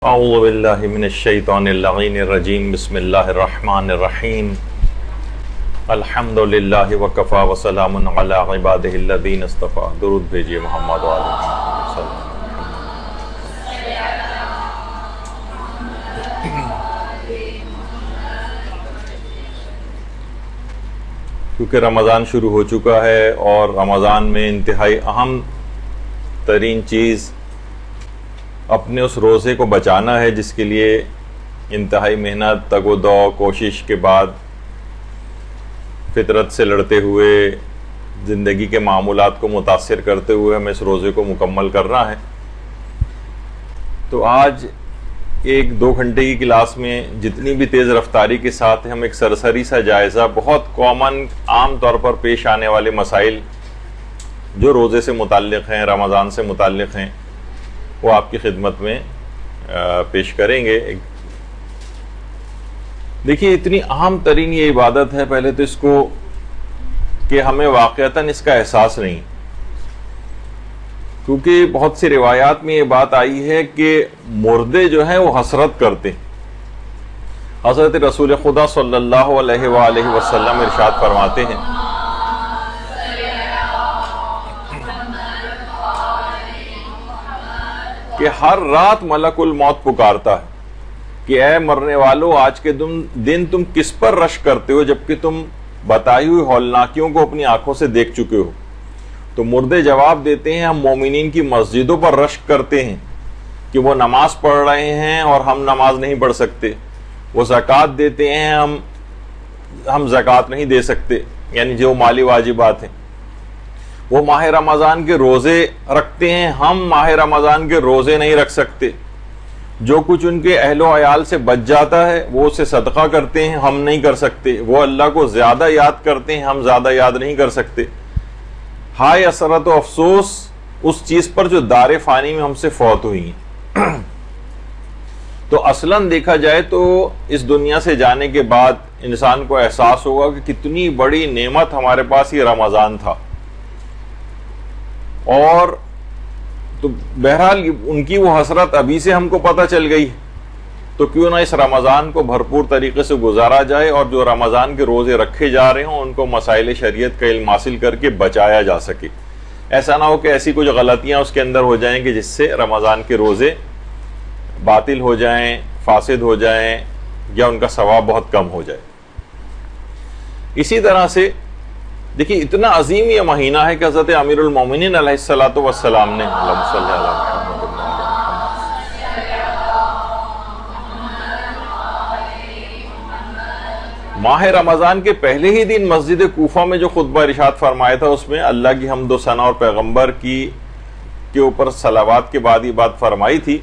اعوذ باللہ من الشیطان اللعین الرجیم بسم اللہ الرحمن الرحیم الحمد للہ وکفا وسلام علی عبادہ الذین اصطفیٰ. درود بھیجئے محمد و علیہ وسلم. کیونکہ رمضان شروع ہو چکا ہے اور رمضان میں انتہائی اہم ترین چیز اپنے اس روزے کو بچانا ہے، جس کے لیے انتہائی محنت، تگ و دو، کوشش کے بعد فطرت سے لڑتے ہوئے، زندگی کے معمولات کو متاثر کرتے ہوئے ہمیں اس روزے کو مکمل کرنا ہے. تو آج 1-2 گھنٹے کی کلاس میں جتنی بھی تیز رفتاری کے ساتھ ہم ایک سرسری سا جائزہ، بہت کامن عام طور پر پیش آنے والے مسائل جو روزے سے متعلق ہیں، رمضان سے متعلق ہیں، وہ آپ کی خدمت میں پیش کریں گے. دیکھیے، اتنی اہم ترین یہ عبادت ہے، پہلے تو اس کو کہ ہمیں واقعتاً اس کا احساس نہیں، کیونکہ بہت سی روایات میں یہ بات آئی ہے کہ مردے جو ہیں وہ حسرت کرتے ہیں. حضرت رسول خدا صلی اللہ علیہ وآلہ وسلم ارشاد فرماتے ہیں کہ ہر رات ملک الموت پکارتا ہے کہ اے مرنے والو، آج کے دن تم کس پر رشک کرتے ہو جبکہ تم بتائی ہوئی ہولناکیوں کو اپنی آنکھوں سے دیکھ چکے ہو. تو مردے جواب دیتے ہیں، ہم مومنین کی مسجدوں پر رشک کرتے ہیں کہ وہ نماز پڑھ رہے ہیں اور ہم نماز نہیں پڑھ سکتے. وہ زکوٰۃ دیتے ہیں، ہم زکوٰۃ نہیں دے سکتے، یعنی جو مالی واجبات ہیں. وہ ماہ رمضان کے روزے رکھتے ہیں، ہم ماہ رمضان کے روزے نہیں رکھ سکتے. جو کچھ ان کے اہل و عیال سے بچ جاتا ہے وہ اسے صدقہ کرتے ہیں، ہم نہیں کر سکتے. وہ اللہ کو زیادہ یاد کرتے ہیں، ہم زیادہ یاد نہیں کر سکتے. ہائے حسرت و افسوس اس چیز پر جو دار فانی میں ہم سے فوت ہوئی ہیں. تو اصلاً دیکھا جائے تو اس دنیا سے جانے کے بعد انسان کو احساس ہوگا کہ کتنی بڑی نعمت ہمارے پاس یہ رمضان تھا. اور تو بہرحال ان کی وہ حسرت ابھی سے ہم کو پتہ چل گئی، تو کیوں نہ اس رمضان کو بھرپور طریقے سے گزارا جائے اور جو رمضان کے روزے رکھے جا رہے ہوں ان کو مسائل شریعت کا علم حاصل کر کے بچایا جا سکے. ایسا نہ ہو کہ ایسی کچھ غلطیاں اس کے اندر ہو جائیں کہ جس سے رمضان کے روزے باطل ہو جائیں، فاسد ہو جائیں، یا ان کا ثواب بہت کم ہو جائے. اسی طرح سے دیکھیے، اتنا عظیم یہ مہینہ ہے کہ حضرت امیر المومنین علیہ الصلوۃ والسلام نے اللہم صلی علی محمد ماہ رمضان کے پہلے ہی دن مسجد کوفہ میں جو خطبہ ارشاد فرمایا تھا، اس میں اللہ کی حمد و ثنا اور پیغمبر کے اوپر صلوات کے بعد یہ بات فرمائی تھی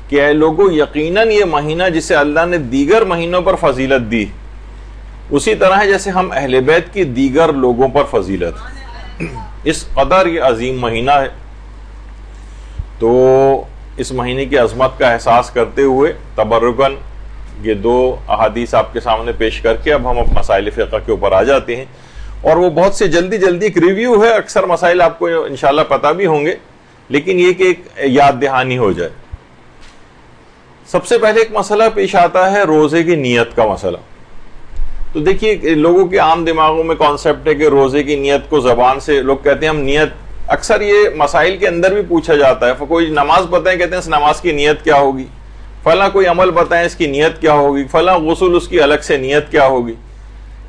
کہ اے لوگو، یقیناً یہ مہینہ جسے اللہ نے دیگر مہینوں پر فضیلت دی، اسی طرح ہے جیسے ہم اہل بیت کی دیگر لوگوں پر فضیلت. اس قدر یہ عظیم مہینہ ہے. تو اس مہینے کی عظمت کا احساس کرتے ہوئے تبرکاً یہ 2 احادیث آپ کے سامنے پیش کر کے اب ہم مسائل فقہ کے اوپر آ جاتے ہیں. اور وہ بہت سے جلدی ایک ریویو ہے، اکثر مسائل آپ کو انشاءاللہ پتہ بھی ہوں گے، لیکن یہ کہ ایک یاد دہانی ہو جائے. سب سے پہلے ایک مسئلہ پیش آتا ہے روزے کی نیت کا مسئلہ. تو دیکھیے، لوگوں کے عام دماغوں میں کانسیپٹ ہے کہ روزے کی نیت کو زبان سے لوگ کہتے ہیں ہم نیت، اکثر یہ مسائل کے اندر بھی پوچھا جاتا ہے. کوئی نماز بتائیں، کہتے ہیں اس نماز کی نیت کیا ہوگی، فلاں کوئی عمل بتائیں اس کی نیت کیا ہوگی، فلاں غسل اس کی الگ سے نیت کیا ہوگی.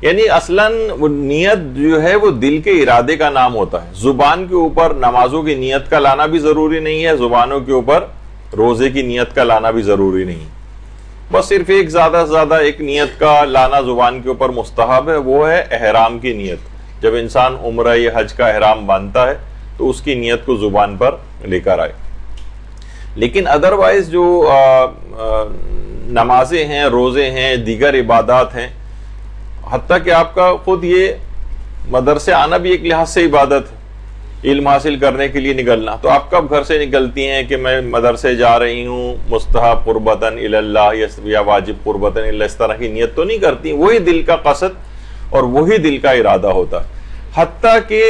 یعنی اصلاً وہ نیت جو ہے وہ دل کے ارادے کا نام ہوتا ہے. زبان کے اوپر نمازوں کی نیت کا لانا بھی ضروری نہیں ہے، زبانوں کے اوپر روزے کی نیت کا لانا بھی ضروری نہیں. بس صرف ایک زیادہ سے زیادہ ایک نیت کا لانا زبان کے اوپر مستحب ہے، وہ ہے احرام کی نیت. جب انسان عمرہ یا حج کا احرام باندھتا ہے تو اس کی نیت کو زبان پر لے کر آئے. لیکن ادروائز جو نمازیں ہیں، روزے ہیں، دیگر عبادات ہیں، حتیٰ کہ آپ کا خود یہ مدرسے آنا بھی ایک لحاظ سے عبادت ہے، علم حاصل کرنے کے لیے نکلنا. تو آپ کب گھر سے نکلتی ہیں کہ میں مدرسے جا رہی ہوں مستحب قربتاً الی اللہ یا واجب قربتاً الی اللہ، اس طرح کی نیت تو نہیں کرتی. وہی دل کا قصد اور وہی دل کا ارادہ ہوتا ہے. حتیٰ کہ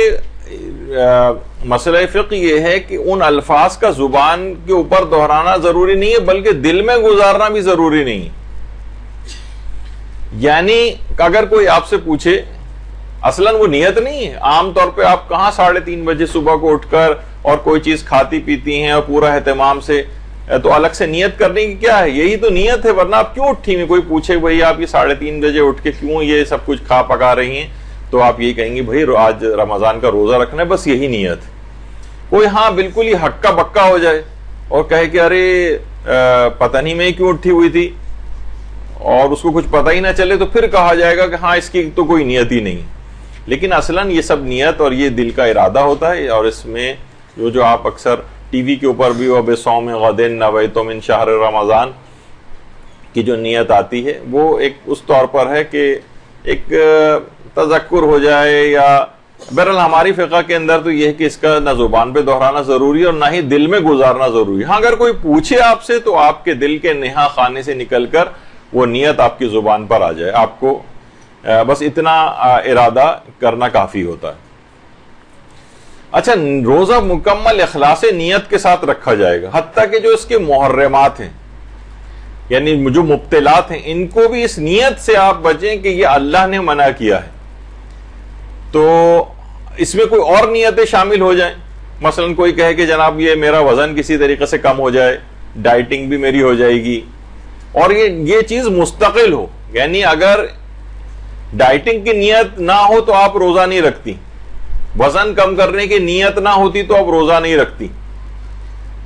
مسئلہ فقہ یہ ہے کہ ان الفاظ کا زبان کے اوپر دہرانا ضروری نہیں ہے، بلکہ دل میں گزارنا بھی ضروری نہیں ہے. یعنی اگر کوئی آپ سے پوچھے، اصلاً وہ نیت نہیں ہے. عام طور پہ آپ کہاں 3:30 بجے صبح کو اٹھ کر اور کوئی چیز کھاتی پیتی ہیں اور پورا اہتمام سے، تو الگ سے نیت کرنے کی کیا ہے؟ یہی تو نیت ہے، ورنہ آپ کیوں اٹھی ہوئی؟ کوئی پوچھے بھائی آپ یہ 3:30 بجے اٹھ کے کیوں یہ سب کچھ کھا پکا رہی ہیں، تو آپ یہی کہیں گے بھائی آج رمضان کا روزہ رکھنا ہے، بس یہی نیت. کوئی ہاں بالکل ہی ہکا بکا ہو جائے اور کہے کہ ارے پتہ نہیں میں کیوں اٹھی ہوئی تھی، اور اس کو کچھ پتہ ہی نہ چلے، تو پھر کہا جائے گا کہ ہاں اس کی تو کوئی نیت ہی نہیں. لیکن اصلاً یہ سب نیت اور یہ دل کا ارادہ ہوتا ہے. اور اس میں جو آپ اکثر ٹی وی کے اوپر بھی وَبِصَوْمِ غَدٍ نَوَيْتُ مِنْ شَهْرِ رمضان کی جو نیت آتی ہے، وہ ایک اس طور پر ہے کہ ایک تذکر ہو جائے، یا بہرحال ہماری فقہ کے اندر تو یہ ہے کہ اس کا نہ زبان پہ دہرانا ضروری ہے اور نہ ہی دل میں گزارنا ضروری ہے. ہاں اگر کوئی پوچھے آپ سے تو آپ کے دل کے نہا خانے سے نکل کر وہ نیت آپ کی زبان پر آ جائے، آپ کو بس اتنا ارادہ کرنا کافی ہوتا ہے. اچھا، روزہ مکمل اخلاص نیت کے ساتھ رکھا جائے گا، حتیٰ کہ جو اس کے محرمات ہیں، یعنی جو مبتلات ہیں، ان کو بھی اس نیت سے آپ بچیں کہ یہ اللہ نے منع کیا ہے. تو اس میں کوئی اور نیتیں شامل ہو جائیں، مثلا کوئی کہے کہ جناب یہ میرا وزن کسی طریقے سے کم ہو جائے، ڈائٹنگ بھی میری ہو جائے گی، اور یہ چیز مستقل ہو. یعنی اگر ڈائٹنگ کی نیت نہ ہو تو آپ روزہ نہیں رکھتی، وزن کم کرنے کی نیت نہ ہوتی تو آپ روزہ نہیں رکھتی،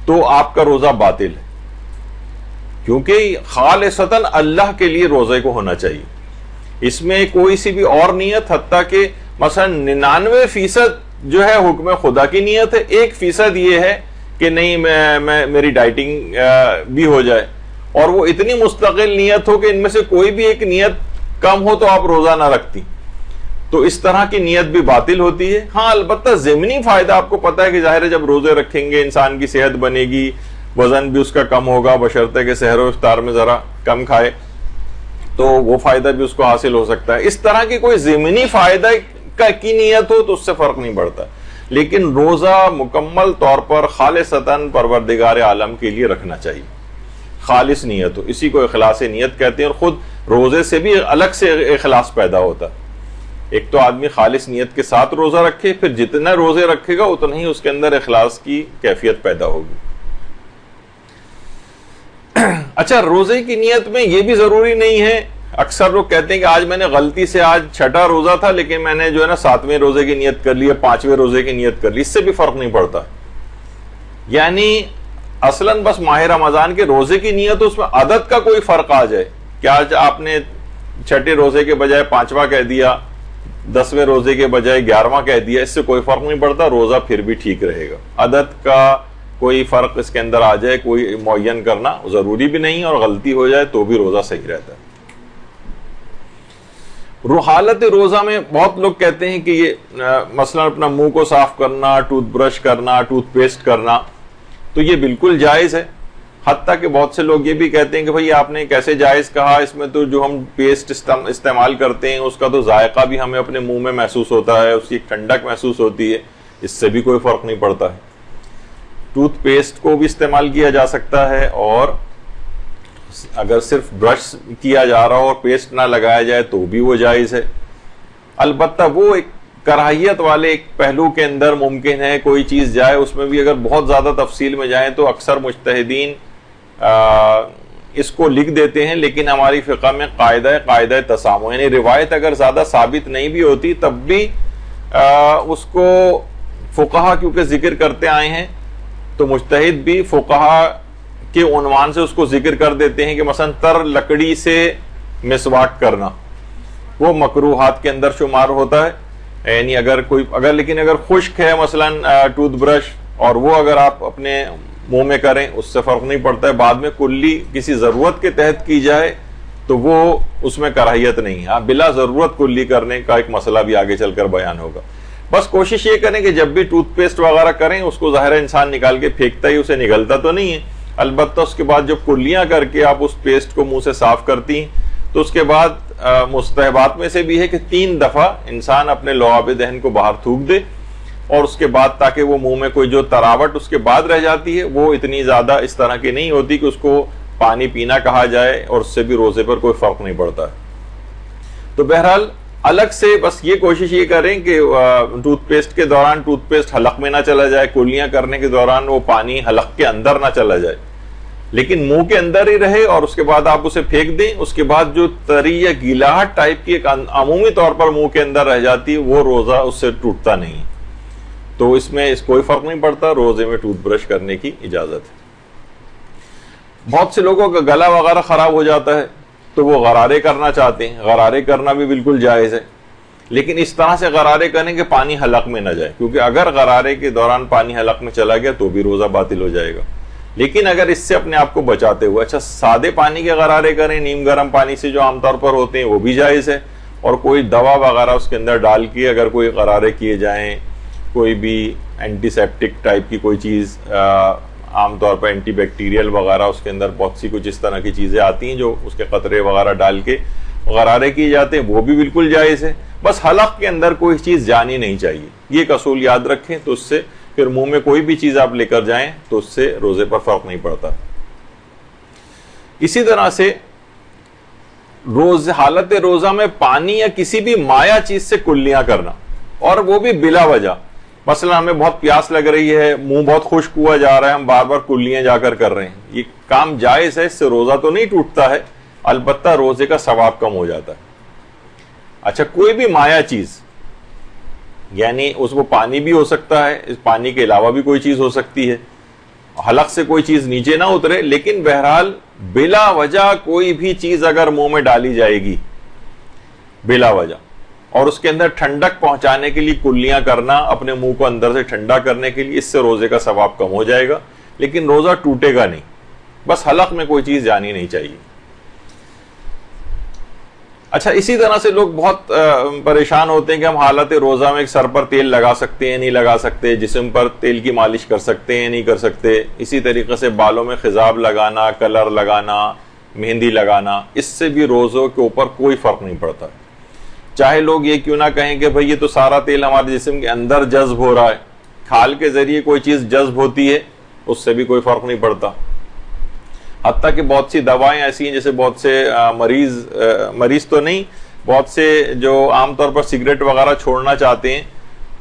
تو آپ کا روزہ باطل ہے. کیونکہ خالصتاً اللہ کے لیے روزے کو ہونا چاہیے. اس میں کوئی سی بھی اور نیت، حتیٰ کہ مثلا 99% جو ہے حکم خدا کی نیت ہے، 1% یہ ہے کہ نہیں میں میری ڈائٹنگ بھی ہو جائے، اور وہ اتنی مستقل نیت ہو کہ ان میں سے کوئی بھی ایک نیت کم ہو تو آپ روزہ نہ رکھتی، تو اس طرح کی نیت بھی باطل ہوتی ہے. ہاں البتہ ضمنی فائدہ آپ کو پتا ہے کہ ظاہر ہے جب روزے رکھیں گے انسان کی صحت بنے گی، وزن بھی اس کا کم ہوگا، بشرطے کہ سحر و افطار میں ذرا کم کھائے، تو وہ فائدہ بھی اس کو حاصل ہو سکتا ہے. اس طرح کی کوئی ضمنی فائدہ کی نیت ہو تو اس سے فرق نہیں پڑتا. لیکن روزہ مکمل طور پر خالصتاً پروردگار عالم کے لیے رکھنا چاہیے، خالص نیت ہو. اسی کو اخلاص نیت کہتے ہیں، اور خود روزے سے بھی الگ سے اخلاص پیدا ہوتا ہے. ایک تو آدمی خالص نیت کے ساتھ روزہ رکھے، پھر جتنا روزے رکھے گا اتنا ہی اس کے اندر اخلاص کی کیفیت پیدا ہوگی. اچھا، روزے کی نیت میں یہ بھی ضروری نہیں ہے. اکثر لوگ کہتے ہیں کہ آج میں نے غلطی سے آج 6واں روزہ تھا لیکن میں نے جو ہے نا 7ویں روزے کی نیت کر لی ہے، 5ویں روزے کی نیت کر لی. اس سے بھی فرق نہیں پڑتا. یعنی اصلاً بس ماہ رمضان کے روزے کی نیت، اس میں عدد کا کوئی فرق آ جائے کہ آج آپ نے 6 روزے کے بجائے 5واں کہہ دیا، 10ویں روزے کے بجائے 11واں کہہ دیا، اس سے کوئی فرق نہیں پڑتا، روزہ پھر بھی ٹھیک رہے گا. عدد کا کوئی فرق اس کے اندر آ جائے، کوئی معین کرنا ضروری بھی نہیں، اور غلطی ہو جائے تو بھی روزہ صحیح رہتا ہے. حالت روزہ میں بہت لوگ کہتے ہیں کہ یہ مثلا اپنا منہ کو صاف کرنا، ٹوتھ برش کرنا، ٹوتھ پیسٹ کرنا، تو یہ بالکل جائز ہے. حتیٰ کہ بہت سے لوگ یہ بھی کہتے ہیں کہ بھئی آپ نے کیسے جائز کہا، اس میں تو جو ہم پیسٹ استعمال کرتے ہیں اس کا تو ذائقہ بھی ہمیں اپنے منہ میں محسوس ہوتا ہے، اس کی ٹھنڈک محسوس ہوتی ہے، اس سے بھی کوئی فرق نہیں پڑتا ہے. ٹوتھ پیسٹ کو بھی استعمال کیا جا سکتا ہے، اور اگر صرف برش کیا جا رہا ہو اور پیسٹ نہ لگایا جائے تو بھی وہ جائز ہے. البتہ وہ ایک کراہیت والے ایک پہلو کے اندر ممکن ہے کوئی چیز جائے، اس میں بھی اگر بہت زیادہ تفصیل میں جائیں تو اکثر مجتہدین اس کو لکھ دیتے ہیں. لیکن ہماری فقہ میں قاعدہ تسامح، یعنی روایت اگر زیادہ ثابت نہیں بھی ہوتی تب بھی اس کو فقہا کیونکہ ذکر کرتے آئے ہیں تو مجتہد بھی فقہا کے عنوان سے اس کو ذکر کر دیتے ہیں کہ مثلا تر لکڑی سے مسواک کرنا وہ مکروہات کے اندر شمار ہوتا ہے. یعنی لیکن اگر خشک ہے مثلا ٹوتھ برش، اور وہ اگر آپ اپنے منہ میں کریں اس سے فرق نہیں پڑتا ہے. بعد میں کلی کسی ضرورت کے تحت کی جائے تو وہ اس میں کراہیت نہیں ہے. بلا ضرورت کلی کرنے کا ایک مسئلہ بھی آگے چل کر بیان ہوگا. بس کوشش یہ کریں کہ جب بھی ٹوتھ پیسٹ وغیرہ کریں اس کو ظاہر انسان نکال کے پھینکتا ہی، اسے نگلتا تو نہیں ہے. البتہ اس کے بعد جب کلیاں کر کے آپ اس پیسٹ کو منہ سے صاف کرتی ہیں تو اس کے بعد مستحبات میں سے بھی ہے کہ 3 دفعہ انسان اپنے لعاب دہن کو باہر تھوک دے اور اس کے بعد تاکہ وہ منہ میں کوئی جو تراوٹ اس کے بعد رہ جاتی ہے وہ اتنی زیادہ اس طرح کی نہیں ہوتی کہ اس کو پانی پینا کہا جائے، اور اس سے بھی روزے پر کوئی فرق نہیں پڑتا ہے۔ تو بہرحال الگ سے بس یہ کوشش یہ کریں کہ ٹوتھ پیسٹ کے دوران ٹوتھ پیسٹ حلق میں نہ چلا جائے، کلیاں کرنے کے دوران وہ پانی حلق کے اندر نہ چلا جائے، لیکن منہ کے اندر ہی رہے، اور اس کے بعد آپ اسے پھینک دیں۔ اس کے بعد جو تری یا گیلاہٹ ٹائپ کی ایک عمومی طور پر منہ کے اندر رہ جاتی ہے وہ روزہ اس سے ٹوٹتا نہیں، تو اس میں کوئی فرق نہیں پڑتا، روزے میں ٹوتھ برش کرنے کی اجازت ہے۔ بہت سے لوگوں کا گلا وغیرہ خراب ہو جاتا ہے تو وہ غرارے کرنا چاہتے ہیں، غرارے کرنا بھی بالکل جائز ہے، لیکن اس طرح سے غرارے کریں کہ پانی حلق میں نہ جائے، کیونکہ اگر غرارے کے دوران پانی حلق میں چلا گیا تو بھی روزہ باطل ہو جائے گا۔ لیکن اگر اس سے اپنے آپ کو بچاتے ہوئے اچھا سادے پانی کے غرارے کریں، نیم گرم پانی سے جو عام طور پر ہوتے ہیں وہ بھی جائز ہے، اور کوئی دوا وغیرہ اس کے اندر ڈال کے اگر کوئی غرارے کیے جائیں، کوئی بھی اینٹی سیپٹک ٹائپ کی کوئی چیز، عام طور پر اینٹی بیکٹیریل وغیرہ اس کے اندر بہت سی کچھ اس طرح کی چیزیں آتی ہیں جو اس کے قطرے وغیرہ ڈال کے غرارے کیے جاتے ہیں، وہ بھی بالکل جائز ہے۔ بس حلق کے اندر کوئی چیز جانی نہیں چاہیے، یہ ایک اصول یاد رکھیں، تو اس سے پھر منہ میں کوئی بھی چیز آپ لے کر جائیں تو اس سے روزے پر فرق نہیں پڑتا۔ اسی طرح سے حالت روزہ میں پانی یا کسی بھی مائع چیز سے کلیاں کرنا، اور وہ بھی بلا وجہ۔ مثلا ہمیں بہت پیاس لگ رہی ہے، منہ بہت خشک ہوا جا رہا ہے، ہم بار بار کلیاں جا کر رہے ہیں، یہ کام جائز ہے، اس سے روزہ تو نہیں ٹوٹتا ہے، البتہ روزے کا ثواب کم ہو جاتا ہے۔ اچھا کوئی بھی مائع چیز، یعنی اس کو پانی بھی ہو سکتا ہے، اس پانی کے علاوہ بھی کوئی چیز ہو سکتی ہے، حلق سے کوئی چیز نیچے نہ اترے، لیکن بہرحال بلا وجہ کوئی بھی چیز اگر منہ میں ڈالی جائے گی بلا وجہ، اور اس کے اندر ٹھنڈک پہنچانے کے لیے کلیاں کرنا، اپنے منہ کو اندر سے ٹھنڈا کرنے کے لیے، اس سے روزے کا ثواب کم ہو جائے گا، لیکن روزہ ٹوٹے گا نہیں، بس حلق میں کوئی چیز جانی نہیں چاہیے۔ اچھا اسی طرح سے لوگ بہت پریشان ہوتے ہیں کہ ہم حالت روزہ میں سر پر تیل لگا سکتے ہیں نہیں لگا سکتے، جسم پر تیل کی مالش کر سکتے ہیں نہیں کر سکتے، اسی طریقے سے بالوں میں خضاب لگانا، کلر لگانا، مہندی لگانا، اس سے بھی روزوں کے اوپر کوئی فرق نہیں پڑتا، چاہے لوگ یہ کیوں نہ کہیں کہ بھئی یہ تو سارا تیل ہمارے جسم کے اندر جذب ہو رہا ہے، کھال کے ذریعے کوئی چیز جذب ہوتی ہے، اس سے بھی کوئی فرق نہیں پڑتا۔ حتیٰ کہ بہت سی دوائیں ایسی ہیں، جیسے بہت سے مریض تو نہیں، بہت سے جو عام طور پر سگریٹ وغیرہ چھوڑنا چاہتے ہیں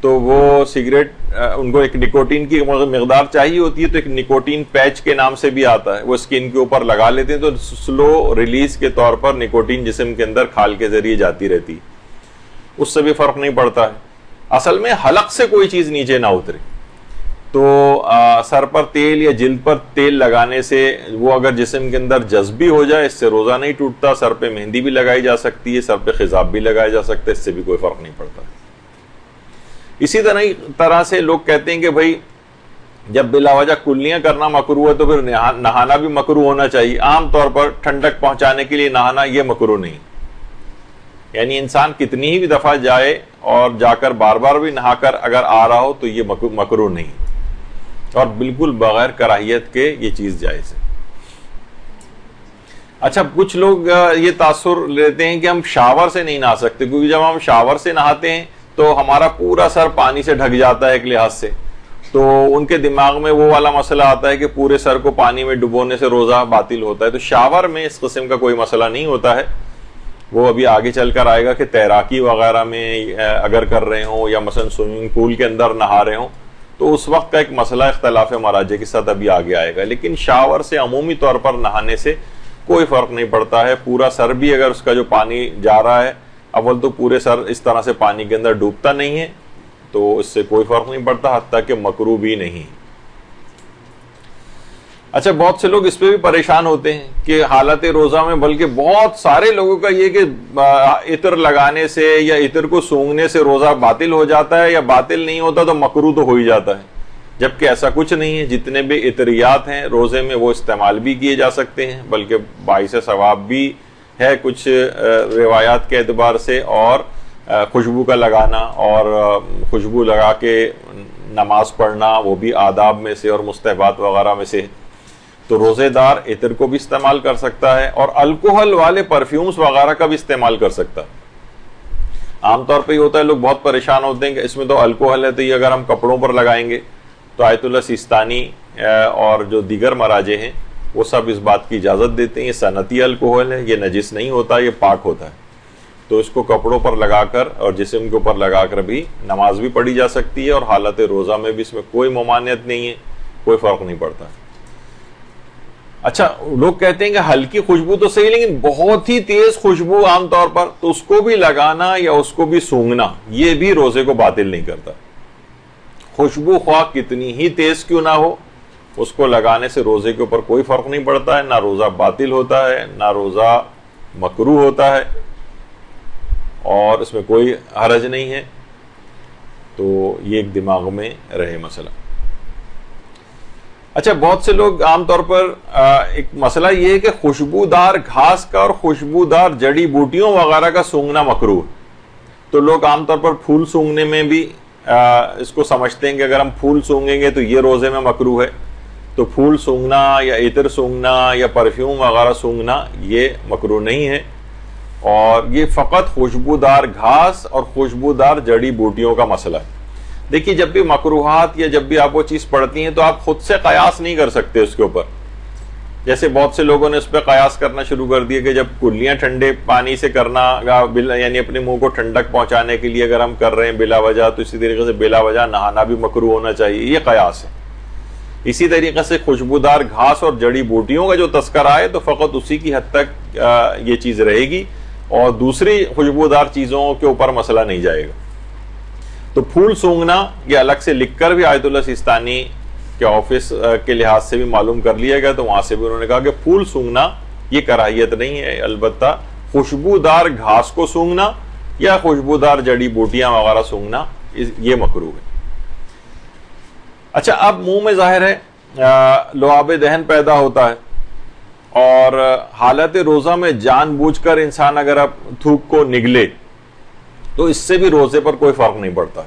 تو وہ سگریٹ ان کو ایک نکوٹین کی مقدار چاہیے ہوتی ہے، تو ایک نکوٹین پیچ کے نام سے بھی آتا ہے، وہ اسکن کے اوپر لگا لیتے ہیں تو سلو ریلیز کے طور پر نکوٹین جسم کے اندر کھال کے ذریعے جاتی رہتی، اس سے بھی فرق نہیں پڑتا ہے۔ اصل میں حلق سے کوئی چیز نیچے نہ اترے، تو سر پر تیل یا جلد پر تیل لگانے سے وہ اگر جسم کے اندر جذبی ہو جائے اس سے روزہ نہیں ٹوٹتا، سر پہ مہندی بھی لگائی جا سکتی ہے، سر پہ خضاب بھی لگایا جا سکتا ہے، اس سے بھی کوئی فرق نہیں پڑتا۔ اسی طرح سے لوگ کہتے ہیں کہ بھائی جب بلا وجہ کلیاں کرنا مکروہ ہے تو پھر نہانا بھی مکروہ ہونا چاہیے، عام طور پر ٹھنڈک پہنچانے کے لیے نہانا یہ مکروہ نہیں، یعنی انسان کتنی ہی بھی دفعہ جائے اور جا کر بار بار بھی نہا کر اگر آ رہا ہو تو یہ مکروہ نہیں، اور بالکل بغیر کراہیت کے یہ چیز جائز ہے۔ اچھا کچھ لوگ یہ تاثر لیتے ہیں کہ ہم شاور سے نہیں نہا سکتے، کیونکہ جب ہم شاور سے نہاتے ہیں تو ہمارا پورا سر پانی سے ڈھک جاتا ہے ایک لحاظ سے، تو ان کے دماغ میں وہ والا مسئلہ آتا ہے کہ پورے سر کو پانی میں ڈبونے سے روزہ باطل ہوتا ہے۔ تو شاور میں اس قسم کا کوئی مسئلہ نہیں ہوتا ہے، وہ ابھی آگے چل کر آئے گا کہ تیراکی وغیرہ میں اگر کر رہے ہوں یا مثلا سوئمنگ پول کے اندر نہا رہے ہوں تو اس وقت کا ایک مسئلہ اختلاف مراجع کے ساتھ ابھی آگے آئے گا، لیکن شاور سے عمومی طور پر نہانے سے کوئی فرق نہیں پڑتا ہے۔ پورا سر بھی اگر اس کا جو پانی جا رہا ہے، اول تو پورے سر اس طرح سے پانی کے اندر ڈوبتا نہیں ہے تو اس سے کوئی فرق نہیں پڑتا، حتیٰ کہ مکروہ بھی نہیں۔ اچھا بہت سے لوگ اس پہ بھی پریشان ہوتے ہیں کہ حالت روزہ میں، بلکہ بہت سارے لوگوں کا یہ کہ عطر لگانے سے یا عطر کو سونگھنے سے روزہ باطل ہو جاتا ہے، یا باطل نہیں ہوتا تو مکروہ تو ہو ہی جاتا ہے، جبکہ ایسا کچھ نہیں ہے۔ جتنے بھی عطریات ہیں روزے میں وہ استعمال بھی کیے جا سکتے ہیں، بلکہ باعث ثواب بھی ہے کچھ روایات کے اعتبار سے، اور خوشبو کا لگانا اور خوشبو لگا کے نماز پڑھنا وہ بھی آداب میں سے اور مستحبات وغیرہ میں سے۔ تو روزے دار عطر کو بھی استعمال کر سکتا ہے، اور الکوہل والے پرفیومز وغیرہ کا بھی استعمال کر سکتا ہے۔ عام طور پہ یہ ہوتا ہے لوگ بہت پریشان ہوتے ہیں کہ اس میں تو الکوہل ہے، تو یہ اگر ہم کپڑوں پر لگائیں گے، تو آیت اللہ سیستانی اور جو دیگر مراجع ہیں وہ سب اس بات کی اجازت دیتے ہیں یہ صنعتی الکوہل ہے، یہ نجس نہیں ہوتا، یہ پاک ہوتا ہے، تو اس کو کپڑوں پر لگا کر اور جسم کے اوپر لگا کر بھی نماز بھی پڑھی جا سکتی ہے، اور حالت روزہ میں بھی اس میں کوئی ممانعت نہیں ہے، کوئی فرق نہیں پڑتا۔ اچھا، لوگ کہتے ہیں کہ ہلکی خوشبو تو صحیح، لیکن بہت ہی تیز خوشبو عام طور پر، تو اس کو بھی لگانا یا اس کو بھی سونگھنا یہ بھی روزے کو باطل نہیں کرتا۔ خوشبو خواہ کتنی ہی تیز کیوں نہ ہو، اس کو لگانے سے روزے کے اوپر کوئی فرق نہیں پڑتا ہے، نہ روزہ باطل ہوتا ہے، نہ روزہ مکروہ ہوتا ہے، اور اس میں کوئی حرج نہیں ہے۔ تو یہ ایک دماغ میں رہے مسئلہ۔ اچھا، بہت سے لوگ عام طور پر ایک مسئلہ یہ ہے کہ خوشبودار گھاس کا اور خوشبودار جڑی بوٹیوں وغیرہ کا سونگھنا مکروہ، تو لوگ عام طور پر پھول سونگھنے میں بھی اس کو سمجھتے ہیں کہ اگر ہم پھول سونگھیں گے تو یہ روزے میں مکروہ ہے، تو پھول سونگھنا یا عطر سونگھنا یا پرفیوم وغیرہ سونگھنا یہ مکروہ نہیں ہے، اور یہ فقط خوشبودار گھاس اور خوشبودار جڑی بوٹیوں کا مسئلہ ہے۔ دیکھیے، جب بھی مکروہات یا جب بھی آپ وہ چیز پڑھتی ہیں تو آپ خود سے قیاس نہیں کر سکتے اس کے اوپر۔ جیسے بہت سے لوگوں نے اس پہ قیاس کرنا شروع کر دیا کہ جب کلیاں ٹھنڈے پانی سے کرنا، یعنی اپنے منہ کو ٹھنڈک پہنچانے کے لیے اگر ہم کر رہے ہیں بلا وجہ، تو اسی طریقے سے بلا وجہ نہانا بھی مکروہ ہونا چاہیے، یہ قیاس ہے۔ اسی طریقے سے خوشبودار گھاس اور جڑی بوٹیوں کا جو تذکرہ ہے تو فقط اسی کی حد تک یہ چیز رہے گی، اور دوسری خوشبودار چیزوں کے اوپر مسئلہ نہیں جائے گا۔ تو پھول سونگھنا یہ الگ سے لکھ کر بھی آیت اللہ سیستانی کے آفس کے لحاظ سے بھی معلوم کر لیا گیا، تو وہاں سے بھی انہوں نے کہا کہ پھول سونگھنا یہ کراہیت نہیں ہے، البتہ خوشبودار گھاس کو سونگھنا یا خوشبودار جڑی بوٹیاں وغیرہ سونگھنا یہ مکروہ ہے۔ اچھا، اب منہ میں ظاہر ہے لعاب دہن پیدا ہوتا ہے، اور حالت روزہ میں جان بوجھ کر انسان اگر اب تھوک کو نگلے تو اس سے بھی روزے پر کوئی فرق نہیں پڑتا۔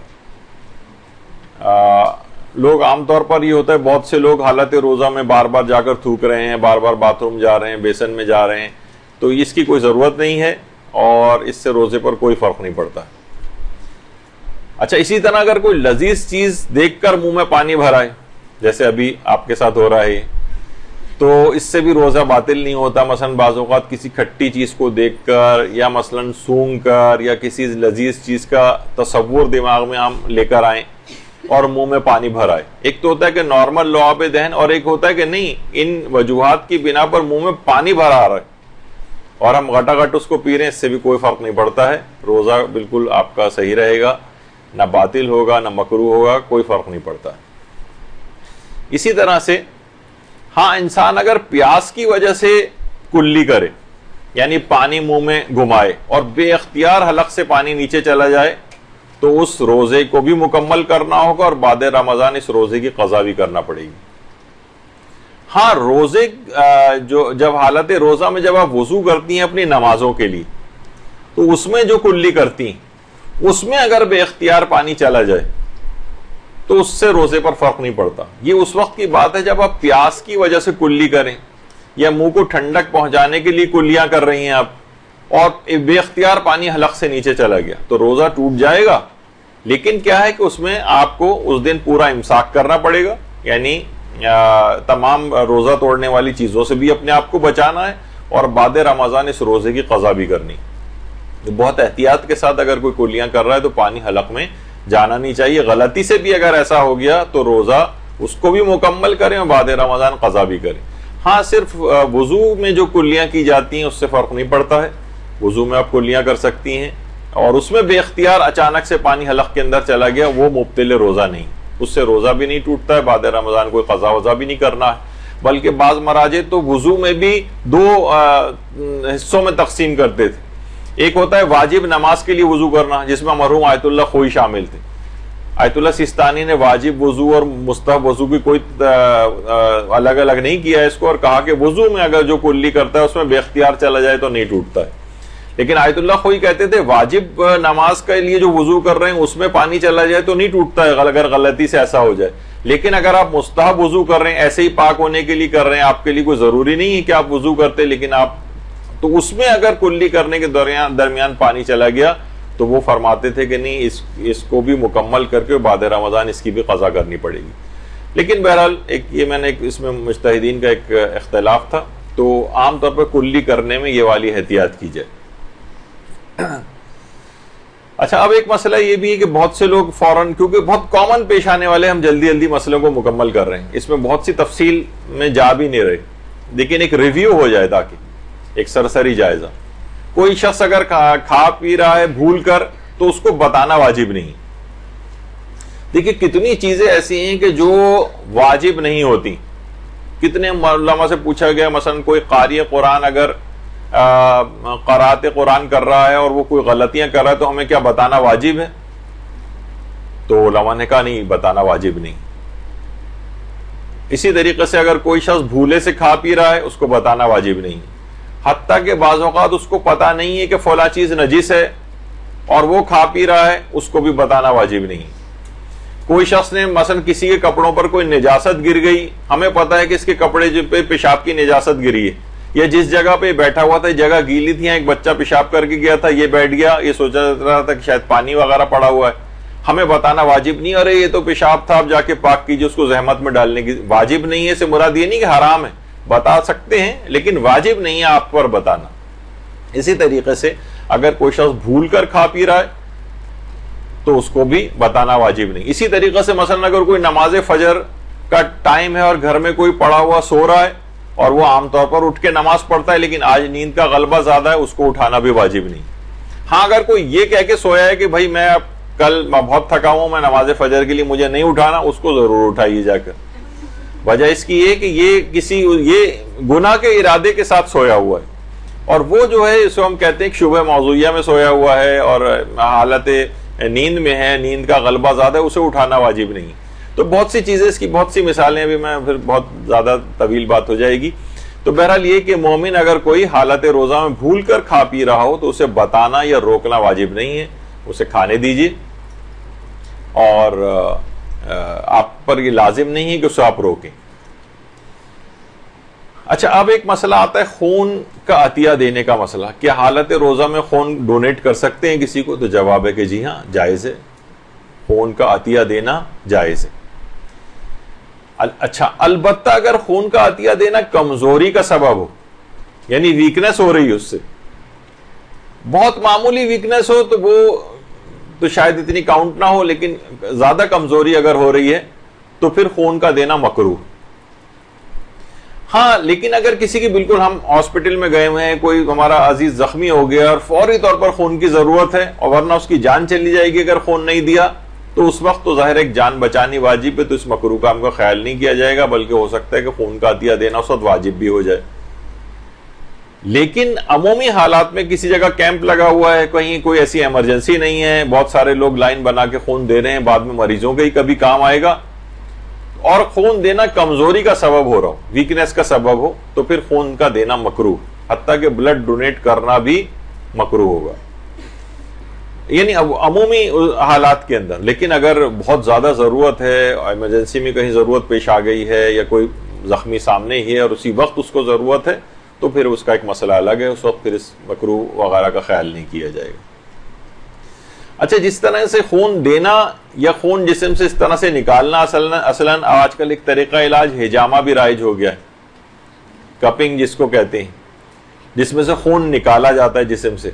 لوگ عام طور پر یہ ہوتا ہے، بہت سے لوگ حالت روزہ میں بار بار جا کر تھوک رہے ہیں، بار بار باتھ روم جا رہے ہیں، بیسن میں جا رہے ہیں، تو اس کی کوئی ضرورت نہیں ہے، اور اس سے روزے پر کوئی فرق نہیں پڑتا۔ اچھا، اسی طرح اگر کوئی لذیذ چیز دیکھ کر منہ میں پانی بھرائے، جیسے ابھی آپ کے ساتھ ہو رہا ہے، تو اس سے بھی روزہ باطل نہیں ہوتا۔ مثلا بعض اوقات کسی کھٹی چیز کو دیکھ کر یا مثلا سونگ کر یا کسی لذیذ چیز کا تصور دماغ میں ہم لے کر آئیں اور منہ میں پانی بھر آئے، ایک تو ہوتا ہے کہ نارمل لعاب دہن، اور ایک ہوتا ہے کہ نہیں، ان وجوہات کی بنا پر منہ میں پانی بھر آ رہا ہے اور ہم گھٹا گھٹ اس کو پی رہے ہیں، اس سے بھی کوئی فرق نہیں پڑتا ہے، روزہ بالکل آپ کا صحیح رہے گا، نہ باطل ہوگا نہ مکروہ ہوگا، کوئی فرق نہیں پڑتا ہے۔ اسی طرح سے ہاں، انسان اگر پیاس کی وجہ سے کلی کرے، یعنی پانی منہ میں گھمائے اور بے اختیار حلق سے پانی نیچے چلا جائے، تو اس روزے کو بھی مکمل کرنا ہوگا، اور بعد رمضان اس روزے کی قضا بھی کرنا پڑے گی۔ ہاں، روزے جب حالت روزہ میں جب آپ وضو کرتی ہیں اپنی نمازوں کے لیے، تو اس میں جو کلی کرتی ہیں، اس میں اگر بے اختیار پانی چلا جائے تو اس سے روزے پر فرق نہیں پڑتا۔ یہ اس وقت کی بات ہے جب آپ پیاس کی وجہ سے کلی کریں، یا منہ کو ٹھنڈک پہنچانے کے لیے کلیاں کر رہی ہیں آپ، اور بے اختیار پانی حلق سے نیچے چلا گیا، تو روزہ ٹوٹ جائے گا۔ لیکن کیا ہے کہ اس میں آپ کو اس دن پورا امساک کرنا پڑے گا، یعنی تمام روزہ توڑنے والی چیزوں سے بھی اپنے آپ کو بچانا ہے، اور بعد رمضان اس روزے کی قضا بھی کرنی۔ بہت احتیاط کے ساتھ اگر کوئی کلیاں کر رہا ہے تو پانی حلق میں جانا نہیں چاہیے۔ غلطی سے بھی اگر ایسا ہو گیا تو روزہ اس کو بھی مکمل کریں اور بعد رمضان قضا بھی کریں۔ ہاں، صرف وضو میں جو کلیاں کی جاتی ہیں اس سے فرق نہیں پڑتا ہے، وضو میں آپ کلیاں کر سکتی ہیں، اور اس میں بے اختیار اچانک سے پانی حلق کے اندر چلا گیا، وہ مبطل روزہ نہیں، اس سے روزہ بھی نہیں ٹوٹتا ہے، بعد رمضان کوئی قضا وضا بھی نہیں کرنا ہے۔ بلکہ بعض مراجع تو وضو میں بھی دو حصوں میں تقسیم کرتے تھے۔ ایک ہوتا ہے واجب نماز کے لیے وضو کرنا، جس میں مرحوم آیت اللہ خوئی شامل تھے۔ آیت اللہ سیستانی نے واجب وضو اور مستحب وضو کی کوئی الگ الگ نہیں کیا اس کو، اور کہا کہ وضو میں اگر جو کلی کرتا ہے اس میں بے اختیار چلا جائے تو نہیں ٹوٹتا ہے۔ لیکن آیت اللہ خوئی کہتے تھے واجب نماز کے لیے جو وضو کر رہے ہیں اس میں پانی چلا جائے تو نہیں ٹوٹتا ہے، اگر غلطی سے ایسا ہو جائے۔ لیکن اگر آپ مستحب وضو کر رہے ہیں، ایسے ہی پاک ہونے کے لیے کر رہے ہیں، آپ کے لیے کوئی ضروری نہیں ہے کہ آپ وضو کرتے، لیکن آپ تو اس میں اگر کلی کرنے کے درمیان پانی چلا گیا تو وہ فرماتے تھے کہ نہیں اس کو بھی مکمل کر کے بعد رمضان اس کی بھی قضا کرنی پڑے گی. لیکن بہرحال یہ میں نے اس میں مجتہدین کا ایک اختلاف تھا، تو عام طور پر کلی کرنے میں یہ والی احتیاط کی جائے. اچھا، اب ایک مسئلہ یہ بھی ہے کہ بہت سے لوگ فوراً، کیونکہ بہت کامن پیش آنے والے، ہم جلدی جلدی مسئلوں کو مکمل کر رہے ہیں، اس میں بہت سی تفصیل میں جا بھی نہیں رہے، لیکن ایک ریویو ہو جائے تاکہ ایک سرسری جائزہ. کوئی شخص اگر کھا پی رہا ہے بھول کر تو اس کو بتانا واجب نہیں. دیکھیے کتنی چیزیں ایسی ہیں کہ جو واجب نہیں ہوتی. کتنے علماء سے پوچھا گیا، مثلا کوئی قاری قرآن اگر قرات قرآن کر رہا ہے اور وہ کوئی غلطیاں کر رہا ہے تو ہمیں کیا بتانا واجب ہے؟ تو علماء نے کہا نہیں، بتانا واجب نہیں. اسی طریقے سے اگر کوئی شخص بھولے سے کھا پی رہا ہے اس کو بتانا واجب نہیں، حتیٰ کہ بعض اوقات اس کو پتا نہیں ہے کہ فلاں چیز نجس ہے اور وہ کھا پی رہا ہے، اس کو بھی بتانا واجب نہیں. کوئی شخص نے مثلا کسی کے کپڑوں پر کوئی نجاست گر گئی، ہمیں پتا ہے کہ اس کے کپڑے پہ پیشاب کی نجاست گری ہے، یا جس جگہ پہ بیٹھا ہوا تھا جگہ گیلی تھی، ایک بچہ پیشاب کر کے گیا تھا، یہ بیٹھ گیا، یہ سوچا رہا تھا کہ شاید پانی وغیرہ پڑا ہوا ہے، ہمیں بتانا واجب نہیں. ارے یہ تو پیشاب تھا، آپ جا کے پاک کیجیے، اس کو زحمت میں ڈالنے کی واجب نہیں ہے. اس سے مراد یہ نہیں کہ حرام ہے، بتا سکتے ہیں لیکن واجب نہیں ہے آپ پر بتانا. اسی طریقے سے اگر کوئی شخص بھول کر کھا پی رہا ہے تو اس کو بھی بتانا واجب نہیں. اسی طریقے سے مثلا اگر کوئی نماز فجر کا ٹائم ہے اور گھر میں کوئی پڑا ہوا سو رہا ہے اور وہ عام طور پر اٹھ کے نماز پڑھتا ہے لیکن آج نیند کا غلبہ زیادہ ہے، اس کو اٹھانا بھی واجب نہیں. ہاں اگر کوئی یہ کہہ کے سویا ہے کہ بھائی میں اب کل بہت تھکا ہوں، میں نماز فجر کے لیے مجھے نہیں اٹھانا، اس کو ضرور اٹھائیے جا کر. وجہ اس کی یہ کہ یہ گناہ کے ارادے کے ساتھ سویا ہوا ہے، اور وہ جو ہے اسے ہم کہتے ہیں کہ شبہ موضوعیہ میں سویا ہوا ہے اور حالت نیند میں ہے، نیند کا غلبہ زیادہ ہے، اسے اٹھانا واجب نہیں. تو بہت سی چیزیں، اس کی بہت سی مثالیں، ابھی میں پھر بہت زیادہ طویل بات ہو جائے گی. تو بہرحال یہ کہ مومن اگر کوئی حالت روزہ میں بھول کر کھا پی رہا ہو تو اسے بتانا یا روکنا واجب نہیں ہے، اسے کھانے دیجیے، اور آپ پر یہ لازم نہیں ہے کہ اسے آپ روکیں. اچھا، اب ایک مسئلہ آتا ہے خون کا عطیہ دینے کا مسئلہ. کیا حالت روزہ میں خون ڈونیٹ کر سکتے ہیں کسی کو؟ تو جواب ہے کہ جی ہاں، جائز ہے، خون کا عطیہ دینا جائز ہے. اچھا، البتہ اگر خون کا عطیہ دینا کمزوری کا سبب ہو، یعنی ویکنس ہو رہی ہے، اس سے بہت معمولی ویکنس ہو تو وہ تو شاید اتنی کاؤنٹ نہ ہو، لیکن زیادہ کمزوری اگر ہو رہی ہے تو پھر خون کا دینا مکروہ. ہاں لیکن اگر کسی کی بالکل ہم ہاسپٹل میں گئے ہوئے ہیں، کوئی ہمارا عزیز زخمی ہو گیا اور فوری طور پر خون کی ضرورت ہے اور ورنہ اس کی جان چلی جائے گی اگر خون نہیں دیا، تو اس وقت تو ظاہر ایک جان بچانی واجب ہے، تو اس مکروہ کام کا خیال نہیں کیا جائے گا، بلکہ ہو سکتا ہے کہ خون کا عطیہ دینا اس وقت واجب بھی ہو جائے. لیکن عمومی حالات میں کسی جگہ کیمپ لگا ہوا ہے، کہیں کوئی ایسی ایمرجنسی نہیں ہے، بہت سارے لوگ لائن بنا کے خون دے رہے ہیں، بعد میں مریضوں کے ہی کبھی کام آئے گا، اور خون دینا کمزوری کا سبب ہو رہا ہو، ویکنس کا سبب ہو، تو پھر خون کا دینا مکروہ، حتیٰ کہ بلڈ ڈونیٹ کرنا بھی مکروہ ہوگا، یعنی عمومی حالات کے اندر. لیکن اگر بہت زیادہ ضرورت ہے، ایمرجنسی میں کہیں ضرورت پیش آ گئی ہے، یا کوئی زخمی سامنے ہی ہے اور اسی وقت اس کو ضرورت ہے، تو پھر اس کا ایک مسئلہ الگ ہے، اس وقت پھر اس مکروہ وغیرہ کا خیال نہیں کیا جائے گا. اچھا، جس طرح سے خون دینا یا خون جسم سے اس طرح سے نکالنا، اصلاً آج کل ایک طریقہ علاج ہجامہ بھی رائج ہو گیا ہے، کپنگ جس کو کہتے ہیں، جس میں سے خون نکالا جاتا ہے جسم سے.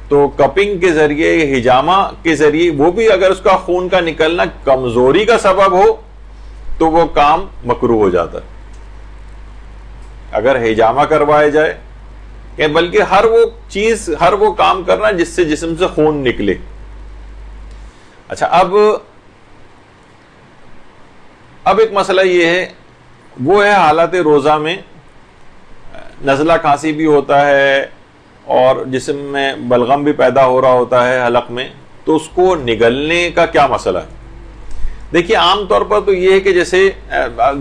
تو کپنگ کے ذریعے، ہجامہ کے ذریعے، وہ بھی اگر اس کا خون کا نکلنا کمزوری کا سبب ہو تو وہ کام مکروہ ہو جاتا ہے. اگر ہجامہ کروایا جائے، کہ بلکہ ہر وہ کام کرنا جس سے جسم سے خون نکلے. اچھا، اب ایک مسئلہ یہ ہے، وہ ہے حالت روزہ میں نزلہ کھانسی بھی ہوتا ہے اور جسم میں بلغم بھی پیدا ہو رہا ہوتا ہے حلق میں، تو اس کو نگلنے کا کیا مسئلہ ہے؟ دیکھیے عام طور پر تو یہ ہے کہ جیسے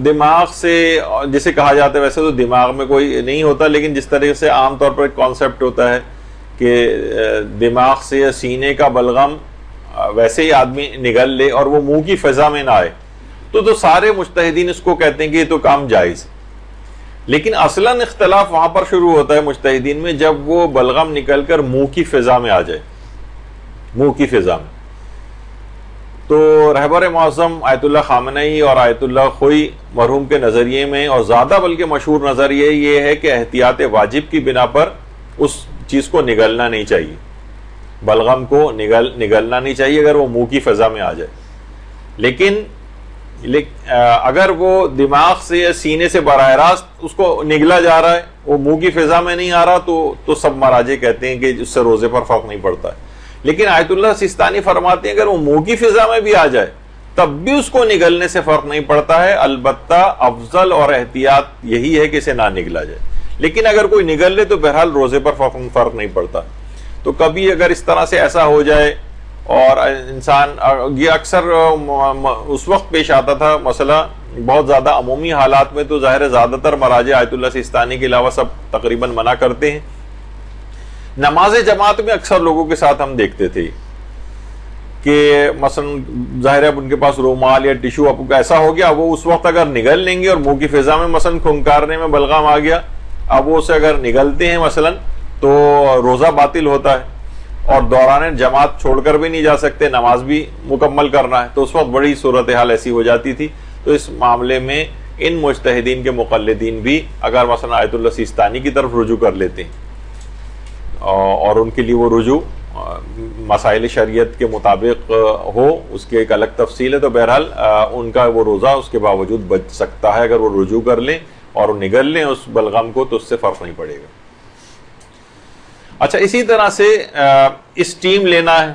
دماغ سے، جسے کہا جاتا ہے، ویسے تو دماغ میں کوئی نہیں ہوتا، لیکن جس طرح سے عام طور پر ایک کانسیپٹ ہوتا ہے کہ دماغ سے یا سینے کا بلغم ویسے ہی آدمی نگل لے اور وہ منہ کی فضا میں نہ آئے، تو سارے مجتہدین اس کو کہتے ہیں کہ یہ تو کام جائز. لیکن اصلاً اختلاف وہاں پر شروع ہوتا ہے مجتہدین میں جب وہ بلغم نکل کر منہ کی فضا میں آ جائے. منہ کی فضا میں. تو رہبر معظم آیت اللہ خامنئی اور آیت اللہ خوئی مرحوم کے نظریے میں اور زیادہ بلکہ مشہور نظریہ یہ ہے کہ احتیاط واجب کی بنا پر اس چیز کو نگلنا نہیں چاہیے، بلغم کو نگلنا نہیں چاہیے اگر وہ منہ کی فضا میں آ جائے. لیکن اگر وہ دماغ سے یا سینے سے براہ راست اس کو نگلا جا رہا ہے، وہ منہ کی فضا میں نہیں آ رہا، تو سب مراجع کہتے ہیں کہ اس سے روزے پر فرق نہیں پڑتا ہے. لیکن آیت اللہ سیستانی فرماتے ہیں اگر وہ منہ کی فضا میں بھی آ جائے تب بھی اس کو نگلنے سے فرق نہیں پڑتا ہے، البتہ افضل اور احتیاط یہی ہے کہ اسے نہ نگلا جائے. لیکن اگر کوئی نگل لے تو بہرحال روزے پر فرق نہیں پڑتا. تو کبھی اگر اس طرح سے ایسا ہو جائے اور انسان، یہ اکثر اس وقت پیش آتا تھا مسئلہ بہت زیادہ عمومی حالات میں، تو ظاہر ہے زیادہ تر مراجع آیت اللہ سیستانی کے علاوہ سب تقریباً منع کرتے ہیں. نماز جماعت میں اکثر لوگوں کے ساتھ ہم دیکھتے تھے کہ مثلا ظاہر ہے اب ان کے پاس رومال یا ٹیشو اب ایسا ہو گیا، وہ اس وقت اگر نگل لیں گے اور منہ کی فضا میں مثلا کھنکارنے میں بلغم آ گیا، اب وہ اسے اگر نگلتے ہیں مثلا تو روزہ باطل ہوتا ہے اور دوران جماعت چھوڑ کر بھی نہیں جا سکتے، نماز بھی مکمل کرنا ہے. تو اس وقت بڑی صورتحال ایسی ہو جاتی تھی. تو اس معاملے میں ان مجتہدین کے مقلدین بھی اگر مثلا آیت اللہ سیستانی کی طرف رجوع کر لیتے ہیں اور ان کے لیے وہ رجوع مسائل شریعت کے مطابق ہو، اس کی ایک الگ تفصیل ہے، تو بہرحال ان کا وہ روزہ اس کے باوجود بچ سکتا ہے. اگر وہ رجوع کر لیں اور نگل لیں اس بلغم کو تو اس سے فرق نہیں پڑے گا. اچھا، اسی طرح سے اسٹیم لینا ہے.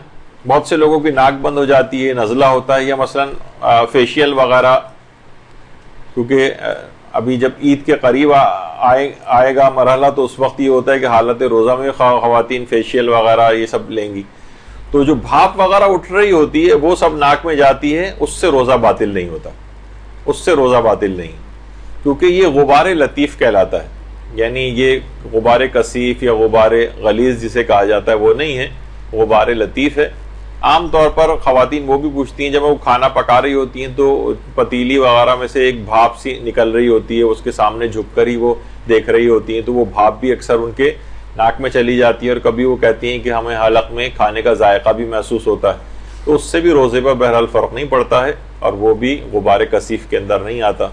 بہت سے لوگوں کی ناک بند ہو جاتی ہے، نزلہ ہوتا ہے، یا مثلا فیشیل وغیرہ، کیونکہ ابھی جب عید کے قریب آئے گا مرحلہ تو اس وقت یہ ہوتا ہے کہ حالت روزہ میں خواتین فیشیل وغیرہ یہ سب لیں گی. تو جو بھاپ وغیرہ اٹھ رہی ہوتی ہے وہ سب ناک میں جاتی ہے، اس سے روزہ باطل نہیں ہوتا، اس سے روزہ باطل نہیں، کیونکہ یہ غبار لطیف کہلاتا ہے. یعنی یہ غبار کثیف یا غبار غلیظ جسے کہا جاتا ہے وہ نہیں ہے، غبار لطیف ہے. عام طور پر خواتین وہ بھی پوچھتی ہیں جب وہ کھانا پکا رہی ہوتی ہیں تو پتیلی وغیرہ میں سے ایک بھاپ سی نکل رہی ہوتی ہے، اس کے سامنے جھک کر ہی وہ دیکھ رہی ہوتی ہیں، تو وہ بھاپ بھی اکثر ان کے ناک میں چلی جاتی ہے، اور کبھی وہ کہتی ہیں کہ ہمیں حلق میں کھانے کا ذائقہ بھی محسوس ہوتا ہے. تو اس سے بھی روزے پر بہرحال فرق نہیں پڑتا ہے اور وہ بھی غبار کثیف کے اندر نہیں آتا.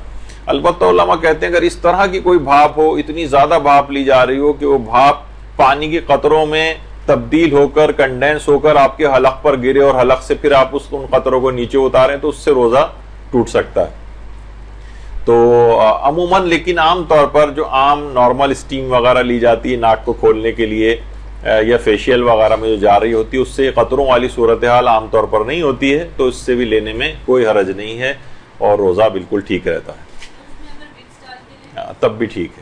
البتہ علماء کہتے ہیں اگر اس طرح کی کوئی بھاپ ہو، اتنی زیادہ بھاپ لی جا رہی ہو کہ وہ بھاپ پانی کے قطروں میں تبدیل ہو کر کنڈینس ہو کر آپ کے حلق پر گرے اور حلق سے پھر آپ ان قطروں کو نیچے اتاریں تو اس سے روزہ ٹوٹ سکتا ہے. تو عموماً لیکن عام طور پر جو عام نارمل اسٹیم وغیرہ لی جاتی ہے ناک کو کھولنے کے لیے یا فیشیل وغیرہ میں جو جا رہی ہوتی ہے، اس سے قطروں والی صورتحال عام طور پر نہیں ہوتی ہے، تو اس سے بھی لینے میں کوئی حرج نہیں ہے اور روزہ بالکل ٹھیک رہتا ہے، تب بھی ٹھیک ہے.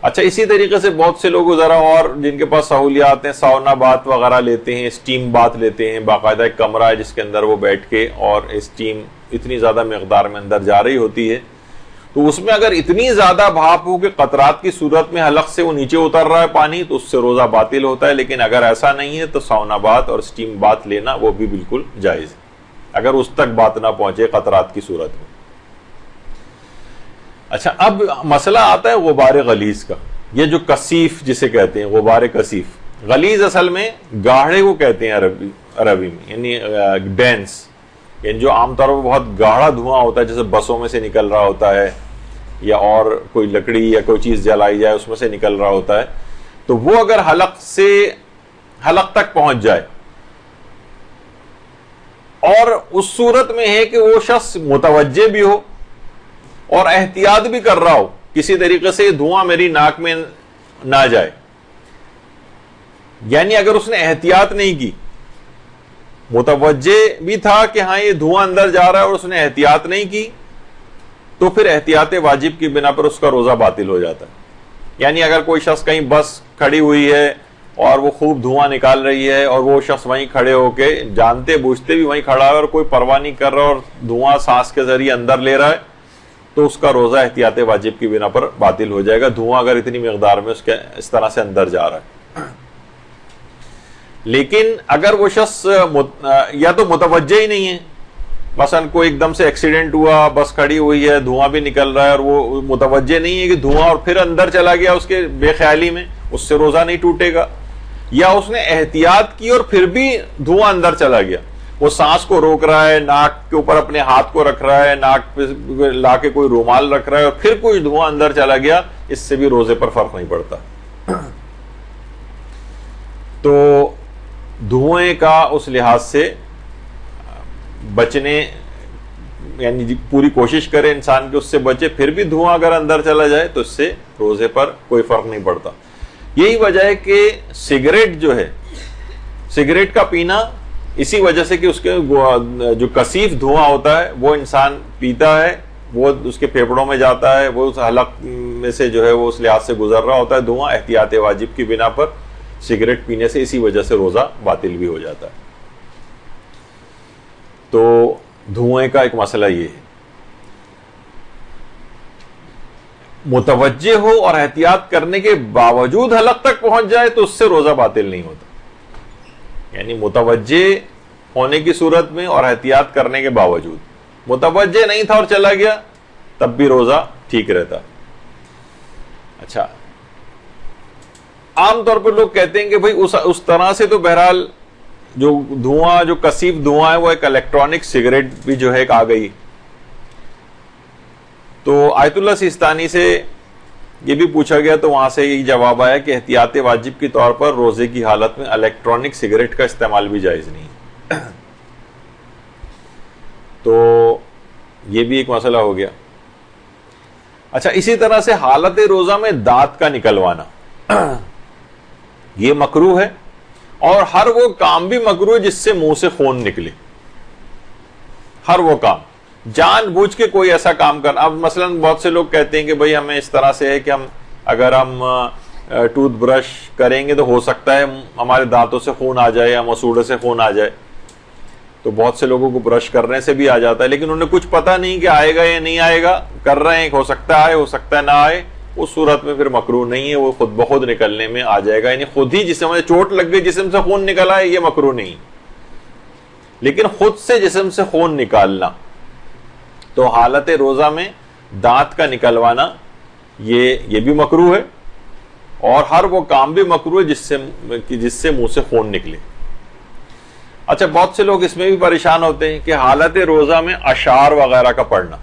اچھا، اسی طریقے سے بہت سے لوگ ذرا اور جن کے پاس سہولیات ہیں ساونا بات وغیرہ لیتے ہیں، اسٹیم بات لیتے ہیں، باقاعدہ ایک کمرہ ہے جس کے اندر وہ بیٹھ کے اور اسٹیم اتنی زیادہ مقدار میں اندر جا رہی ہوتی ہے، تو اس میں اگر اتنی زیادہ بھاپ ہو کہ قطرات کی صورت میں حلق سے وہ نیچے اتر رہا ہے پانی، تو اس سے روزہ باطل ہوتا ہے. لیکن اگر ایسا نہیں ہے تو ساونا بات اور اسٹیم بات لینا وہ بھی بالکل جائز ہے اگر اس تک بات نہ پہنچے قطرات کی صورت میں. اچھا، اب مسئلہ آتا ہے غبار غلیظ کا. یہ جو کثیف جسے کہتے ہیں غبار کثیف، غلیظ اصل میں گاڑھے کو کہتے ہیں عربی میں، یعنی ڈینس، یعنی جو عام طور پر بہت گاڑھا دھواں ہوتا ہے جیسے بسوں میں سے نکل رہا ہوتا ہے یا اور کوئی لکڑی یا کوئی چیز جلائی جائے اس میں سے نکل رہا ہوتا ہے، تو وہ اگر حلق تک پہنچ جائے اور اس صورت میں ہے کہ وہ شخص متوجہ بھی ہو اور احتیاط بھی کر رہا ہو کسی طریقے سے دھواں میری ناک میں نہ جائے، یعنی اگر اس نے احتیاط نہیں کی، متوجہ بھی تھا کہ ہاں یہ دھواں اندر جا رہا ہے اور اس نے احتیاط نہیں کی، تو پھر احتیاط واجب کی بنا پر اس کا روزہ باطل ہو جاتا ہے. یعنی اگر کوئی شخص کہیں بس کھڑی ہوئی ہے اور وہ خوب دھواں نکال رہی ہے اور وہ شخص وہیں کھڑے ہو کے جانتے بوجھتے بھی وہیں کھڑا ہے اور کوئی پرواہ نہیں کر رہا اور دھواں سانس کے ذریعے اندر لے رہا ہے، تو اس کا روزہ احتیاط واجب کی بنا پر باطل ہو جائے گا، دھواں اگر اتنی مقدار میں اس کے اس طرح سے اندر جا رہا ہے. لیکن اگر وہ شخص یا تو متوجہ ہی نہیں ہے، مثلا کوئی ایک دم سے ایکسیڈنٹ ہوا، بس کھڑی ہوئی ہے، دھواں بھی نکل رہا ہے اور وہ متوجہ نہیں ہے کہ دھواں اور پھر اندر چلا گیا اس کے بے خیالی میں، اس سے روزہ نہیں ٹوٹے گا. یا اس نے احتیاط کی اور پھر بھی دھواں اندر چلا گیا، وہ سانس کو روک رہا ہے، ناک کے اوپر اپنے ہاتھ کو رکھ رہا ہے، ناک پہ لا کے کوئی رومال رکھ رہا ہے اور پھر کوئی دھواں اندر چلا گیا، اس سے بھی روزے پر فرق نہیں پڑتا۔ تو دھوئیں کا اس لحاظ سے بچنے، یعنی پوری کوشش کرے انسان کہ اس سے بچے، پھر بھی دھواں اگر اندر چلا جائے تو اس سے روزے پر کوئی فرق نہیں پڑتا۔ یہی وجہ ہے کہ سگریٹ جو ہے، سگریٹ کا پینا اسی وجہ سے کہ اس کے جو کثیف دھواں ہوتا ہے وہ انسان پیتا ہے، وہ اس کے پھیپھڑوں میں جاتا ہے، وہ اس حلق میں سے جو ہے وہ اس لحاظ سے گزر رہا ہوتا ہے دھواں، احتیاط واجب کی بنا پر سگریٹ پینے سے اسی وجہ سے روزہ باطل بھی ہو جاتا ہے۔ تو دھوئیں کا ایک مسئلہ یہ ہے، متوجہ ہو اور احتیاط کرنے کے باوجود حلق تک پہنچ جائے تو اس سے روزہ باطل نہیں ہوتا، یعنی متوجہ ہونے کی صورت میں اور احتیاط کرنے کے باوجود، متوجہ نہیں تھا اور چلا گیا تب بھی روزہ ٹھیک رہتا۔ اچھا، عام طور پر لوگ کہتے ہیں کہ بھئی اس طرح سے تو بہرحال جو دھواں، جو کثیف دھواں ہے وہ ایک الیکٹرانک سگریٹ بھی جو ہے ایک آ گئی۔ تو آیت اللہ سیستانی سے یہ بھی پوچھا گیا تو وہاں سے یہی جواب آیا کہ احتیاط واجب کے طور پر روزے کی حالت میں الیکٹرانک سگریٹ کا استعمال بھی جائز نہیں۔ تو یہ بھی ایک مسئلہ ہو گیا۔ اچھا، اسی طرح سے حالت روزہ میں دانت کا نکلوانا یہ مکروہ ہے، اور ہر وہ کام بھی مکروہ ہے جس سے منہ سے خون نکلے، ہر وہ کام، جان بوجھ کے کوئی ایسا کام کرنا۔ اب مثلا بہت سے لوگ کہتے ہیں کہ بھئی ہمیں اس طرح سے ہے کہ اگر ہم ٹوتھ برش کریں گے تو ہو سکتا ہے ہمارے دانتوں سے خون آ جائے یا مسوڑے سے خون آ جائے، تو بہت سے لوگوں کو برش کرنے سے بھی آ جاتا ہے، لیکن انہیں کچھ پتہ نہیں کہ آئے گا یا نہیں آئے گا، کر رہے ہیں، ہو سکتا ہے آئے، ہو سکتا ہے نہ آئے، اس صورت میں پھر مکروہ نہیں ہے، وہ خود بخود نکلنے میں آ جائے گا، یعنی خود ہی جسم میں چوٹ لگ گئی، جسم سے خون نکل آئے، یہ مکروہ نہیں۔ لیکن خود سے جسم سے خون نکالنا، تو حالت روزہ میں دانت کا نکلوانا یہ بھی مکروہ ہے، اور ہر وہ کام بھی مکروہ ہے جس سے منہ سے خون نکلے۔ اچھا، بہت سے لوگ اس میں بھی پریشان ہوتے ہیں کہ حالت روزہ میں اشعار وغیرہ کا پڑھنا،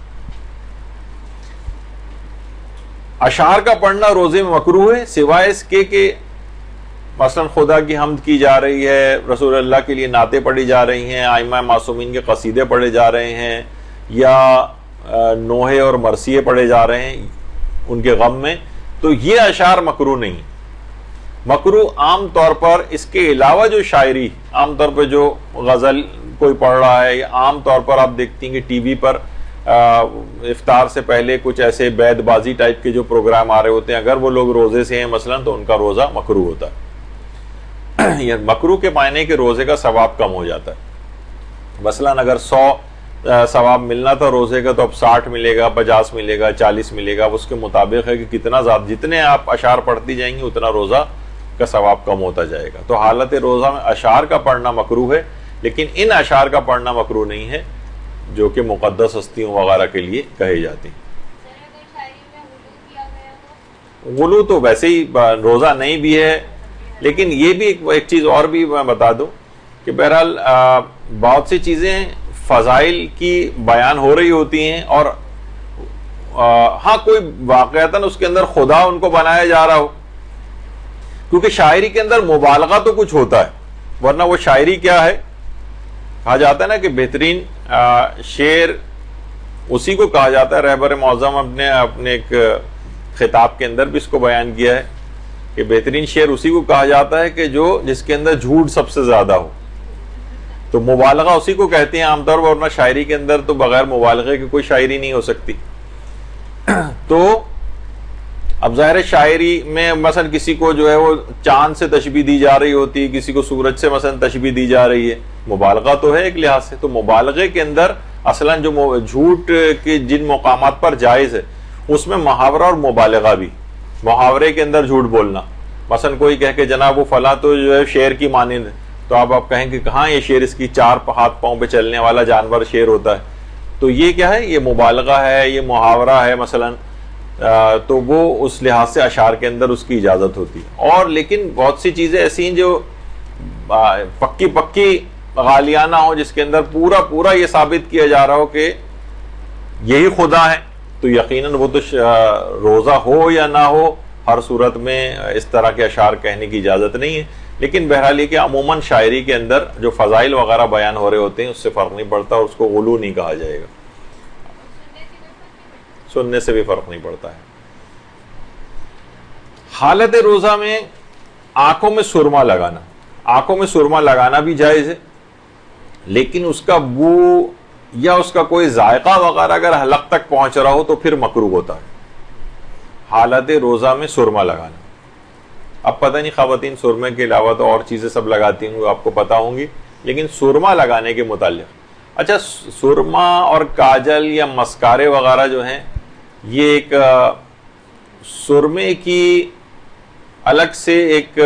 اشعار کا پڑھنا روزے میں مکروہ ہے، سوائے اس کے کہ مثلا خدا کی حمد کی جا رہی ہے، رسول اللہ کے لیے نعتیں پڑھی جا رہی ہیں، ائمہ معصومین کے قصیدے پڑھے جا رہے ہیں، یا نوحے اور مرثیے پڑھے جا رہے ہیں ان کے غم میں، تو یہ اشعار مکروہ نہیں۔ مکروہ عام طور پر اس کے علاوہ جو شاعری، عام طور پر جو غزل کوئی پڑھ رہا ہے، یا عام طور پر آپ دیکھتی ہیں کہ ٹی وی پر افطار سے پہلے کچھ ایسے بیت بازی ٹائپ کے جو پروگرام آ رہے ہوتے ہیں، اگر وہ لوگ روزے سے ہیں مثلا تو ان کا روزہ مکروہ ہوتا ہے۔ یہ مکروہ کے معنی کہ روزے کا ثواب کم ہو جاتا ہے۔ مثلا اگر 100 ثواب ملنا تھا روزے کا تو اب 60 ملے گا، 50 ملے گا، 40 ملے گا، اس کے مطابق ہے کہ کتنا زیادہ، جتنے آپ اشعار پڑھتی جائیں گی اتنا روزہ کا ثواب کم ہوتا جائے گا۔ تو حالت روزہ میں اشعار کا پڑھنا مکروہ ہے، لیکن ان اشعار کا پڑھنا مکروہ نہیں ہے جو کہ مقدس ہستیوں وغیرہ کے لیے کہے جاتے ہیں۔ غلو تو ویسے ہی روزہ نہیں بھی ہے، لیکن یہ بھی ایک چیز اور بھی میں بتا دوں کہ بہرحال بہت سی چیزیں فضائل کی بیان ہو رہی ہوتی ہیں، اور ہاں کوئی واقعتاً اس کے اندر خدا ان کو بنایا جا رہا ہو، کیونکہ شاعری کے اندر مبالغہ تو کچھ ہوتا ہے، ورنہ وہ شاعری کیا ہے؟ کہا جاتا ہے نا کہ بہترین شعر اسی کو کہا جاتا ہے، رہبر معظم اپنے ایک خطاب کے اندر بھی اس کو بیان کیا ہے کہ بہترین شعر اسی کو کہا جاتا ہے کہ جس کے اندر جھوٹ سب سے زیادہ ہو، تو مبالغہ اسی کو کہتے ہیں عام طور پر، ورنہ شاعری کے اندر تو بغیر مبالغے کی کوئی شاعری نہیں ہو سکتی۔ تو اب ظاہر شاعری میں مثلا کسی کو جو ہے وہ چاند سے تشبیہ دی جا رہی ہوتی ہے، کسی کو سورج سے مثلا تشبیہ دی جا رہی ہے، مبالغہ تو ہے ایک لحاظ سے۔ تو مبالغے کے اندر اصلا جو جھوٹ کے جن مقامات پر جائز ہے اس میں محاورہ اور مبالغہ بھی، محاورے کے اندر جھوٹ بولنا، مثلا کوئی کہہ کہ جناب وہ فلاں تو جو ہے شیر کی مانند ہے، تو آپ کہیں کہ کہاں یہ شیر، اس کی 4 ہاتھ پاؤں پہ چلنے والا جانور شیر ہوتا ہے، تو یہ کیا ہے؟ یہ مبالغہ ہے، یہ محاورہ ہے مثلا۔ تو وہ اس لحاظ سے اشعار کے اندر اس کی اجازت ہوتی ہے. اور لیکن بہت سی چیزیں ایسی ہیں جو پکی غالیانہ ہو، جس کے اندر پورا یہ ثابت کیا جا رہا ہو کہ یہی خدا ہے، تو یقیناً وہ تو روزہ ہو یا نہ ہو، ہر صورت میں اس طرح کے اشعار کہنے کی اجازت نہیں ہے. لیکن بہرحال یہ کہ عموماً شاعری کے اندر جو فضائل وغیرہ بیان ہو رہے ہوتے ہیں اس سے فرق نہیں پڑتا، اور اس کو غلو نہیں کہا جائے گا. سننے سے بھی فرق نہیں پڑتا ہے. حالت روزہ میں آنکھوں میں سرما لگانا بھی جائز ہے، لیکن اس کا بو یا اس کا کوئی ذائقہ وغیرہ اگر حلق تک پہنچ رہا ہو تو پھر مکروہ ہوتا ہے. حالت روزہ میں سرما لگانا، اب پتہ نہیں خواتین سرمے کے علاوہ تو اور چیزیں سب لگاتی ہوں، آپ کو پتا ہوں گی، لیکن سرما لگانے کے متعلق، اچھا سرما اور کاجل یا مسکارے وغیرہ جو ہیں، یہ ایک سرمے کی الگ سے ایک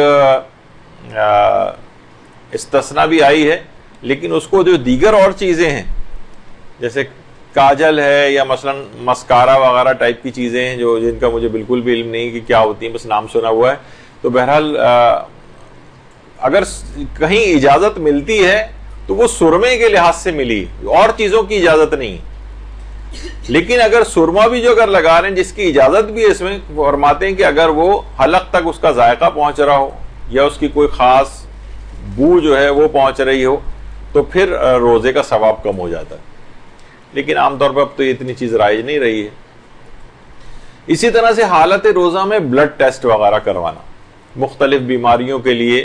استثناء بھی آئی ہے، لیکن اس کو جو دیگر اور چیزیں ہیں جیسے کاجل ہے یا مثلا مسکارا وغیرہ ٹائپ کی چیزیں ہیں جو جن کا مجھے بالکل بھی علم نہیں کہ کیا ہوتی ہیں، بس نام سنا ہوا ہے. تو بہرحال اگر کہیں اجازت ملتی ہے تو وہ سرمے کے لحاظ سے ملی، اور چیزوں کی اجازت نہیں. لیکن اگر سرما بھی جو اگر لگا رہے ہیں جس کی اجازت بھی ہے، اس میں فرماتے ہیں کہ اگر وہ حلق تک اس کا ذائقہ پہنچ رہا ہو یا اس کی کوئی خاص بو جو ہے وہ پہنچ رہی ہو تو پھر روزے کا ثواب کم ہو جاتا ہے. لیکن عام طور پر اب تو اتنی چیز رائج نہیں رہی ہے. اسی طرح سے حالت روزہ میں بلڈ ٹیسٹ وغیرہ کروانا، مختلف بیماریوں کے لیے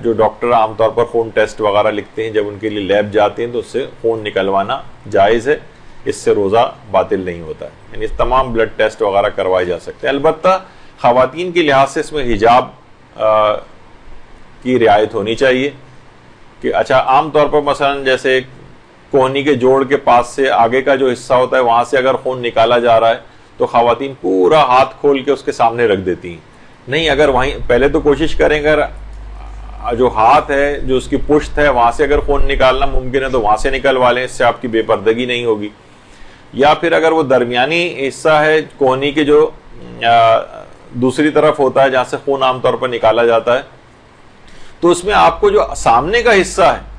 جو ڈاکٹر عام طور پر خون ٹیسٹ وغیرہ لکھتے ہیں، جب ان کے لیے لیب جاتے ہیں تو اس سے خون نکلوانا جائز ہے، اس سے روزہ باطل نہیں ہوتا ہے. یعنی تمام بلڈ ٹیسٹ وغیرہ کروائے جا سکتے ہیں. البتہ خواتین کے لحاظ سے اس میں حجاب کی رعایت ہونی چاہیے کہ اچھا عام طور پر مثلا جیسے کوہنی کے جوڑ کے پاس سے آگے کا جو حصہ ہوتا ہے وہاں سے اگر خون نکالا جا رہا ہے تو خواتین پورا ہاتھ کھول کے اس کے سامنے رکھ دیتی ہیں. نہیں، اگر وہیں پہلے تو کوشش کریں، اگر جو ہاتھ ہے جو اس کی پشت ہے وہاں سے اگر خون نکالنا ممکن ہے تو وہاں سے نکلوا لیں، اس سے آپ کی بے پردگی نہیں ہوگی. یا پھر اگر وہ درمیانی حصہ ہے کوہنی کے جو دوسری طرف ہوتا ہے جہاں سے خون عام طور پر نکالا جاتا ہے، تو اس میں آپ کو جو سامنے کا حصہ ہے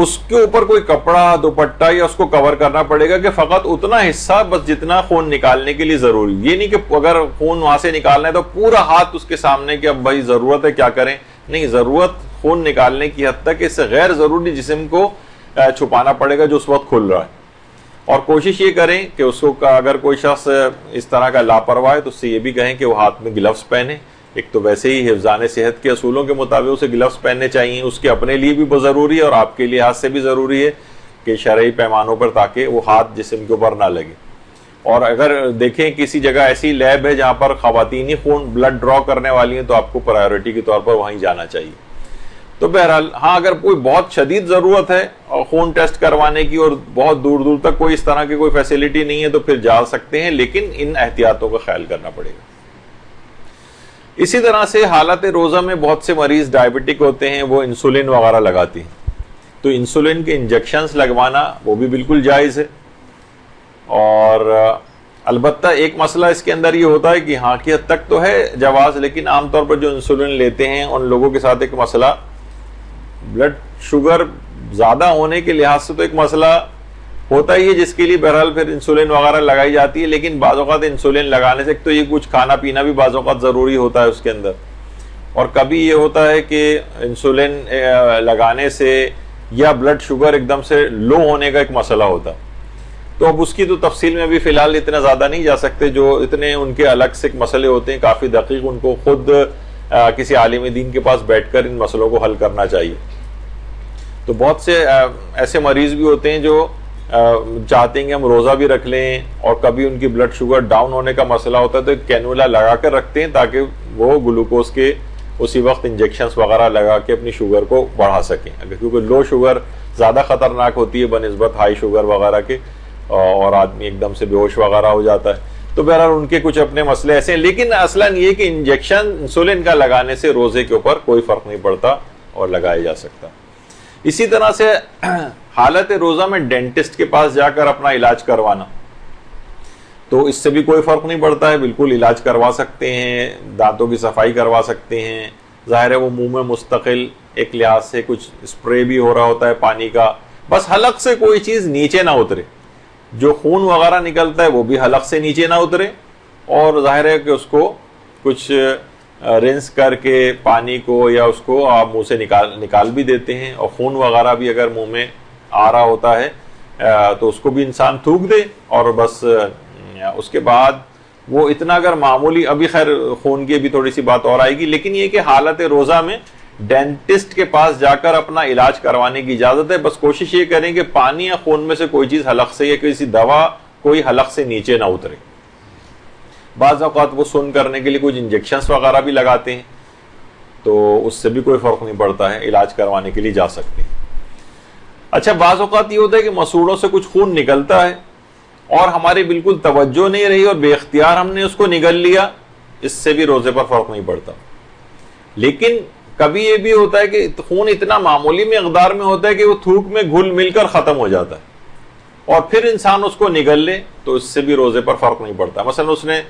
اس کے اوپر کوئی کپڑا دوپٹہ یا اس کو کور کرنا پڑے گا کہ فقط اتنا حصہ بس جتنا خون نکالنے کے لیے ضروری. یہ نہیں کہ اگر خون وہاں سے نکالنا ہے تو پورا ہاتھ اس کے سامنے کہ اب بھائی ضرورت ہے کیا کریں. نہیں، ضرورت خون نکالنے کی حد تک اس سے غیر ضروری جسم کو چھپانا پڑے گا جو اس وقت کھل رہا ہے. اور کوشش یہ کریں کہ اس کو اگر کوئی شخص اس طرح کا لاپرواہ ہے تو اس سے یہ بھی کہیں کہ وہ ہاتھ میں گلوز پہنے. ایک تو ویسے ہی حفظان صحت کے اصولوں کے مطابق اسے گلوز پہننے چاہیے، اس کے اپنے لیے بھی بہت ضروری ہے اور آپ کے لحاظ سے بھی ضروری ہے کہ شرعی پیمانوں پر، تاکہ وہ ہاتھ جسم کے اوپر نہ لگے. اور اگر دیکھیں کسی جگہ ایسی لیب ہے جہاں پر خواتین ہی خون بلڈ ڈرا کرنے والی ہیں تو آپ کو پرائیورٹی کے طور پر وہیں جانا چاہیے. تو بہرحال ہاں، اگر کوئی بہت شدید ضرورت ہے اور خون ٹیسٹ کروانے کی اور بہت دور دور تک کوئی اس طرح کی کوئی فیسلٹی نہیں ہے تو پھر جا سکتے ہیں، لیکن ان احتیاطوں کا خیال کرنا پڑے گا. اسی طرح سے حالت روزہ میں بہت سے مریض ڈائبٹک ہوتے ہیں، وہ انسولین وغیرہ لگاتے ہیں، تو انسولین کے انجیکشنز لگوانا وہ بھی بالکل جائز ہے. اور البتہ ایک مسئلہ اس کے اندر یہ ہوتا ہے کہ ہاں کی حد تک تو ہے جواز، لیکن عام طور پر جو انسولین لیتے ہیں ان لوگوں کے ساتھ ایک مسئلہ بلڈ شوگر زیادہ ہونے کے لحاظ سے تو ایک مسئلہ ہوتا ہی ہے، جس کے لیے بہرحال پھر انسولین وغیرہ لگائی جاتی ہے. لیکن بعض اوقات انسولین لگانے سے تو یہ کچھ کھانا پینا بھی بعض اوقات ضروری ہوتا ہے اس کے اندر، اور کبھی یہ ہوتا ہے کہ انسولین لگانے سے یا بلڈ شوگر ایک دم سے لو ہونے کا ایک مسئلہ ہوتا. تو اب اس کی تو تفصیل میں بھی فی الحال اتنا زیادہ نہیں جا سکتے، جو اتنے ان کے الگ سے مسئلے ہوتے ہیں کافی دقیق، ان کو خود کسی عالم دین کے پاس بیٹھ کر ان مسئلوں کو حل کرنا چاہیے. تو بہت سے ایسے مریض بھی ہوتے ہیں جو چاہتے ہیں کہ ہم روزہ بھی رکھ لیں، اور کبھی ان کی بلڈ شوگر ڈاؤن ہونے کا مسئلہ ہوتا ہے تو ایک کینولا لگا کر رکھتے ہیں تاکہ وہ گلوکوز کے اسی وقت انجیکشنز وغیرہ لگا کے اپنی شوگر کو بڑھا سکیں، کیونکہ لو شوگر زیادہ خطرناک ہوتی ہے بنسبت ہائی شوگر وغیرہ کے، اور آدمی ایک دم سے بے ہوش وغیرہ ہو جاتا ہے. تو بہرحال ان کے کچھ اپنے مسئلے ایسے ہیں، لیکن اصلاً یہ کہ انجیکشن انسولین کا لگانے سے روزے کے اوپر کوئی فرق نہیں پڑتا اور لگایا جا سکتا. اسی طرح سے حالت روزہ میں ڈینٹسٹ کے پاس جا کر اپنا علاج کروانا، تو اس سے بھی کوئی فرق نہیں پڑتا ہے، بالکل علاج کروا سکتے ہیں، دانتوں کی صفائی کروا سکتے ہیں. ظاہر ہے وہ منہ میں مستقل ایک لحاظ سے کچھ اسپرے بھی ہو رہا ہوتا ہے پانی کا، بس حلق سے کوئی چیز نیچے نہ اترے، جو خون وغیرہ نکلتا ہے وہ بھی حلق سے نیچے نہ اترے، اور ظاہر ہے کہ اس کو کچھ رنس کر کے پانی کو یا اس کو آپ منہ سے نکال بھی دیتے ہیں، اور خون وغیرہ بھی اگر منہ میں آ رہا ہوتا ہے تو اس کو بھی انسان تھوک دے، اور بس اس کے بعد وہ اتنا اگر معمولی، ابھی خیر خون کی بھی تھوڑی سی بات اور آئے گی، لیکن یہ کہ حالت روزہ میں ڈینٹسٹ کے پاس جا کر اپنا علاج کروانے کی اجازت ہے. بس کوشش یہ کریں کہ پانی یا خون میں سے کوئی چیز حلق سے یا کسی دوا کوئی حلق سے نیچے نہ اترے. بعض اوقات وہ سن کرنے کے لیے کچھ انجیکشنز وغیرہ بھی لگاتے ہیں، تو اس سے بھی کوئی فرق نہیں پڑتا ہے، علاج کروانے کے لیے جا سکتے ہیں. اچھا، بعض اوقات یہ ہوتا ہے کہ مسوڑوں سے کچھ خون نکلتا ہے اور ہماری بالکل توجہ نہیں رہی اور بے اختیار ہم نے اس کو نگل لیا، اس سے بھی روزے پر فرق نہیں پڑتا. لیکن کبھی یہ بھی ہوتا ہے کہ خون اتنا معمولی مقدار میں ہوتا ہے کہ وہ تھوک میں گھل مل کر ختم ہو جاتا ہے، اور پھر انسان اس کو نگل لے تو اس سے بھی روزے پر فرق نہیں پڑتا. مثلا اس نے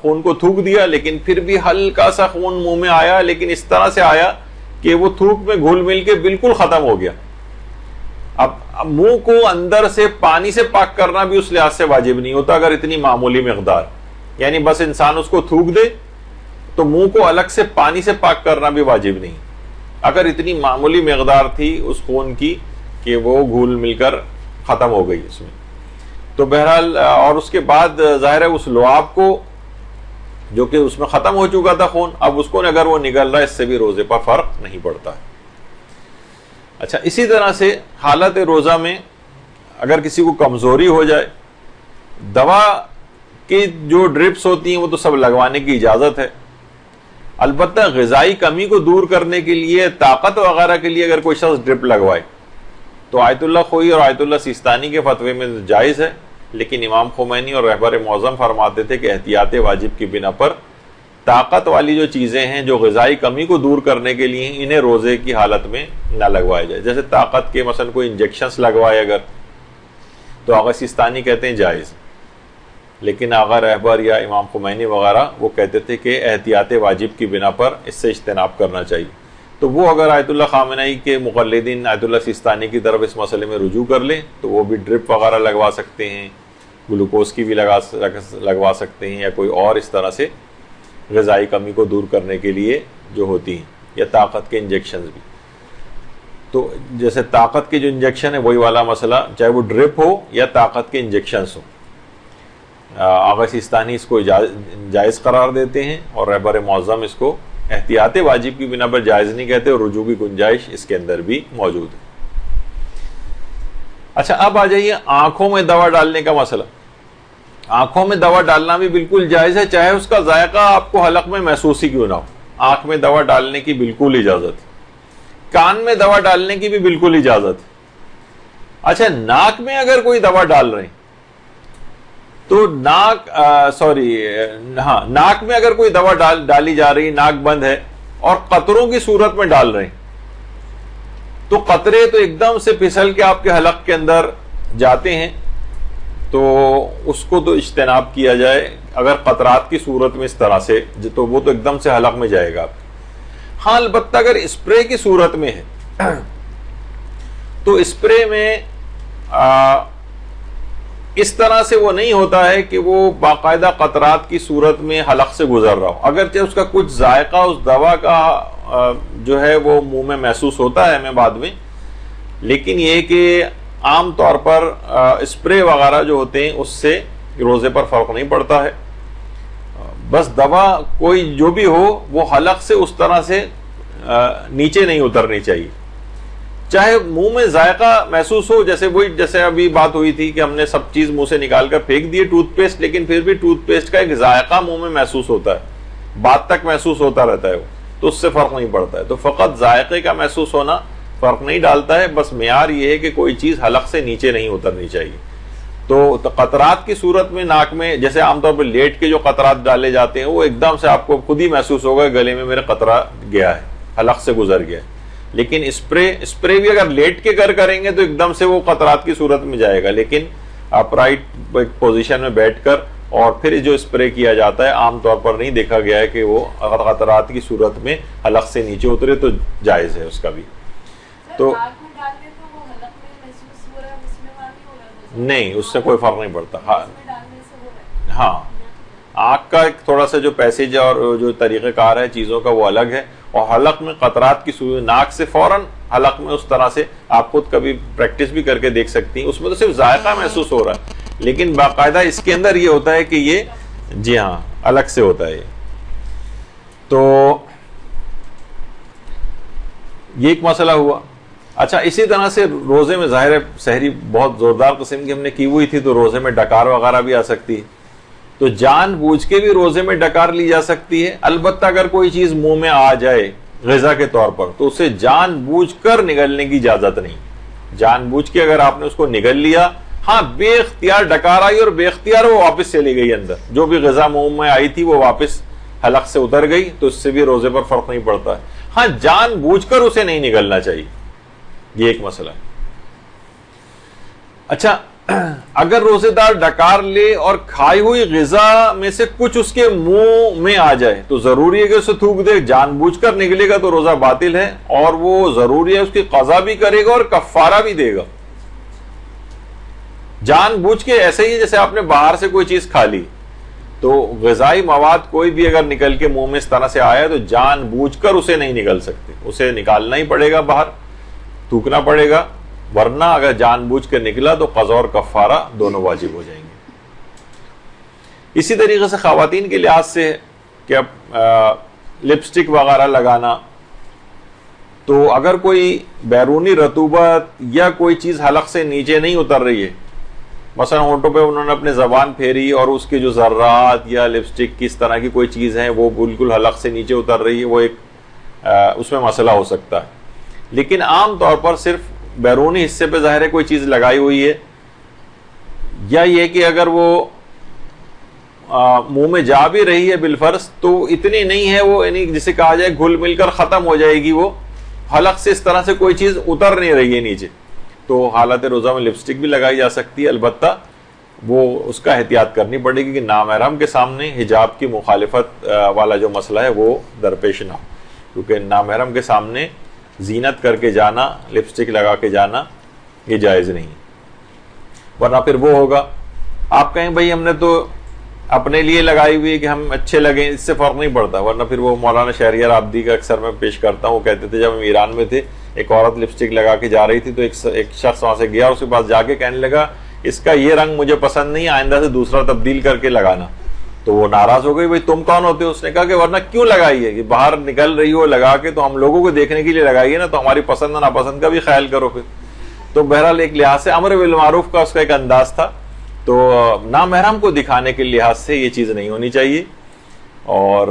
خون کو تھوک دیا، لیکن پھر بھی ہلکا سا خون منہ میں آیا، لیکن اس طرح سے آیا کہ وہ تھوک میں گھل مل کے بالکل ختم ہو گیا. اب منہ کو اندر سے پانی سے پاک کرنا بھی اس لحاظ سے واجب نہیں ہوتا اگر اتنی معمولی مقدار، یعنی بس انسان اس کو تھوک دے تو منہ کو الگ سے پانی سے پاک کرنا بھی واجب نہیں اگر اتنی معمولی مقدار تھی اس خون کی کہ وہ گھل مل کر ختم ہو گئی اس میں. تو بہرحال اور اس کے بعد ظاہر ہے اس لعاب کو جو کہ اس میں ختم ہو چکا تھا خون، اب اس کو اگر وہ نگل رہا ہے اس سے بھی روزے پر فرق نہیں پڑتا ہے. اچھا، اسی طرح سے حالت روزہ میں اگر کسی کو کمزوری ہو جائے، دوا کی جو ڈرپس ہوتی ہیں وہ تو سب لگوانے کی اجازت ہے. البتہ غذائی کمی کو دور کرنے کے لیے، طاقت وغیرہ کے لیے اگر کوئی شخص ڈرپ لگوائے تو آیت اللہ خوئی اور آیت اللہ سیستانی کے فتوے میں جائز ہے، لیکن امام خمینی اور رہبر معظم فرماتے تھے کہ احتیاط واجب کی بنا پر طاقت والی جو چیزیں ہیں جو غذائی کمی کو دور کرنے کے لیے انہیں روزے کی حالت میں نہ لگوائے جائے. جیسے طاقت کے مثلا کوئی انجیکشنز لگوائے اگر، تو آغا سیستانی کہتے ہیں جائز، لیکن آغا رہبر یا امام خمینی وغیرہ وہ کہتے تھے کہ احتیاط واجب کی بنا پر اس سے اجتناب کرنا چاہیے. تو وہ اگر آیت اللہ خامنئی کے مقلدین آیت اللہ سیستانی کی طرف اس مسئلے میں رجوع کر لیں تو وہ بھی ڈرپ وغیرہ لگوا سکتے ہیں، گلوکوز کی بھی لگوا سکتے ہیں، یا کوئی اور اس طرح سے غذائی کمی کو دور کرنے کے لیے جو ہوتی ہیں، یا طاقت کے انجیکشنز بھی. تو جیسے طاقت کے جو انجیکشن ہے وہی والا مسئلہ، چاہے وہ ڈرپ ہو یا طاقت کے انجیکشنز ہوں، آغا سیستانی اس کو جائز قرار دیتے ہیں اور رہبر معظم اس کو احتیاط واجب کی بنا پر جائز نہیں کہتے، اور رجوع کی گنجائش اس کے اندر بھی موجود ہے. اچھا، اب آ جائیے آنکھوں میں دوا ڈالنے کا مسئلہ. آنکھوں میں دوا ڈالنا بھی بالکل جائز ہے، چاہے اس کا ذائقہ آپ کو حلق میں محسوس ہی کیوں نہ ہو. آنکھ میں دوا ڈالنے کی بالکل اجازت ہے، کان میں دوا ڈالنے کی بھی بالکل اجازت ہے. اچھا، ناک میں اگر کوئی دوا ڈال رہے ہیں تو ناک میں اگر کوئی دوا ڈالی جا رہی، ناک بند ہے اور قطروں کی صورت میں ڈال رہے ہیں تو قطرے تو ایک دم سے پھسل کے آپ کے حلق کے اندر جاتے ہیں، تو اس کو تو اجتناب کیا جائے. اگر قطرات کی صورت میں اس طرح سے تو وہ تو ایک دم سے حلق میں جائے گا. ہاں، البتہ اگر اسپرے کی صورت میں ہے تو اسپرے میں اس طرح سے وہ نہیں ہوتا ہے کہ وہ باقاعدہ قطرات کی صورت میں حلق سے گزر رہا ہو. اگرچہ اس کا کچھ ذائقہ اس دوا کا جو ہے وہ منہ میں محسوس ہوتا ہے ہمیں بعد میں، لیکن یہ کہ عام طور پر اسپرے وغیرہ جو ہوتے ہیں اس سے روزے پر فرق نہیں پڑتا ہے. بس دوا کوئی جو بھی ہو وہ حلق سے اس طرح سے نیچے نہیں اترنی چاہیے، چاہے منہ میں ذائقہ محسوس ہو. جیسے ابھی بات ہوئی تھی کہ ہم نے سب چیز منہ سے نکال کر پھینک دیے ٹوتھ پیسٹ، لیکن پھر بھی ٹوتھ پیسٹ کا ایک ذائقہ منہ میں محسوس ہوتا ہے، بعد تک محسوس ہوتا رہتا ہے وہ، تو اس سے فرق نہیں پڑتا ہے. تو فقط ذائقے کا محسوس ہونا فرق نہیں ڈالتا ہے، بس معیار یہ ہے کہ کوئی چیز حلق سے نیچے نہیں اترنی چاہیے. تو قطرات کی صورت میں ناک میں جیسے عام طور پر لیٹ کے جو قطرات ڈالے جاتے ہیں وہ ایک دم سے آپ کو خود ہی محسوس ہوگا گلے میں میرے قطرہ گیا ہے، حلق سے گزر گیا ہے. لیکن اسپرے بھی اگر لیٹ کے کریں گے تو ایک دم سے وہ قطرات کی صورت میں جائے گا، لیکن اپرائٹ ایک پوزیشن میں بیٹھ کر اور پھر جو اسپرے کیا جاتا ہے عام طور پر نہیں دیکھا گیا ہے کہ وہ قطرات کی صورت میں حلق سے نیچے اترے تو جائز ہے اس کا بھی. تو نہیں اس سے کوئی فرق نہیں پڑتا. ہاں آنکھ کا ایک تھوڑا سا جو پیسیج اور جو طریقہ کار ہے چیزوں کا وہ الگ ہے, اور حلق میں قطرات کی صورت ناک سے فوراً حلق میں اس طرح سے آپ خود کبھی پریکٹس بھی کر کے دیکھ سکتی ہیں. اس میں تو صرف ذائقہ محسوس ہو رہا ہے, لیکن باقاعدہ اس کے اندر یہ ہوتا ہے کہ یہ جی ہاں الگ سے ہوتا ہے. تو یہ ایک مسئلہ ہوا. اچھا اسی طرح سے روزے میں ظاہر ہے سحری بہت زوردار قسم کی ہم نے کی ہوئی تھی تو روزے میں ڈکار وغیرہ بھی آ سکتی ہے, تو جان بوجھ کے بھی روزے میں ڈکار لی جا سکتی ہے. البتہ اگر کوئی چیز منہ میں آ جائے غذا کے طور پر تو اسے جان بوجھ کر نگلنے کی اجازت نہیں. جان بوجھ کے اگر آپ نے اس کو نگل لیا, ہاں بے اختیار ڈکار آئی اور بے اختیار وہ واپس چلی گئی اندر, جو بھی غذا منہ میں آئی تھی وہ واپس حلق سے اتر گئی, تو اس سے بھی روزے پر فرق نہیں پڑتا ہے. ہاں جان بوجھ کر اسے نہیں نگلنا چاہیے, یہ ایک مسئلہ ہے. اچھا اگر روزے دار ڈکار لے اور کھائی ہوئی غذا میں سے کچھ اس کے منہ میں آ جائے تو ضروری ہے کہ اسے تھوک دے. جان بوجھ کر نکلے گا تو روزہ باطل ہے, اور وہ ضروری ہے اس کی قضا بھی کرے گا اور کفارہ بھی دے گا. جان بوجھ کے ایسے ہی جیسے آپ نے باہر سے کوئی چیز کھا لی, تو غذائی مواد کوئی بھی اگر نکل کے منہ میں اس طرح سے آیا تو جان بوجھ کر اسے نہیں نکل سکتے, اسے نکالنا ہی پڑے گا, باہر تھوکنا پڑے گا, ورنہ اگر جان بوجھ کر نکلا تو قضا اور کفارہ دونوں واجب ہو جائیں گے. اسی طریقے سے خواتین کے لحاظ سے کہ لپسٹک وغیرہ لگانا, تو اگر کوئی بیرونی رطوبت یا کوئی چیز حلق سے نیچے نہیں اتر رہی ہے, مثلا ہونٹوں پہ انہوں نے اپنے زبان پھیری اور اس کے جو ذرات یا لپسٹک کس طرح کی کوئی چیز ہے وہ بالکل حلق سے نیچے اتر رہی ہے, وہ ایک اس میں مسئلہ ہو سکتا ہے. لیکن عام طور پر صرف بیرونی حصے پہ ظاہر ہے کوئی چیز لگائی ہوئی ہے, یا یہ کہ اگر وہ منہ میں جا بھی رہی ہے بالفرض تو اتنی نہیں ہے, وہ یعنی جسے کہا جائے گھل مل کر ختم ہو جائے گی, وہ حلق سے اس طرح سے کوئی چیز اتر نہیں رہی ہے نیچے, تو حالت روزہ میں لپسٹک بھی لگائی جا سکتی ہے. البتہ وہ اس کا احتیاط کرنی پڑے گی کہ نامحرم کے سامنے حجاب کی مخالفت والا جو مسئلہ ہے وہ درپیش نہ ہو, کیونکہ نامحرم کے سامنے زینت کر کے جانا, لپسٹک لگا کے جانا یہ جائز نہیں, ورنہ پھر وہ ہوگا آپ کہیں بھائی ہم نے تو اپنے لیے لگائی ہوئی ہے کہ ہم اچھے لگیں, اس سے فرق نہیں پڑتا. ورنہ پھر وہ مولانا شہریار عابدی کا اکثر میں پیش کرتا ہوں, وہ کہتے تھے جب ہم ایران میں تھے ایک عورت لپسٹک لگا کے جا رہی تھی تو ایک شخص وہاں سے گیا, اس کے پاس جا کے کہنے لگا اس کا یہ رنگ مجھے پسند نہیں, آئندہ سے دوسرا تبدیل کر کے لگانا. تو وہ ناراض ہو گئی, بھائی تم کون ہوتے ہو؟ اس نے کہا کہ ورنہ کیوں لگائی ہے, کہ باہر نکل رہی ہو لگا کے تو ہم لوگوں کو دیکھنے کے لیے لگائی ہے نا, تو ہماری پسند ناپسند کا بھی خیال کرو پھر. تو بہرحال ایک لحاظ سے امر بالمعروف کا اس کا ایک انداز تھا, تو نامحرم کو دکھانے کے لحاظ سے یہ چیز نہیں ہونی چاہیے. اور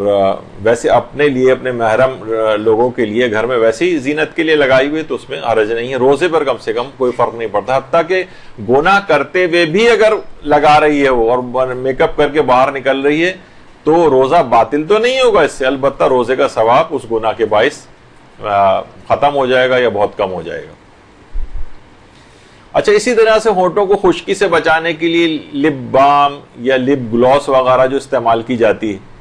ویسے اپنے لیے اپنے محرم لوگوں کے لیے گھر میں ویسے ہی زینت کے لیے لگائی ہوئی تو اس میں حرج نہیں ہے. روزے پر کم سے کم کوئی فرق نہیں پڑتا, حتیٰ کہ گناہ کرتے ہوئے بھی اگر لگا رہی ہے وہ اور میک اپ کر کے باہر نکل رہی ہے تو روزہ باطل تو نہیں ہوگا اس سے, البتہ روزے کا ثواب اس گناہ کے باعث ختم ہو جائے گا یا بہت کم ہو جائے گا. اچھا اسی طرح سے ہونٹوں کو خشکی سے بچانے کے لیے لپ بام یا لپ گلوس وغیرہ جو استعمال کی جاتی ہے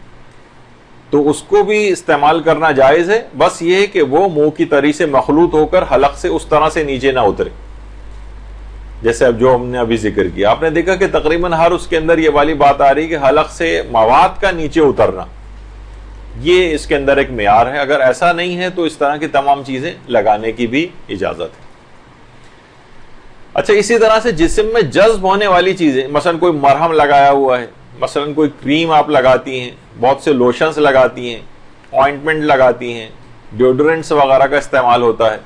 تو اس کو بھی استعمال کرنا جائز ہے, بس یہ ہے کہ وہ منہ کی تری سے مخلوط ہو کر حلق سے اس طرح سے نیچے نہ اترے, جیسے اب جو ہم نے ابھی ذکر کیا. آپ نے دیکھا کہ تقریباً ہر اس کے اندر یہ والی بات آ رہی ہے کہ حلق سے مواد کا نیچے اترنا, یہ اس کے اندر ایک معیار ہے. اگر ایسا نہیں ہے تو اس طرح کی تمام چیزیں لگانے کی بھی اجازت ہے. اچھا اسی طرح سے جسم میں جذب ہونے والی چیزیں, مثلا کوئی مرہم لگایا ہوا ہے, مثلا کوئی کریم آپ لگاتی ہیں, بہت سے لوشنز لگاتی ہیں, آئنٹمنٹ لگاتی ہیں, ڈیوڈرنٹس وغیرہ کا استعمال ہوتا ہے,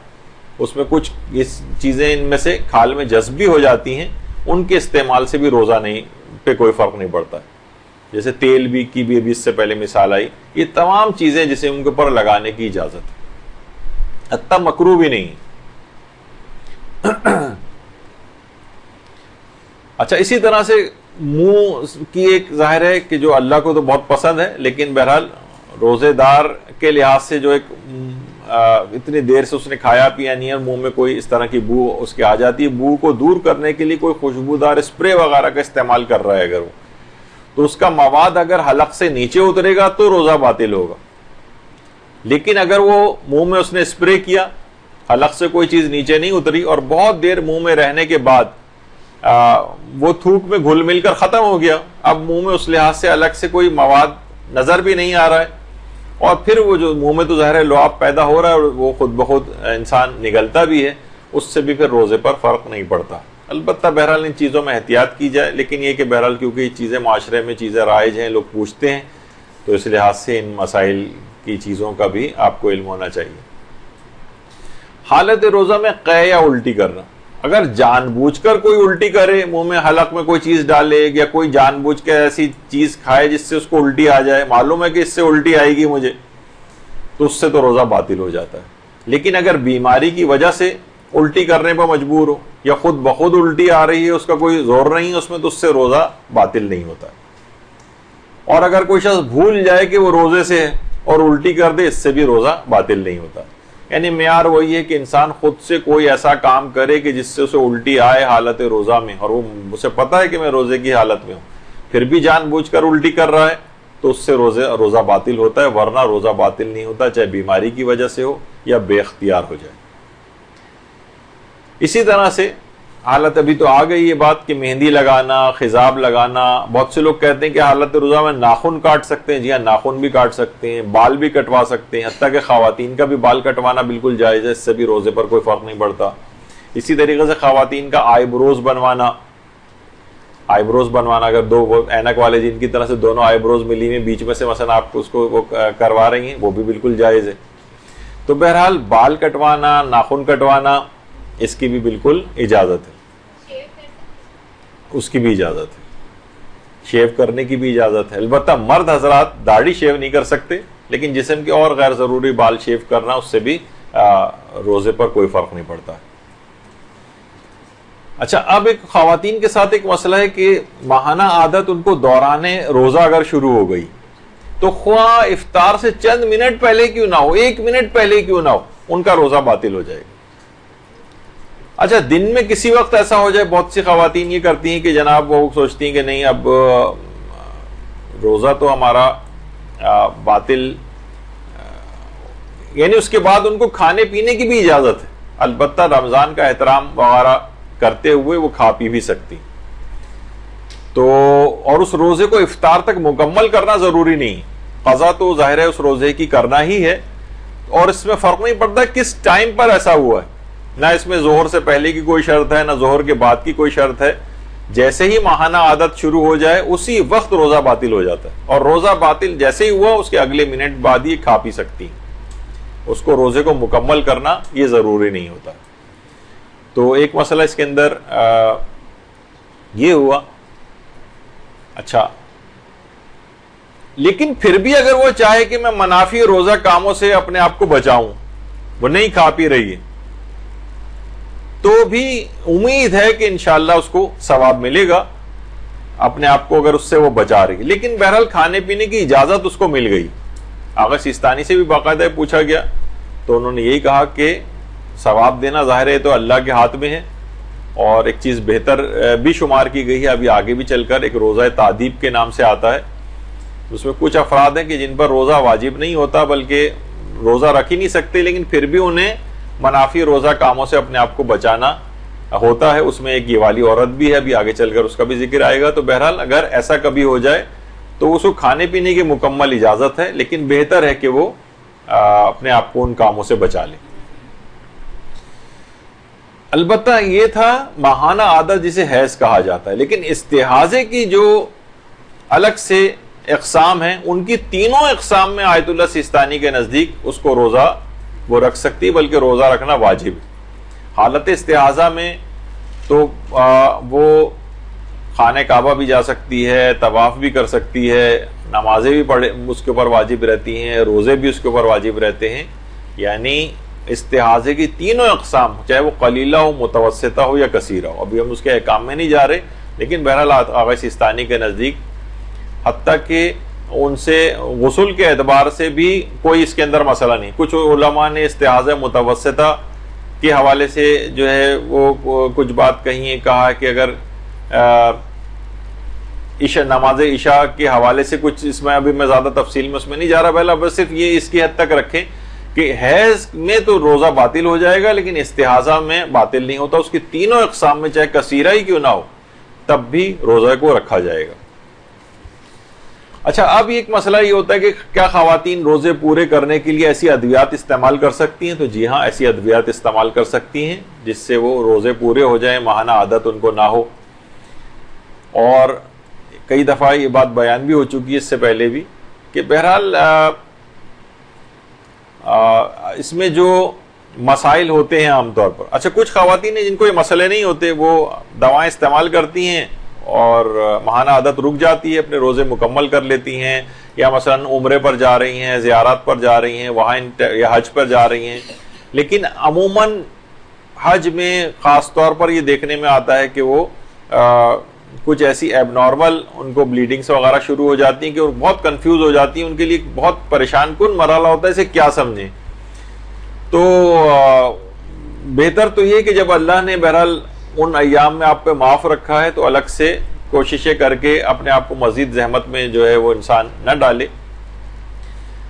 اس میں کچھ اس چیزیں ان میں سے کھال میں جذب بھی ہو جاتی ہیں, ان کے استعمال سے بھی روزہ نہیں پہ کوئی فرق نہیں پڑتا. جیسے تیل بھی کی بھی ابھی اس سے پہلے مثال آئی, یہ تمام چیزیں جسے ان کے اوپر لگانے کی اجازت ہے, حتیٰ مکروہ بھی نہیں. اچھا اسی طرح سے منہ کی ایک ظاہر ہے کہ جو اللہ کو تو بہت پسند ہے, لیکن بہرحال روزے دار کے لحاظ سے جو ایک اتنی دیر سے اس نے کھایا پیا نہیں ہے، منہ میں کوئی اس طرح کی بو اس کے آ جاتی ہے، بو کو دور کرنے کے لیے کوئی خوشبودار اسپرے وغیرہ کا استعمال کر رہا ہے اگر وہ، تو اس کا مواد اگر حلق سے نیچے اترے گا تو روزہ باطل ہوگا. لیکن اگر وہ منہ میں اس نے اسپرے کیا، حلق سے کوئی چیز نیچے نہیں اتری اور بہت دیر منہ میں رہنے کے بعد وہ تھوک میں گھل مل کر ختم ہو گیا، اب منہ میں اس لحاظ سے الگ سے کوئی مواد نظر بھی نہیں آ رہا ہے، اور پھر وہ جو منہ میں تو ظاہر ہے لعاب پیدا ہو رہا ہے اور وہ خود بخود انسان نگلتا بھی ہے، اس سے بھی پھر روزے پر فرق نہیں پڑتا. البتہ بہرحال ان چیزوں میں احتیاط کی جائے، لیکن یہ کہ بہرحال کیونکہ یہ چیزیں معاشرے میں چیزیں رائج ہیں، لوگ پوچھتے ہیں، تو اس لحاظ سے ان مسائل کی چیزوں کا بھی آپ کو علم ہونا چاہیے. حالت روزہ میں قے یا الٹی کرنا، اگر جان بوجھ کر کوئی الٹی کرے، منہ میں حلق میں کوئی چیز ڈالے یا کوئی جان بوجھ کے ایسی چیز کھائے جس سے اس کو الٹی آ جائے، معلوم ہے کہ اس سے الٹی آئے گی مجھے، تو اس سے تو روزہ باطل ہو جاتا ہے. لیکن اگر بیماری کی وجہ سے الٹی کرنے پر مجبور ہو یا خود بخود الٹی آ رہی ہے، اس کا کوئی زور نہیں ہے اس میں، تو اس سے روزہ باطل نہیں ہوتا. اور اگر کوئی شخص بھول جائے کہ وہ روزے سے ہے اور الٹی کر دے، اس سے بھی روزہ باطل نہیں ہوتا. یعنی معیار وہی ہے کہ انسان خود سے کوئی ایسا کام کرے کہ جس سے اسے الٹی آئے حالت روزہ میں، اور وہ اسے پتا ہے کہ میں روزے کی حالت میں ہوں، پھر بھی جان بوجھ کر الٹی کر رہا ہے، تو اس سے روزہ باطل ہوتا ہے، ورنہ روزہ باطل نہیں ہوتا، چاہے بیماری کی وجہ سے ہو یا بے اختیار ہو جائے. اسی طرح سے حالت ابھی تو آ گئی یہ بات کہ مہندی لگانا، خضاب لگانا، بہت سے لوگ کہتے ہیں کہ حالت روزہ میں ناخن کاٹ سکتے ہیں. جی ہاں، ناخن بھی کاٹ سکتے ہیں، بال بھی کٹوا سکتے ہیں، حتیٰ کہ خواتین کا بھی بال کٹوانا بالکل جائز ہے، اس سے بھی روزے پر کوئی فرق نہیں پڑتا. اسی طریقے سے خواتین کا آئی بروز بنوانا، اگر دو اینک والے جن کی طرح سے دونوں آئی بروز ملی میں بیچ میں سے مثلا آپ اس کو وہ کروا رہی ہیں، وہ بھی بالکل جائز ہے. تو بہرحال بال کٹوانا، ناخن کٹوانا، اس کی بھی بالکل اجازت ہے، اس کی بھی اجازت ہے، شیو کرنے کی بھی اجازت ہے. البتہ مرد حضرات داڑھی شیو نہیں کر سکتے، لیکن جسم کے اور غیر ضروری بال شیو کرنا، اس سے بھی روزے پر کوئی فرق نہیں پڑتا. اچھا، اب ایک خواتین کے ساتھ ایک مسئلہ ہے کہ ماہانہ عادت ان کو دوران روزہ اگر شروع ہو گئی تو خواہ افطار سے چند منٹ پہلے کیوں نہ ہو، 1 منٹ پہلے کیوں نہ ہو، ان کا روزہ باطل ہو جائے گا. اچھا، دن میں کسی وقت ایسا ہو جائے، بہت سی خواتین یہ کرتی ہیں کہ جناب وہ سوچتی ہیں کہ نہیں اب روزہ تو ہمارا باطل، یعنی اس کے بعد ان کو کھانے پینے کی بھی اجازت ہے، البتہ رمضان کا احترام وغیرہ کرتے ہوئے وہ کھا پی بھی سکتی. تو اور اس روزے کو افطار تک مکمل کرنا ضروری نہیں، قضا تو ظاہر ہے اس روزے کی کرنا ہی ہے، اور اس میں فرق نہیں پڑتا کس ٹائم پر ایسا ہوا ہے، نہ اس میں ظہر سے پہلے کی کوئی شرط ہے، نہ ظہر کے بعد کی کوئی شرط ہے. جیسے ہی ماہانہ عادت شروع ہو جائے اسی وقت روزہ باطل ہو جاتا ہے، اور روزہ باطل جیسے ہی ہوا اس کے اگلے منٹ بعد ہی کھا پی سکتی، اس کو روزے کو مکمل کرنا یہ ضروری نہیں ہوتا. تو ایک مسئلہ اس کے اندر یہ ہوا. اچھا، لیکن پھر بھی اگر وہ چاہے کہ میں منافی روزہ کاموں سے اپنے آپ کو بچاؤں، وہ نہیں کھا پی رہی ہے، تو بھی امید ہے کہ انشاءاللہ اس کو ثواب ملے گا اپنے آپ کو اگر اس سے وہ بچا رہی ہے. لیکن بہرحال کھانے پینے کی اجازت اس کو مل گئی. آغا سیستانی سے بھی باقاعدہ پوچھا گیا تو انہوں نے یہی کہا کہ ثواب دینا ظاہر ہے تو اللہ کے ہاتھ میں ہے، اور ایک چیز بہتر بھی شمار کی گئی ہے ابھی آگے بھی چل کر، ایک روزہ تعدیب کے نام سے آتا ہے. اس میں کچھ افراد ہیں کہ جن پر روزہ واجب نہیں ہوتا بلکہ روزہ رکھ ہی نہیں سکتے، لیکن پھر بھی انہیں منافی روزہ کاموں سے اپنے آپ کو بچانا ہوتا ہے. اس میں ایک یہ والی عورت بھی ہے، ابھی آگے چل کر اس کا بھی ذکر آئے گا. تو بہرحال اگر ایسا کبھی ہو جائے تو اس کو کھانے پینے کی مکمل اجازت ہے، لیکن بہتر ہے کہ وہ اپنے آپ کو ان کاموں سے بچا لے. البتہ یہ تھا ماہانہ عادت جسے حیض کہا جاتا ہے، لیکن استحاضے کی جو الگ سے اقسام ہیں، ان کی تینوں اقسام میں آیت اللہ سیستانی کے نزدیک اس کو روزہ وہ رکھ سکتی، بلکہ روزہ رکھنا واجب ہے. حالت استحاضہ میں تو وہ خانہ کعبہ بھی جا سکتی ہے، طواف بھی کر سکتی ہے، نمازیں بھی پڑھے اس کے اوپر واجب رہتی ہیں، روزے بھی اس کے اوپر واجب رہتے ہیں. یعنی استحاضے کی تینوں اقسام، چاہے وہ قلیلہ ہو، متوسطہ ہو یا کثیرہ ہو، ابھی ہم اس کے احکام میں نہیں جا رہے، لیکن بہرحال آغا سیستانی کے نزدیک حتیٰ کہ ان سے غسل کے اعتبار سے بھی کوئی اس کے اندر مسئلہ نہیں. کچھ علماء نے استحاضہ متوسطہ کے حوالے سے جو ہے وہ کچھ بات کہا کہ اگر نماز عشاء کے حوالے سے کچھ اس میں ابھی میں زیادہ تفصیل میں اس میں نہیں جا رہا. پہلا بس صرف یہ اس کی حد تک رکھیں کہ حیض میں تو روزہ باطل ہو جائے گا لیکن استحاضہ میں باطل نہیں ہوتا. اس کی تینوں اقسام میں چاہے کثیرہ ہی کیوں نہ ہو تب بھی روزہ کو رکھا جائے گا. اچھا, اب ایک مسئلہ یہ ہوتا ہے کہ کیا خواتین روزے پورے کرنے کے لیے ایسی ادویات استعمال کر سکتی ہیں؟ تو جی ہاں, ایسی ادویات استعمال کر سکتی ہیں جس سے وہ روزے پورے ہو جائیں, ماہانہ عادت ان کو نہ ہو. اور کئی دفعہ یہ بات بیان بھی ہو چکی ہے اس سے پہلے بھی کہ بہرحال اس میں جو مسائل ہوتے ہیں عام طور پر, اچھا کچھ خواتین ہیں جن کو یہ مسئلے نہیں ہوتے, وہ دوائیں استعمال کرتی ہیں اور ماہانہ عادت رک جاتی ہے, اپنے روزے مکمل کر لیتی ہیں, یا مثلا عمرے پر جا رہی ہیں, زیارات پر جا رہی ہیں, وہاں یا حج پر جا رہی ہیں. لیکن عموماً حج میں خاص طور پر یہ دیکھنے میں آتا ہے کہ وہ کچھ ایسی ایب نارمل ان کو بلیڈنگس وغیرہ شروع ہو جاتی ہیں کہ وہ بہت کنفیوز ہو جاتی ہیں. ان کے لیے بہت پریشان کن مرحلہ ہوتا ہے, اسے کیا سمجھیں. تو بہتر تو یہ کہ جب اللہ نے بہرحال ان ایام میں آپ پہ معاف رکھا ہے تو الگ سے کوششیں کر کے اپنے آپ کو مزید زحمت میں جو ہے وہ انسان نہ ڈالے.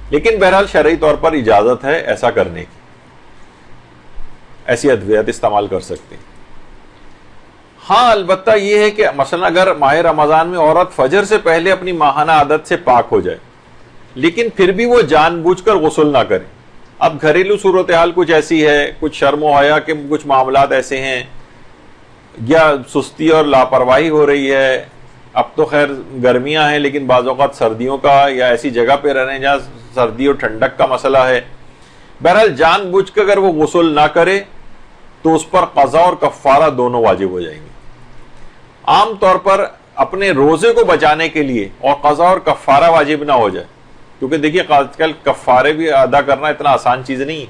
لیکن بہرحال شرعی طور پر اجازت ہے ایسا کرنے کی, ایسی ادویات استعمال کر سکتے ہیں. ہاں البتہ یہ ہے کہ مثلا اگر ماہ رمضان میں عورت فجر سے پہلے اپنی ماہانہ عادت سے پاک ہو جائے لیکن پھر بھی وہ جان بوجھ کر غسل نہ کرے. اب گھریلو صورتحال کچھ ایسی ہے, کچھ شرم و حیا کے کچھ معاملات ایسے ہیں, یا سستی اور لاپرواہی ہو رہی ہے. اب تو خیر گرمیاں ہیں لیکن بعض اوقات سردیوں کا یا ایسی جگہ پہ رہ رہے ہیں جہاں سردی اور ٹھنڈک کا مسئلہ ہے. بہرحال جان بوجھ کے اگر وہ غسل نہ کرے تو اس پر قضا اور کفارہ دونوں واجب ہو جائیں گے. عام طور پر اپنے روزے کو بچانے کے لیے اور قضا اور کفارہ واجب نہ ہو جائے, کیونکہ دیکھیے آج کل کفارے بھی ادا کرنا اتنا آسان چیز نہیں.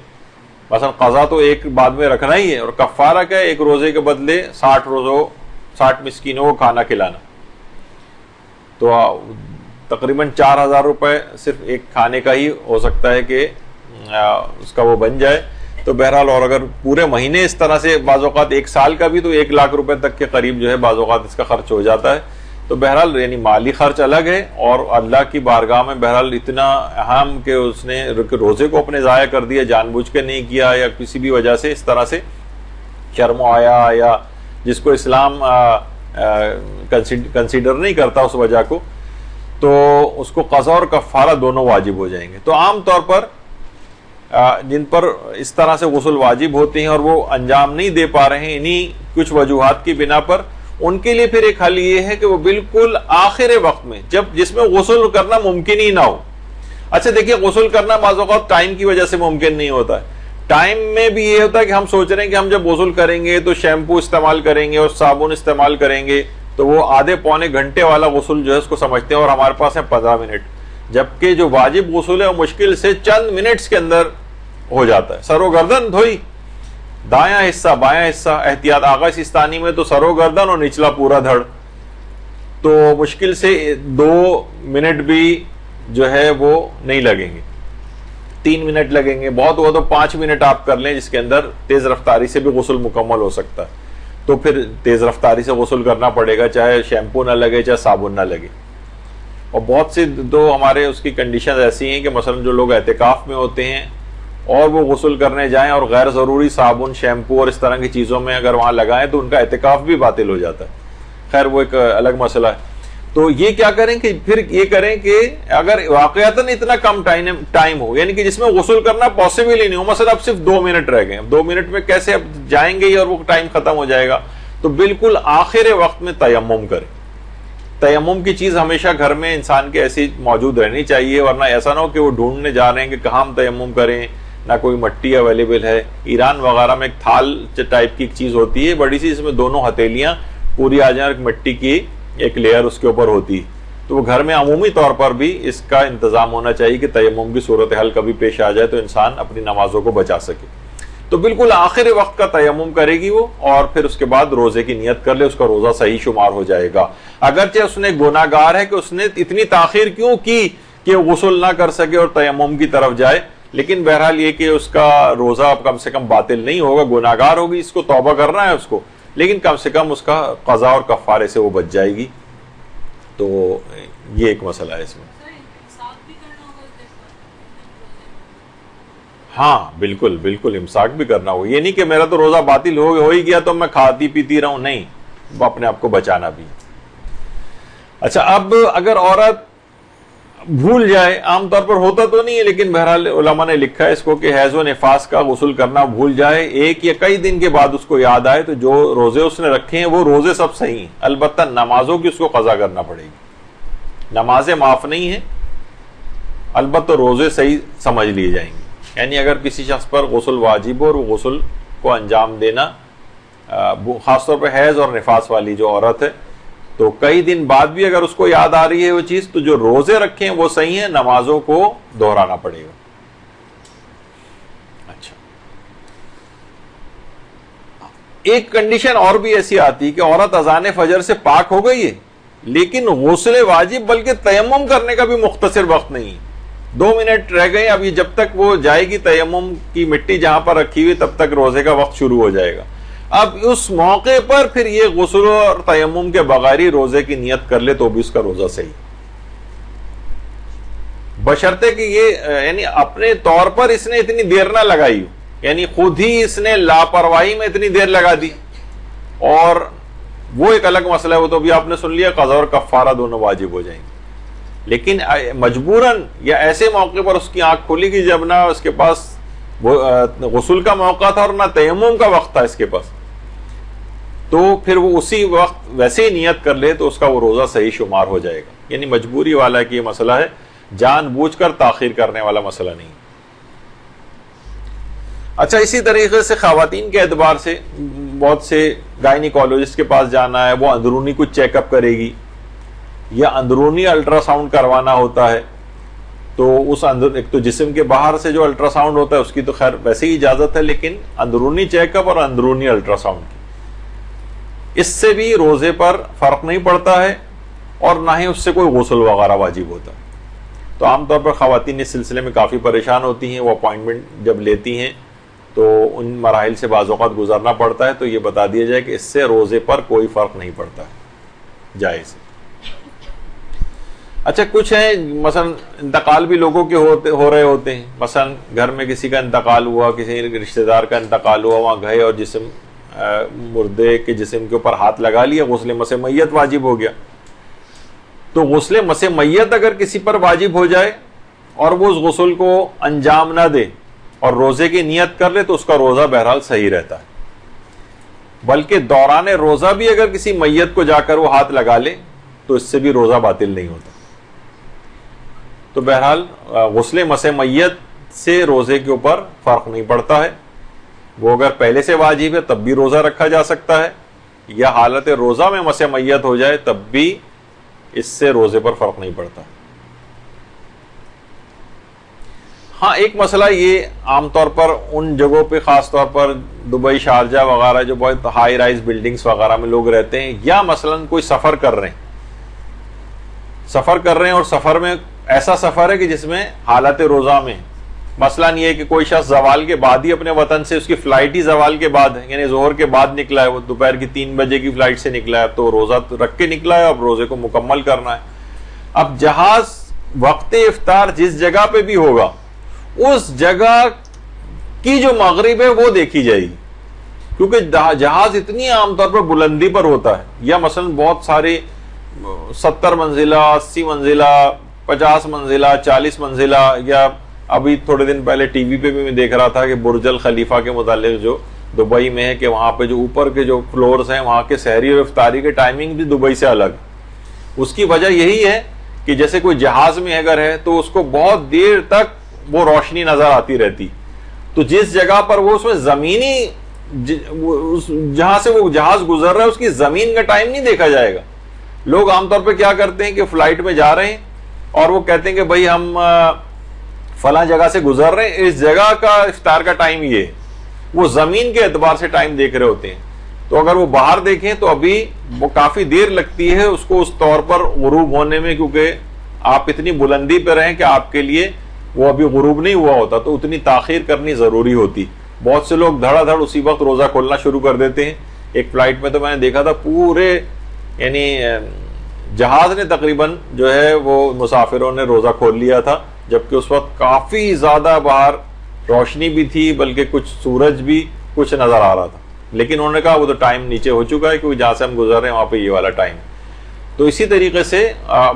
مثلا قضا تو ایک بعد میں رکھنا ہی ہے, اور کفارہ کیا ہے, ایک روزے کے بدلے 60 مسکینوں کو کھانا کھلانا. تو تقریباً 4,000 روپے صرف ایک کھانے کا ہی ہو سکتا ہے کہ اس کا وہ بن جائے. تو بہرحال اور اگر پورے مہینے اس طرح سے بعض اوقات ایک سال کا بھی تو 1 لاکھ روپے تک کے قریب جو ہے بعض اوقات اس کا خرچ ہو جاتا ہے. تو بہرحال یعنی مالی خرچ الگ ہے, اور اللہ کی بارگاہ میں بہرحال اتنا اہم کہ اس نے روزے کو اپنے ضائع کر دیا, جان بوجھ کے نہیں کیا یا کسی بھی وجہ سے اس طرح سے شرم آیا یا جس کو اسلام کنسیڈر نہیں کرتا اس وجہ کو, تو اس کو قضا اور کفارہ دونوں واجب ہو جائیں گے. تو عام طور پر جن پر اس طرح سے غسل واجب ہوتے ہیں اور وہ انجام نہیں دے پا رہے ہیں انہی کچھ وجوہات کی بنا پر, ان کے لیے پھر ایک حل یہ ہے کہ وہ بالکل آخر وقت میں جس میں غسل کرنا ممکن ہی نہ ہو. اچھا دیکھیے, غسل کرنا بعض اوقات ٹائم کی وجہ سے ممکن نہیں ہوتا ہے. ٹائم میں بھی یہ ہوتا ہے کہ ہم سوچ رہے ہیں کہ ہم جب غسل کریں گے تو شیمپو استعمال کریں گے اور صابن استعمال کریں گے, تو وہ آدھے پونے گھنٹے والا غسل جو ہے اس کو سمجھتے ہیں, اور ہمارے پاس ہے 15 منٹ, جبکہ جو واجب غسل ہے وہ مشکل سے چند منٹس کے اندر ہو جاتا ہے. سر و گردن دھوئی, دایاں حصہ بایاں حصہ, احتیاط آغا سیستانی میں تو سر و گردن اور نچلا پورا دھڑ, تو مشکل سے 2 منٹ بھی جو ہے وہ نہیں لگیں گے, 3 منٹ لگیں گے, بہت ہوا تو 5 منٹ آپ کر لیں جس کے اندر تیز رفتاری سے بھی غسل مکمل ہو سکتا ہے. تو پھر تیز رفتاری سے غسل کرنا پڑے گا, چاہے شیمپو نہ لگے چاہے صابن نہ لگے. اور بہت سے تو ہمارے اس کی کنڈیشنز ایسی ہیں کہ مثلا جو لوگ اعتکاف میں ہوتے ہیں اور وہ غسل کرنے جائیں اور غیر ضروری صابن شیمپو اور اس طرح کی چیزوں میں اگر وہاں لگائیں تو ان کا اعتکاف بھی باطل ہو جاتا ہے. خیر وہ ایک الگ مسئلہ ہے. تو یہ کیا کریں کہ پھر یہ کریں کہ اگر واقعتاً اتنا کم ٹائم ہو, یعنی کہ جس میں غسل کرنا پاسبل ہی نہیں ہو, مثلا اب صرف 2 منٹ رہ گئے, 2 منٹ میں کیسے اب جائیں گے اور وہ ٹائم ختم ہو جائے گا, تو بالکل آخر وقت میں تیمم کریں. تیمم کی چیز ہمیشہ گھر میں انسان کے ایسی موجود رہنی چاہیے, ورنہ ایسا نہ ہو کہ وہ ڈھونڈنے جا رہے ہیں کہ کہاں ہم تیمم کریں, نہ کوئی مٹی اویلیبل ہے. ایران وغیرہ میں ایک تھال ٹائپ کی ایک چیز ہوتی ہے بڑی سی, جس میں 2 ہتھیلیاں پوری آ جائیں, ایک مٹی کی ایک لیئر اس کے اوپر ہوتی ہے. تو وہ گھر میں عمومی طور پر بھی اس کا انتظام ہونا چاہیے کہ تیمم کی صورتحال کبھی پیش آ جائے تو انسان اپنی نمازوں کو بچا سکے. تو بالکل آخر وقت کا تیمم کرے گی وہ، اور پھر اس کے بعد روزے کی نیت کر لے، اس کا روزہ صحیح شمار ہو جائے گا. اگرچہ اس نے گناہ گار ہے کہ اس نے اتنی تاخیر کیوں کی کہ غسل نہ کر سکے اور تیمم کی طرف جائے، لیکن بہرحال یہ کہ اس کا روزہ اب کم سے کم باطل نہیں ہوگا. گناہ گار ہوگی، اس کو توبہ کرنا ہے اس کو، لیکن کم سے کم اس کا قضا اور کفارے سے وہ بچ جائے گی. تو یہ ایک مسئلہ ہے اس میں. ہاں بالکل بالکل امساک بھی کرنا ہوگا. یہ نہیں کہ میرا تو روزہ باطل ہو ہی گیا تو میں کھاتی پیتی رہوں، نہیں، اپنے آپ کو بچانا بھی. اچھا، اب اگر عورت بھول جائے، عام طور پر ہوتا تو نہیں ہے لیکن بہرحال علماء نے لکھا ہے اس کو کہ حیض و نفاس کا غسل کرنا بھول جائے، ایک یا کئی دن کے بعد اس کو یاد آئے، تو جو روزے اس نے رکھے ہیں وہ روزے سب صحیح ہیں، البتہ نمازوں کی اس کو قضا کرنا پڑے گی. نمازیں معاف نہیں ہیں، البتہ روزے صحیح سمجھ لیے جائیں گے. یعنی اگر کسی شخص پر غسل واجب ہو اور وہ غسل کو انجام دینا، خاص طور پہ حیض اور نفاس والی جو عورت ہے، تو کئی دن بعد بھی اگر اس کو یاد آ رہی ہے وہ چیز، تو جو روزے رکھے ہیں وہ صحیح ہیں، نمازوں کو دہرانا پڑے گا. اچھا، ایک کنڈیشن اور بھی ایسی آتی کہ عورت اذان فجر سے پاک ہو گئی ہے لیکن غسل واجب بلکہ تیمم کرنے کا بھی مختصر وقت نہیں، 2 منٹ رہ گئے، اب یہ جب تک وہ جائے گی تیمم کی مٹی جہاں پر رکھی ہوئی تب تک روزے کا وقت شروع ہو جائے گا. اب اس موقع پر پھر یہ غسل اور تیمم کے بغیر ہی روزے کی نیت کر لے تو بھی اس کا روزہ صحیح، بشرطے کہ یہ یعنی اپنے طور پر اس نے اتنی دیر نہ لگائی، یعنی خود ہی اس نے لاپرواہی میں اتنی دیر لگا دی، اور وہ ایک الگ مسئلہ ہے، وہ تو بھی آپ نے سن لیا، قضا اور کفارہ دونوں واجب ہو جائیں گے. لیکن مجبوراً یا ایسے موقع پر اس کی آنکھ کھلی کہ جب نہ اس کے پاس غسل کا موقع تھا اور نہ تیمم کا وقت تھا اس کے پاس، تو پھر وہ اسی وقت ویسے ہی نیت کر لے تو اس کا وہ روزہ صحیح شمار ہو جائے گا. یعنی مجبوری والا کہ یہ مسئلہ ہے، جان بوجھ کر تاخیر کرنے والا مسئلہ نہیں. اچھا، اسی طریقے سے خواتین کے اعتبار سے بہت سے گائنیکالوجسٹ کے پاس جانا ہے، وہ اندرونی کچھ چیک اپ کرے گی یا اندرونی الٹرا ساؤنڈ کروانا ہوتا ہے، تو اس ایک تو جسم کے باہر سے جو الٹرا ساؤنڈ ہوتا ہے اس کی تو خیر ویسے ہی اجازت ہے، لیکن اندرونی چیک اپ اور اندرونی الٹرا ساؤنڈ کی، اس سے بھی روزے پر فرق نہیں پڑتا ہے اور نہ ہی اس سے کوئی غسل وغیرہ واجب ہوتا ہے. تو عام طور پر خواتین اس سلسلے میں کافی پریشان ہوتی ہیں، وہ اپوائنٹمنٹ جب لیتی ہیں تو ان مراحل سے بعض اوقات گزرنا پڑتا ہے. تو یہ بتا دیا جائے کہ اس سے روزے پر کوئی فرق نہیں پڑتا ہے، جائز. اچھا، کچھ ہیں مثلا انتقال بھی لوگوں کے ہو رہے ہوتے ہیں، مثلا گھر میں کسی کا انتقال ہوا، کسی رشتہ دار کا انتقال ہوا، وہاں گئے اور مردے کے جسم کے اوپر ہاتھ لگا لیا، غسل مسح میت واجب ہو گیا. تو غسل مسح میت اگر کسی پر واجب ہو جائے اور وہ اس غسل کو انجام نہ دے اور روزے کی نیت کر لے تو اس کا روزہ بہرحال صحیح رہتا ہے. بلکہ دوران روزہ بھی اگر کسی میت کو جا کر وہ ہاتھ لگا لے تو اس سے بھی روزہ باطل نہیں ہوتا. تو بہرحال غسل مسح میت سے روزے کے اوپر فرق نہیں پڑتا ہے. وہ اگر پہلے سے واجب ہے تب بھی روزہ رکھا جا سکتا ہے، یا حالت روزہ میں مسح میت ہو جائے تب بھی اس سے روزے پر فرق نہیں پڑتا. ہاں، ایک مسئلہ یہ عام طور پر ان جگہوں پہ، خاص طور پر دبئی، شارجہ وغیرہ جو بہت ہائی رائز بلڈنگز وغیرہ میں لوگ رہتے ہیں، یا مثلاً کوئی سفر کر رہے ہیں اور سفر میں ایسا سفر ہے کہ جس میں حالت روزہ میں مثلاً یہ کہ کوئی شخص زوال کے بعد ہی اپنے وطن سے، اس کی فلائٹ ہی زوال کے بعد ہے، یعنی ظہر کے بعد نکلا ہے، وہ دوپہر کی 3 بجے کی فلائٹ سے نکلا ہے، تو روزہ رکھ کے نکلا ہے، اب روزے کو مکمل کرنا ہے. اب جہاز وقت افطار جس جگہ پہ بھی ہوگا اس جگہ کی جو مغرب ہے وہ دیکھی جائے گی، کیونکہ جہاز اتنی عام طور پر بلندی پر ہوتا ہے، یا مثلاً بہت سارے 70 منزلہ، 80 منزلہ، 50 منزلہ، 40 منزلہ، یا ابھی تھوڑے دن پہلے ٹی وی پہ بھی میں دیکھ رہا تھا کہ برج الخلیفہ کے متعلق جو دبئی میں ہے کہ وہاں پہ جو اوپر کے جو فلورز ہیں وہاں کے سحری اور افطاری کے ٹائمنگ بھی دبئی سے الگ. اس کی وجہ یہی ہے کہ جیسے کوئی جہاز میں اگر ہے تو اس کو بہت دیر تک وہ روشنی نظر آتی رہتی، تو جس جگہ پر وہ اس میں زمینی جہاں سے وہ جہاز گزر رہا ہے اس کی زمین کا ٹائم نہیں دیکھا جائے گا. لوگ عام طور پہ کیا کرتے ہیں کہ فلائٹ میں جا رہے ہیں اور وہ کہتے ہیں کہ بھائی ہم فلاں جگہ سے گزر رہے ہیں، اس جگہ کا افطار کا ٹائم یہ ہے، وہ زمین کے اعتبار سے ٹائم دیکھ رہے ہوتے ہیں. تو اگر وہ باہر دیکھیں تو ابھی وہ کافی دیر لگتی ہے اس کو اس طور پر غروب ہونے میں, کیونکہ آپ اتنی بلندی پہ رہیں کہ آپ کے لیے وہ ابھی غروب نہیں ہوا ہوتا, تو اتنی تاخیر کرنی ضروری ہوتی. بہت سے لوگ دھڑا دھڑ اسی وقت روزہ کھولنا شروع کر دیتے ہیں. ایک فلائٹ میں تو میں نے دیکھا تھا پورے یعنی جہاز نے تقریباً جو ہے وہ مسافروں نے روزہ کھول لیا تھا, جبکہ اس وقت کافی زیادہ باہر روشنی بھی تھی, بلکہ کچھ سورج بھی کچھ نظر آ رہا تھا. لیکن انہوں نے کہا وہ تو ٹائم نیچے ہو چکا ہے, کیونکہ جہاں سے ہم گزر رہے ہیں وہاں پہ یہ والا ٹائم. تو اسی طریقے سے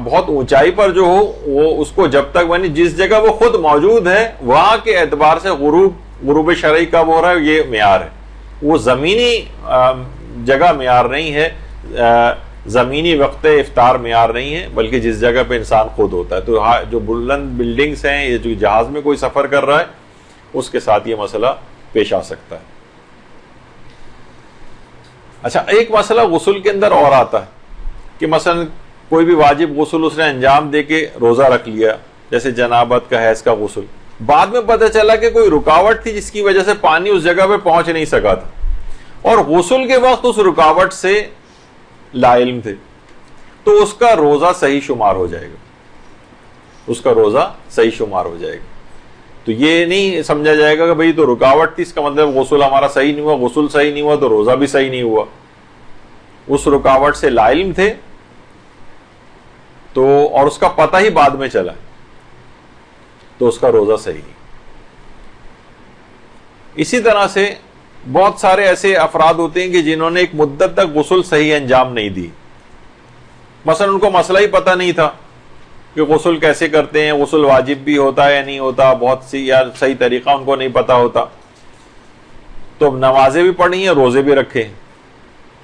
بہت اونچائی پر جو ہو وہ اس کو جب تک یعنی جس جگہ وہ خود موجود ہے وہاں کے اعتبار سے غروب شرعی کب ہو رہا ہے یہ معیار ہے. وہ زمینی جگہ معیار نہیں ہے, زمینی وقت افطار معیار نہیں ہے, بلکہ جس جگہ پہ انسان خود ہوتا ہے. تو جو بلند بلڈنگز ہیں, یہ جو جہاز میں کوئی سفر کر رہا ہے اس کے ساتھ یہ مسئلہ پیش آ سکتا ہے. اچھا, ایک مسئلہ غسل کے اندر اور آتا ہے کہ مثلا کوئی بھی واجب غسل اس نے انجام دے کے روزہ رکھ لیا, جیسے جنابت کا, حیض کا غسل. بعد میں پتہ چلا کہ کوئی رکاوٹ تھی جس کی وجہ سے پانی اس جگہ پہ پہنچ نہیں سکا تھا, اور غسل کے وقت اس رکاوٹ سے لا علم تھے, تو اس کا روزہ صحیح شمار ہو جائے گا, اس کا روزہ صحیح شمار ہو جائے گا. تو یہ نہیں سمجھا جائے گا کہ بھئی تو رکاوٹ تھی اس کا مطلب غسل ہمارا صحیح نہیں ہوا, غسل صحیح نہیں ہوا تو روزہ بھی صحیح نہیں ہوا. اس رکاوٹ سے لا علم تھے تو, اور اس کا پتہ ہی بعد میں چلا, تو اس کا روزہ صحیح. اسی طرح سے بہت سارے ایسے افراد ہوتے ہیں کہ جنہوں نے ایک مدت تک غسل صحیح انجام نہیں دی. مثلا ان کو مسئلہ ہی پتہ نہیں تھا کہ غسل کیسے کرتے ہیں, غسل واجب بھی ہوتا ہے یا نہیں ہوتا, بہت سی یا صحیح طریقہ ان کو نہیں پتا ہوتا, تو نمازیں بھی پڑھی ہیں, روزے بھی رکھے ہیں.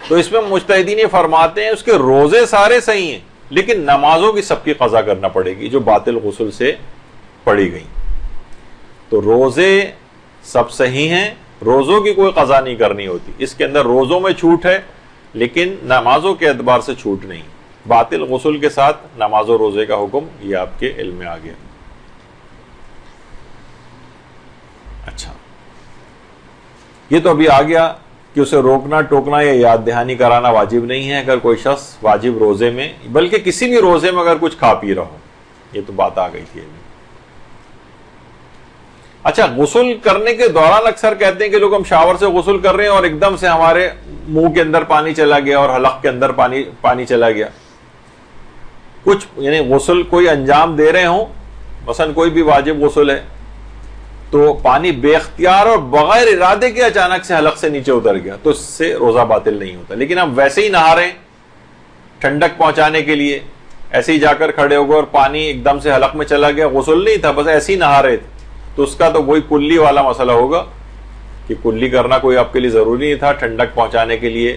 تو اس میں مجتہدین فرماتے ہیں اس کے روزے سارے صحیح ہیں, لیکن نمازوں کی سب کی قضا کرنا پڑے گی جو باطل غسل سے پڑھی گئی. تو روزے سب صحیح ہیں, روزوں کی کوئی قضا نہیں کرنی ہوتی. اس کے اندر روزوں میں چھوٹ ہے لیکن نمازوں کے اعتبار سے چھوٹ نہیں. باطل غسل کے ساتھ نماز و روزے کا حکم یہ آپ کے علم میں آ گیا. اچھا, یہ تو ابھی آ گیا کہ اسے روکنا ٹوکنا یا یاد دہانی کرانا واجب نہیں ہے اگر کوئی شخص واجب روزے میں, بلکہ کسی بھی روزے میں اگر کچھ کھا پی رہا ہو. یہ تو بات آ گئی تھی ابھی. اچھا, غسل کرنے کے دوران اکثر کہتے ہیں کہ لوگ ہم شاور سے غسل کر رہے ہیں اور ایک دم سے ہمارے منہ کے اندر پانی چلا گیا اور حلق کے اندر پانی چلا گیا. کچھ یعنی غسل کوئی انجام دے رہے ہوں, مثلا کوئی بھی واجب غسل ہے, تو پانی بے اختیار اور بغیر ارادے کے اچانک سے حلق سے نیچے اتر گیا, تو اس سے روزہ باطل نہیں ہوتا. لیکن ہم ویسے ہی نہا رہے ہیں ٹھنڈک پہنچانے کے لیے, ایسے ہی جا کر کھڑے ہو گئے اور پانی ایک دم سے حلق میں چلا گیا, غسل نہیں تھا, بس ایسے ہی نہا رہے تھے, تو اس کا تو وہی کلی والا مسئلہ ہوگا کہ کلی کرنا کوئی آپ کے لیے ضروری نہیں تھا. ٹھنڈک پہنچانے کے لیے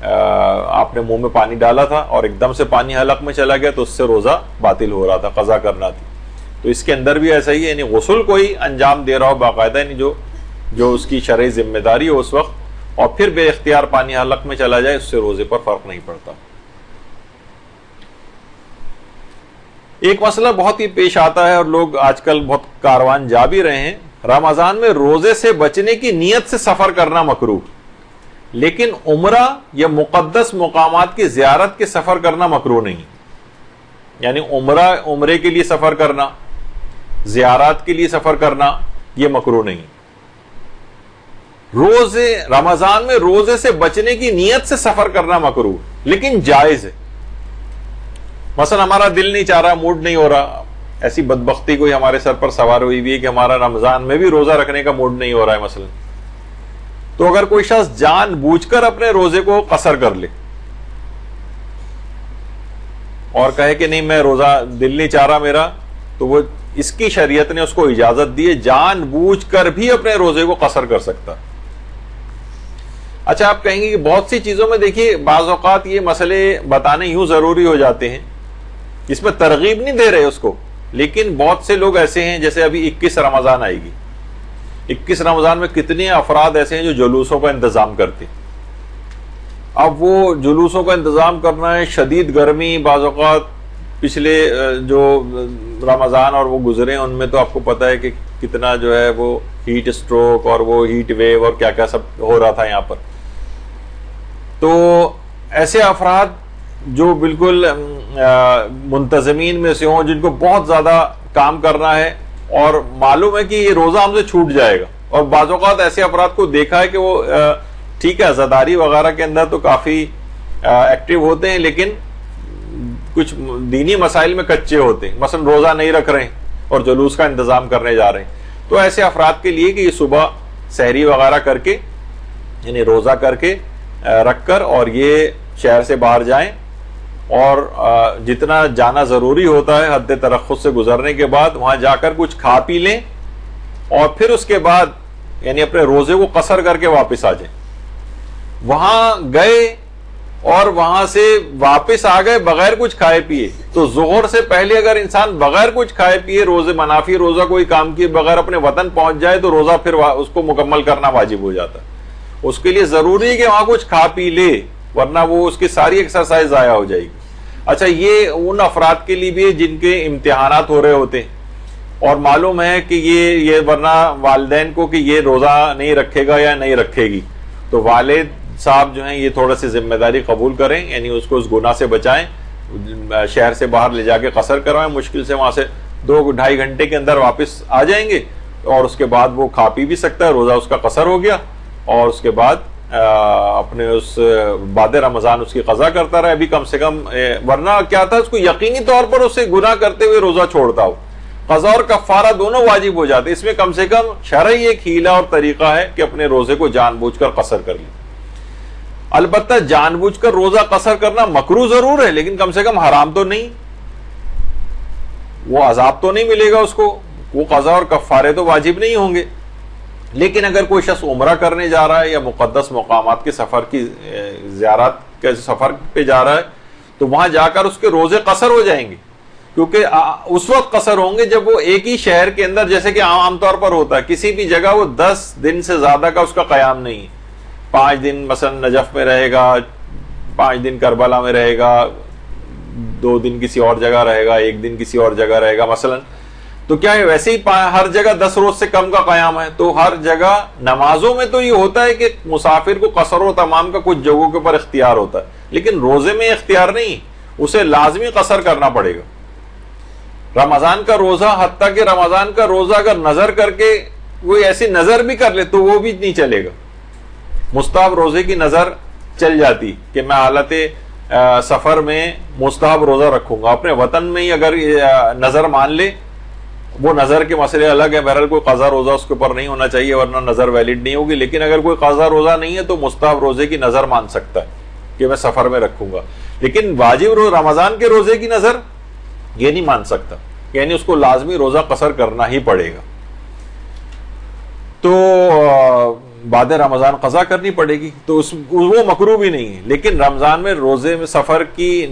آپ نے منہ میں پانی ڈالا تھا اور ایک دم سے پانی حلق میں چلا گیا, تو اس سے روزہ باطل ہو رہا تھا, قضا کرنا تھی. تو اس کے اندر بھی ایسا ہی ہے, یعنی غسل کوئی انجام دے رہا ہو باقاعدہ, یعنی جو اس کی شرعی ذمہ داری ہو اس وقت, اور پھر بے اختیار پانی حلق میں چلا جائے, اس سے روزے پر فرق نہیں پڑتا. ایک مسئلہ بہت ہی پیش آتا ہے اور لوگ آج کل بہت کاروان جا بھی رہے ہیں, رمضان میں روزے سے بچنے کی نیت سے سفر کرنا مکروہ, لیکن عمرہ یا مقدس مقامات کی زیارت کے سفر کرنا مکروہ نہیں. یعنی عمرے کے لیے سفر کرنا, زیارات کے لیے سفر کرنا, یہ مکروہ نہیں. رمضان میں روزے سے بچنے کی نیت سے سفر کرنا مکروہ, لیکن جائز ہے. مثلا ہمارا دل نہیں چاہ رہا, موڈ نہیں ہو رہا, ایسی بدبختی کوئی ہمارے سر پر سوار ہوئی بھی ہے کہ ہمارا رمضان میں بھی روزہ رکھنے کا موڈ نہیں ہو رہا ہے مثلا, تو اگر کوئی شخص جان بوجھ کر اپنے روزے کو قصر کر لے اور کہے کہ نہیں میں روزہ دل نہیں چاہ رہا میرا, تو وہ اس کی شریعت نے اس کو اجازت دی ہے, جان بوجھ کر بھی اپنے روزے کو قصر کر سکتا. اچھا, آپ کہیں گے کہ بہت سی چیزوں میں دیکھیے بعض اوقات یہ مسئلے بتانے یوں ضروری ہو جاتے ہیں, اس میں ترغیب نہیں دے رہے اس کو, لیکن بہت سے لوگ ایسے ہیں, جیسے ابھی 21 رمضان آئے گی, 21 رمضان میں کتنے افراد ایسے ہیں جو جلوسوں کا انتظام کرتے ہیں. اب وہ جلوسوں کا انتظام کرنا ہے, شدید گرمی, بعض اوقات پچھلے جو رمضان اور وہ گزرے ان میں تو آپ کو پتہ ہے کہ کتنا جو ہے وہ ہیٹ اسٹروک اور وہ ہیٹ ویو اور کیا کیا سب ہو رہا تھا یہاں پر. تو ایسے افراد جو بالکل منتظمین میں سے ہوں، جن کو بہت زیادہ کام کرنا ہے اور معلوم ہے کہ یہ روزہ ہم سے چھوٹ جائے گا، اور بعض اوقات ایسے افراد کو دیکھا ہے کہ وہ ٹھیک ہے عزاداری وغیرہ کے اندر تو کافی ایکٹیو ہوتے ہیں، لیکن کچھ دینی مسائل میں کچے ہوتے ہیں، مثلا روزہ نہیں رکھ رہے ہیں اور جلوس کا انتظام کرنے جا رہے ہیں. تو ایسے افراد کے لیے کہ یہ صبح سحری وغیرہ کر کے، یعنی روزہ کر کے رکھ کر، اور یہ شہر سے باہر جائیں اور جتنا جانا ضروری ہوتا ہے حد ترخص سے گزرنے کے بعد وہاں جا کر کچھ کھا پی لیں، اور پھر اس کے بعد یعنی اپنے روزے کو قصر کر کے واپس آ جائیں. وہاں گئے اور وہاں سے واپس آ گئے بغیر کچھ کھائے پیے، تو ظہر سے پہلے اگر انسان بغیر کچھ کھائے پیے روزے منافی روزہ کوئی کام کیے بغیر اپنے وطن پہنچ جائے تو روزہ پھر اس کو مکمل کرنا واجب ہو جاتا ہے. اس کے لیے ضروری ہے کہ وہاں کچھ کھا پی لے، ورنہ وہ اس کی ساری ایکسرسائز ضائع ہو جائے گی. اچھا، یہ ان افراد کے لیے بھی جن کے امتحانات ہو رہے ہوتے ہیں اور معلوم ہے کہ یہ ورنہ والدین کو کہ یہ روزہ نہیں رکھے گا یا نہیں رکھے گی، تو والد صاحب جو ہیں یہ تھوڑا سی ذمہ داری قبول کریں، یعنی اس کو اس گناہ سے بچائیں، شہر سے باہر لے جا کے قصر کروائیں، مشکل سے وہاں سے 2-2.5 گھنٹے کے اندر واپس آ جائیں گے، اور اس کے بعد وہ کھا پی بھی سکتا ہے، روزہ اس کا قصر ہو گیا، اور اس کے بعد اپنے اس بعد رمضان اس کی قضا کرتا رہے. ابھی کم سے کم ورنہ کیا تھا، اس کو یقینی طور پر اس سے گناہ کرتے ہوئے روزہ چھوڑتا ہو، قضا اور کفارہ دونوں واجب ہو جاتے. اس میں کم سے کم شرعی ایک ہیلا اور طریقہ ہے کہ اپنے روزے کو جان بوجھ کر قصر کر لیں. البتہ جان بوجھ کر روزہ قصر کرنا مکروہ ضرور ہے، لیکن کم سے کم حرام تو نہیں، وہ عذاب تو نہیں ملے گا اس کو، وہ قضا اور کفارے تو واجب نہیں ہوں گے. لیکن اگر کوئی شخص عمرہ کرنے جا رہا ہے یا مقدس مقامات کے سفر کی زیارت کے سفر پہ جا رہا ہے تو وہاں جا کر اس کے روزے قصر ہو جائیں گے، کیونکہ اس وقت قصر ہوں گے جب وہ ایک ہی شہر کے اندر، جیسے کہ عام طور پر ہوتا ہے کسی بھی جگہ وہ 10 دن سے زیادہ کا اس کا قیام نہیں ہے. 5 دن مثلا نجف میں رہے گا، 5 دن کربلا میں رہے گا، 2 دن کسی اور جگہ رہے گا، 1 دن کسی اور جگہ رہے گا مثلا. تو کیا ہے ویسے ہی ہر جگہ 10 روز سے کم کا قیام ہے. تو ہر جگہ نمازوں میں تو یہ ہوتا ہے کہ مسافر کو قصر و تمام کا کچھ جگہوں کے اوپر اختیار ہوتا ہے، لیکن روزے میں اختیار نہیں، اسے لازمی قصر کرنا پڑے گا. رمضان کا روزہ، حتیٰ کہ رمضان کا روزہ اگر نظر کر کے کوئی ایسی نظر بھی کر لے تو وہ بھی نہیں چلے گا. مستحب روزے کی نظر چل جاتی کہ میں حالت سفر میں مستحب روزہ رکھوں گا، اپنے وطن میں ہی اگر نظر مان لے، وہ نظر کے مسئلے الگ ہے، بہرحال کوئی قضا روزہ اس کے اوپر نہیں ہونا چاہیے ورنہ نظر ویلڈ نہیں ہوگی. لیکن اگر کوئی قضا روزہ نہیں ہے تو مستحب روزے کی نظر مان سکتا ہے کہ میں سفر میں رکھوں گا، لیکن واجب رمضان کے روزے کی نظر یہ نہیں مان سکتا، یعنی اس کو لازمی روزہ قصر کرنا ہی پڑے گا. تو بعد رمضان قضا کرنی پڑے گی، تو وہ مکروہ بھی نہیں ہے. لیکن رمضان میں روزے میں سفر کی،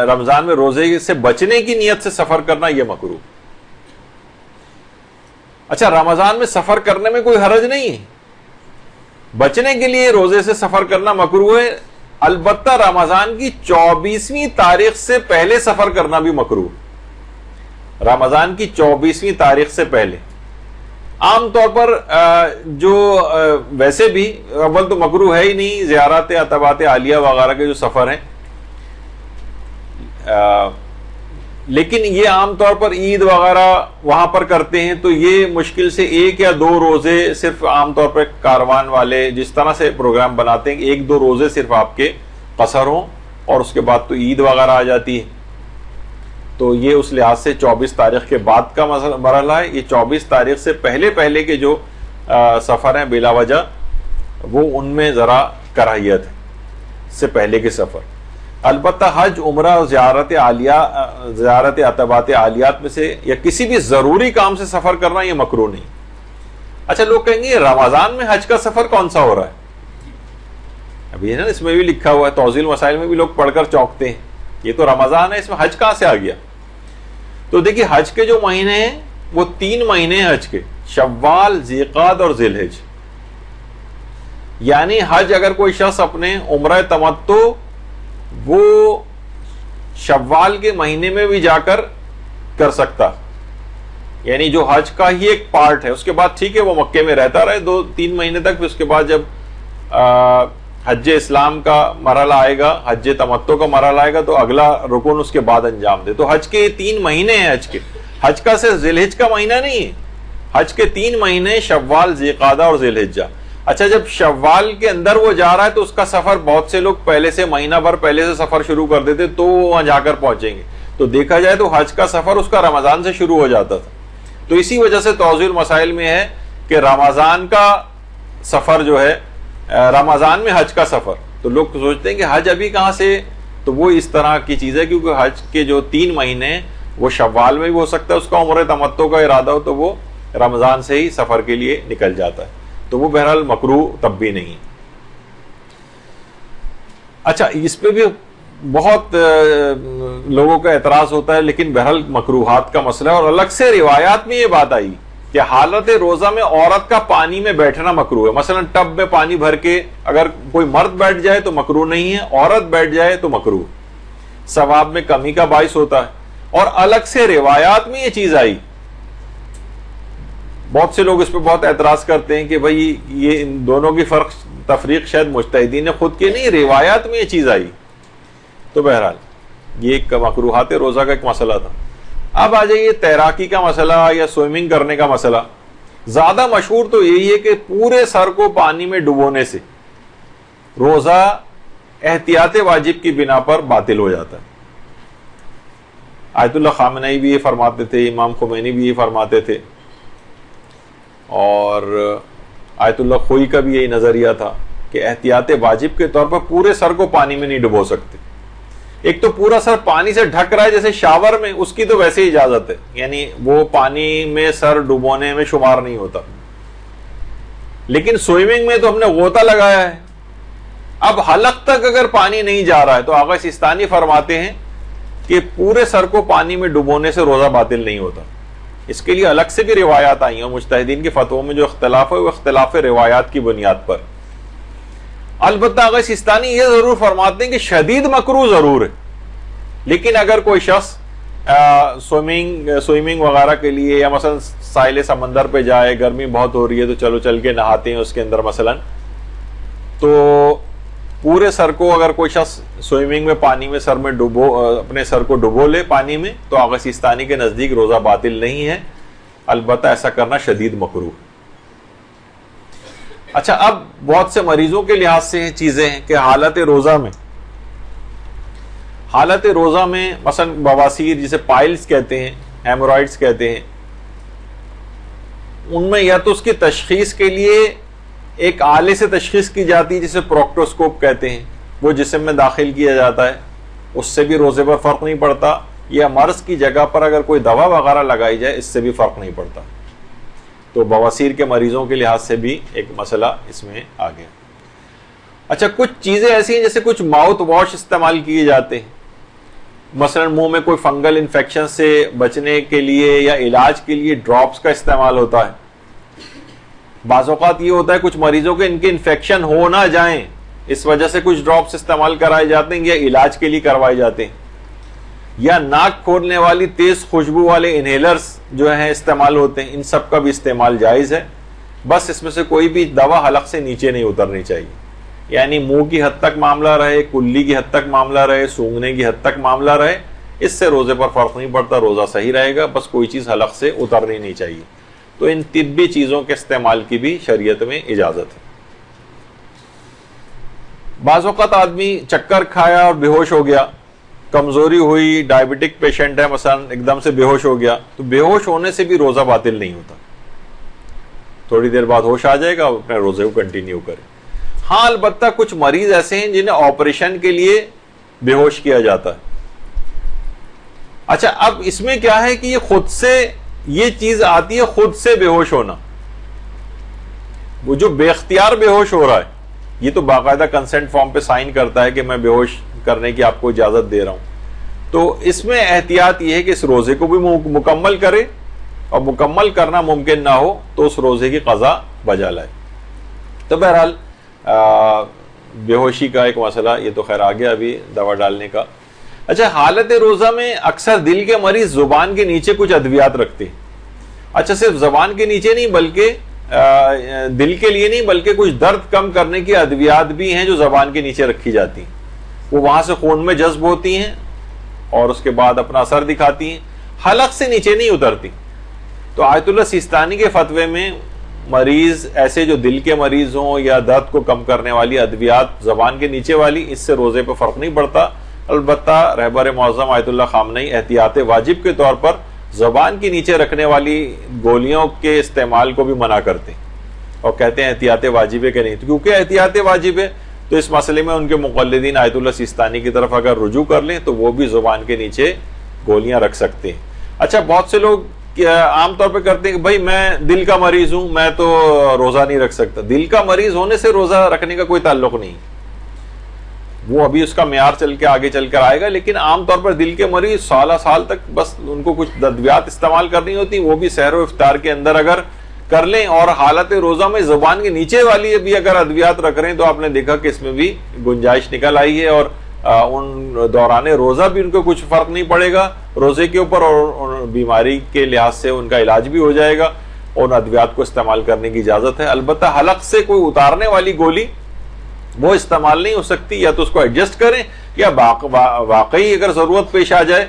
رمضان میں روزے سے بچنے کی نیت سے سفر کرنا یہ مکروہ. اچھا، رمضان میں سفر کرنے میں کوئی حرج نہیں ہے، بچنے کے لیے روزے سے سفر کرنا مکروہ ہے. البتہ رمضان کی 24ویں تاریخ سے پہلے سفر کرنا بھی مکروہ. رمضان کی 24ویں تاریخ سے پہلے عام طور پر جو ویسے بھی اول تو مکروہ ہے ہی نہیں، زیارات عتبات عالیہ وغیرہ کے جو سفر ہیں، لیکن یہ عام طور پر عید وغیرہ وہاں پر کرتے ہیں تو یہ مشکل سے 1 یا 2 روزے صرف عام طور پر کاروان والے جس طرح سے پروگرام بناتے ہیں، 1-2 روزے صرف آپ کے قصر ہوں، اور اس کے بعد تو عید وغیرہ آ جاتی ہے. تو یہ اس لحاظ سے 24 تاریخ کے بعد کا مرحلہ ہے. یہ 24 تاریخ سے پہلے کے جو سفر ہیں بلا وجہ، وہ ان میں ذرا کراہیت ہے سے پہلے کے سفر. البتہ حج، عمرہ، زیارت عتبات عالیات میں سے یا کسی بھی ضروری کام سے سفر کرنا یہ مکروہ نہیں. اچھا، لوگ کہیں گے رمضان میں حج کا سفر کون سا ہو رہا ہے؟ ابھی نا اس میں بھی لکھا ہوا ہے، توضیح المسائل میں بھی لوگ پڑھ کر چونکتے ہیں، یہ تو رمضان ہے، اس میں حج کہاں سے آ گیا؟ تو دیکھیے، حج کے جو مہینے ہیں وہ 3 مہینے ہیں حج کے، شوال، ذیقعد اور ذی الحج. یعنی حج اگر کوئی شخص اپنے عمرہ تمتع وہ شوال کے مہینے میں بھی جا کر سکتا، یعنی جو حج کا ہی ایک پارٹ ہے. اس کے بعد ٹھیک ہے وہ مکے میں رہتا رہے 2-3 مہینے تک، پھر اس کے بعد جب حج اسلام کا مرحلہ آئے گا، حج تمتع کا مرحلہ آئے گا، تو اگلا رکن اس کے بعد انجام دے. تو حج کے 3 مہینے ہیں. حج کا صرف ذی الحج کا مہینہ نہیں ہے، حج کے 3 مہینے شوال، ذی القعدہ اور ذی الحجہ. اچھا، جب شوال کے اندر وہ جا رہا ہے تو اس کا سفر بہت سے لوگ پہلے سے مہینہ بھر پہلے سے سفر شروع کر دیتے تو وہاں جا کر پہنچیں گے. تو دیکھا جائے تو حج کا سفر اس کا رمضان سے شروع ہو جاتا تھا. تو اسی وجہ سے توضیح المسائل میں ہے کہ رمضان کا سفر جو ہے، رمضان میں حج کا سفر، تو لوگ سوچتے ہیں کہ حج ابھی کہاں سے، تو وہ اس طرح کی چیز ہے کیونکہ حج کے جو 3 مہینے وہ شوال میں بھی ہو سکتا ہے، اس کا عمرہ تمتع کا ارادہ ہو تو وہ رمضان سے ہی سفر کے لیے نکل جاتا ہے. تو وہ بہرحال مکروہ تب بھی نہیں. اچھا، اس پہ بھی بہت لوگوں کا اعتراض ہوتا ہے، لیکن بہرحال مکروہات کا مسئلہ ہے، اور الگ سے روایات میں یہ بات آئی کہ حالت روزہ میں عورت کا پانی میں بیٹھنا مکروہ ہے. مثلا ٹب میں پانی بھر کے اگر کوئی مرد بیٹھ جائے تو مکروہ نہیں ہے، عورت بیٹھ جائے تو مکروہ، ثواب میں کمی کا باعث ہوتا ہے. اور الگ سے روایات میں یہ چیز آئی. بہت سے لوگ اس پہ بہت اعتراض کرتے ہیں کہ بھئی یہ ان دونوں کی تفریق شاید مجتہدین نے خود کی نہیں، روایات میں یہ چیز آئی. تو بہرحال یہ ایک مکروہات روزہ کا ایک مسئلہ تھا. اب آ جائیے تیراکی کا مسئلہ یا سوئمنگ کرنے کا مسئلہ. زیادہ مشہور تو یہی ہے کہ پورے سر کو پانی میں ڈبونے سے روزہ احتیاط واجب کی بنا پر باطل ہو جاتا ہے. آیت اللہ خامنئی بھی یہ فرماتے تھے، امام خمینی بھی یہ فرماتے تھے، اور آیت اللہ خوئی کا بھی یہی نظریہ تھا کہ احتیاط واجب کے طور پر پورے سر کو پانی میں نہیں ڈبو سکتے. ایک تو پورا سر پانی سے ڈھک رہا ہے جیسے شاور میں، اس کی تو ویسے ہی اجازت ہے، یعنی وہ پانی میں سر ڈبونے میں شمار نہیں ہوتا. لیکن سوئمنگ میں تو ہم نے غوطہ لگایا ہے. اب حلق تک اگر پانی نہیں جا رہا ہے تو آغا سیستانی فرماتے ہیں کہ پورے سر کو پانی میں ڈبونے سے روزہ باطل نہیں ہوتا. اس کے لیے الگ سے بھی روایات آئی ہیں. مجتہدین کے فتووں میں جو اختلاف ہے وہ اختلاف روایات کی بنیاد پر. البتہ آغا سیستانی یہ ضرور فرماتے ہیں کہ شدید مکروہ ضرور ہے، لیکن اگر کوئی شخص سوئمنگ وغیرہ کے لیے یا مثلا ساحل سمندر پہ جائے، گرمی بہت ہو رہی ہے تو چلو چل کے نہاتے ہیں اس کے اندر مثلا، تو پورے سر کو اگر کوئی شخص سوئمنگ میں پانی میں سر میں اپنے سر کو ڈبو لے پانی میں تو آغا سیستانی کے نزدیک روزہ باطل نہیں ہے. البتہ ایسا کرنا شدید مکروہ. اچھا، اب بہت سے مریضوں کے لحاظ سے یہ چیزیں ہیں کہ حالت روزہ میں مثلا بواسیر جسے پائلز کہتے ہیں، ہیمورائڈز کہتے ہیں، ان میں یا تو اس کی تشخیص کے لیے ایک آلے سے تشخیص کی جاتی ہے جسے پروکٹوسکوپ کہتے ہیں، وہ جسم میں داخل کیا جاتا ہے، اس سے بھی روزے پر فرق نہیں پڑتا، یا مرض کی جگہ پر اگر کوئی دوا وغیرہ لگائی جائے اس سے بھی فرق نہیں پڑتا. تو بواسیر کے مریضوں کے لحاظ سے بھی ایک مسئلہ اس میں آ گیا. اچھا، کچھ چیزیں ایسی ہیں جیسے کچھ ماؤتھ واش استعمال کیے جاتے ہیں، مثلا منہ میں کوئی فنگل انفیکشن سے بچنے کے لیے یا علاج کے لیے ڈراپس کا استعمال ہوتا ہے. بعض اوقات یہ ہوتا ہے کچھ مریضوں کے ان کے انفیکشن ہو نہ جائیں، اس وجہ سے کچھ ڈراپس استعمال کرائے جاتے ہیں یا علاج کے لیے کروائے جاتے ہیں. یا ناک کھولنے والی تیز خوشبو والے انہیلرز جو ہیں استعمال ہوتے ہیں، ان سب کا بھی استعمال جائز ہے. بس اس میں سے کوئی بھی دوا حلق سے نیچے نہیں اترنی چاہیے، یعنی منہ کی حد تک معاملہ رہے، کلی کی حد تک معاملہ رہے، سونگھنے کی حد تک معاملہ رہے، اس سے روزے پر فرق نہیں پڑتا، روزہ صحیح رہے گا. بس کوئی چیز حلق سے اترنی نہیں چاہیے. تو ان طبی چیزوں کے استعمال کی بھی شریعت میں اجازت ہے. بعض اوقات آدمی چکر کھایا اور بے ہوش ہو گیا، کمزوری ہوئی، ڈائبٹک پیشنٹ ہے مثلا، ایک دم سے بے ہوش ہو گیا، تو بے ہوش ہونے سے بھی روزہ باطل نہیں ہوتا. تھوڑی دیر بعد ہوش آ جائے گا، اپنے روزے کو کنٹینیو کرے. ہاں، البتہ کچھ مریض ایسے ہیں جنہیں آپریشن کے لیے بے ہوش کیا جاتا ہے. اچھا، اب اس میں کیا ہے کہ یہ خود سے یہ چیز آتی ہے، خود سے بے ہوش ہونا. وہ جو بے اختیار بے ہوش ہو رہا ہے یہ تو باقاعدہ کنسنٹ فارم پہ سائن کرتا ہے کہ میں بے ہوش کرنے کی آپ کو اجازت دے رہا ہوں. تو اس میں احتیاط یہ ہے کہ اس روزے کو بھی مکمل کرے، اور مکمل کرنا ممکن نہ ہو تو اس روزے کی قضا بجا لائے. تو بہرحال بے ہوشی کا ایک مسئلہ یہ تو خیر آ گیا ابھی دوا ڈالنے کا. اچھا حالت روزہ میں اکثر دل کے مریض زبان کے نیچے کچھ ادویات رکھتے ہیں. اچھا صرف زبان کے نیچے نہیں بلکہ دل کے لیے نہیں بلکہ کچھ درد کم کرنے کی ادویات بھی ہیں جو زبان کے نیچے رکھی جاتی ہیں. وہ وہاں سے خون میں جذب ہوتی ہیں اور اس کے بعد اپنا اثر دکھاتی ہیں, حلق سے نیچے نہیں اترتی. تو آیت اللہ سیستانی کے فتوے میں مریض ایسے جو دل کے مریض ہوں یا درد کو کم کرنے والی ادویات زبان کے نیچے والی, اس سے روزے پہ فرق نہیں پڑتا. البتہ رہبر معظم آیت اللہ خامنئی احتیاط واجب کے طور پر زبان کے نیچے رکھنے والی گولیوں کے استعمال کو بھی منع کرتے ہیں اور کہتے ہیں احتیاط واجب ہے کہ نہیں. کیونکہ احتیاط واجب ہے تو اس مسئلے میں ان کے مقلدین آیت اللہ سیستانی کی طرف اگر رجوع کر لیں تو وہ بھی زبان کے نیچے گولیاں رکھ سکتے ہیں. اچھا بہت سے لوگ عام طور پہ کرتے ہیں کہ بھائی میں دل کا مریض ہوں, میں تو روزہ نہیں رکھ سکتا. دل کا مریض ہونے سے روزہ رکھنے کا کوئی تعلق نہیں, وہ ابھی اس کا معیار چل کے آگے چل کر آئے گا. لیکن عام طور پر دل کے مریض سالہ سال تک بس ان کو کچھ ادویات استعمال کرنی ہوتی, وہ بھی سحر و افطار کے اندر اگر کر لیں اور حالت روزہ میں زبان کے نیچے والی بھی اگر ادویات رکھ رہے ہیں تو آپ نے دیکھا کہ اس میں بھی گنجائش نکل آئی ہے اور ان دوران روزہ بھی ان کو کچھ فرق نہیں پڑے گا روزے کے اوپر, اور بیماری کے لحاظ سے ان کا علاج بھی ہو جائے گا اور ادویات کو استعمال کرنے کی اجازت ہے. البتہ حلق سے کوئی اتارنے والی گولی وہ استعمال نہیں ہو سکتی, یا تو اس کو ایڈجسٹ کریں یا واقعی اگر ضرورت پیش آ جائے,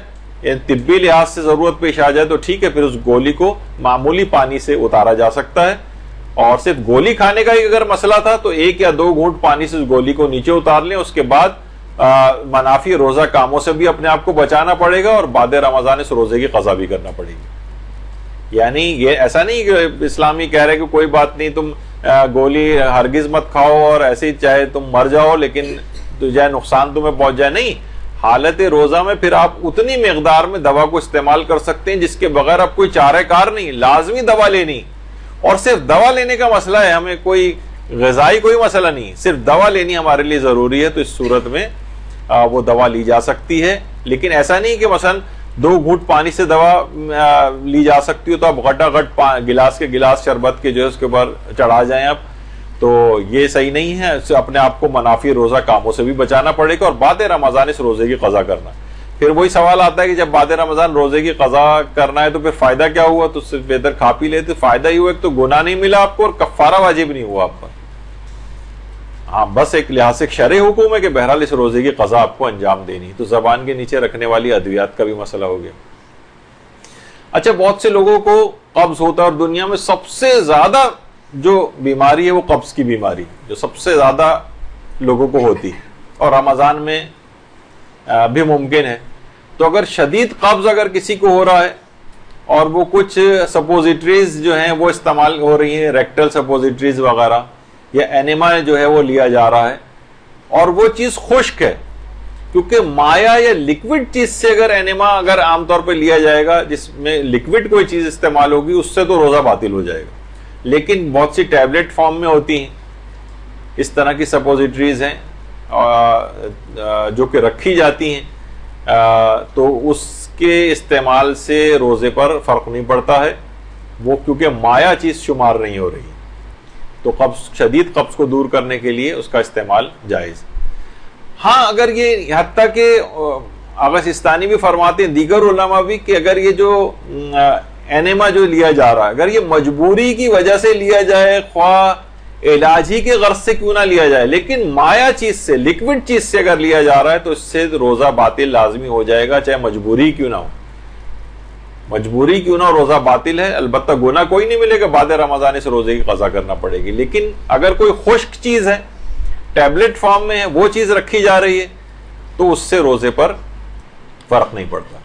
طبی لحاظ سے ضرورت پیش آ جائے تو ٹھیک ہے, پھر اس گولی کو معمولی پانی سے اتارا جا سکتا ہے. اور صرف گولی کھانے کا ہی اگر مسئلہ تھا تو 1 یا 2 گھونٹ پانی سے اس گولی کو نیچے اتار لیں, اس کے بعد منافی روزہ کاموں سے بھی اپنے آپ کو بچانا پڑے گا اور بعد رمضان اس روزے کی قضا بھی کرنا پڑے گی. یعنی یہ ایسا نہیں کہ اسلامی کہہ رہے کہ کوئی بات نہیں تم گولی ہرگز مت کھاؤ اور ایسے ہی چاہے تم مر جاؤ لیکن تجھے نقصان تمہیں پہنچ جائے, نہیں. حالت روزہ میں پھر آپ اتنی مقدار میں دوا کو استعمال کر سکتے ہیں جس کے بغیر آپ کوئی چارہ کار نہیں, لازمی دوا لینی. اور صرف دوا لینے کا مسئلہ ہے, ہمیں کوئی غذائی کوئی مسئلہ نہیں, صرف دوا لینی ہمارے لیے ضروری ہے. تو اس صورت میں وہ دوا لی جا سکتی ہے. لیکن ایسا نہیں کہ مثلا 2 گھونٹ پانی سے دوا لی جا سکتی ہو تو آپ گھٹا گھٹ گلاس کے گلاس شربت کے جو ہے اس کے اوپر چڑھا جائیں آپ, تو یہ صحیح نہیں ہے. اس سے اپنے آپ کو منافی روزہ کاموں سے بھی بچانا پڑے گا اور بعد رمضان اس روزے کی قضا کرنا. پھر وہی سوال آتا ہے کہ جب بعد رمضان روزے کی قضا کرنا ہے تو پھر فائدہ کیا ہوا؟ تو اس سے بہتر کھا پی لیتے. فائدہ ہی ہوا, ایک تو گناہ نہیں ملا آپ کو اور کفارہ واجب نہیں ہوا آپ پر. ہاں بس ایک لحاظ سے شرع حکم ہے کہ بہرحال اس روزے کی قضا آپ کو انجام دینی. تو زبان کے نیچے رکھنے والی ادویات کا بھی مسئلہ ہو گیا. اچھا بہت سے لوگوں کو قبض ہوتا ہے اور دنیا میں سب سے زیادہ جو بیماری ہے وہ قبض کی بیماری جو سب سے زیادہ لوگوں کو ہوتی ہے اور رمضان میں بھی ممکن ہے. تو اگر شدید قبض اگر کسی کو ہو رہا ہے اور وہ کچھ سپوزیٹریز جو ہیں وہ استعمال ہو رہی ہیں, ریکٹل سپوزیٹریز وغیرہ, یا اینیما جو ہے وہ لیا جا رہا ہے اور وہ چیز خشک ہے, کیونکہ مایا یا لکوڈ چیز سے اگر اینیما اگر عام طور پہ لیا جائے گا جس میں لکوڈ کوئی چیز استعمال ہوگی اس سے تو روزہ باطل ہو جائے گا. لیکن بہت سی ٹیبلٹ فارم میں ہوتی ہیں اس طرح کی سپوزیٹریز ہیں جو کہ رکھی جاتی ہیں, تو اس کے استعمال سے روزے پر فرق نہیں پڑتا ہے, وہ کیونکہ مایا چیز شمار نہیں ہو رہی. تو قبض شدید قبض کو دور کرنے کے لیے اس کا استعمال جائز. ہاں اگر یہ حتیٰ کہ آغا سیستانی بھی فرماتے ہیں, دیگر علماء بھی, کہ اگر یہ جو اینیما جو لیا جا رہا ہے اگر یہ مجبوری کی وجہ سے لیا جائے, خواہ علاج ہی کے غرض سے کیوں نہ لیا جائے, لیکن مایا چیز سے لکوڈ چیز سے اگر لیا جا رہا ہے تو اس سے روزہ باطل لازمی ہو جائے گا, چاہے مجبوری کیوں نہ ہو. مجبوری کیوں نہ ہو روزہ باطل ہے. البتہ گناہ کوئی نہیں ملے گا, بعد رمضان اس روزے کی قضا کرنا پڑے گی. لیکن اگر کوئی خشک چیز ہے ٹیبلٹ فارم میں ہے وہ چیز رکھی جا رہی ہے تو اس سے روزے پر فرق نہیں پڑتا.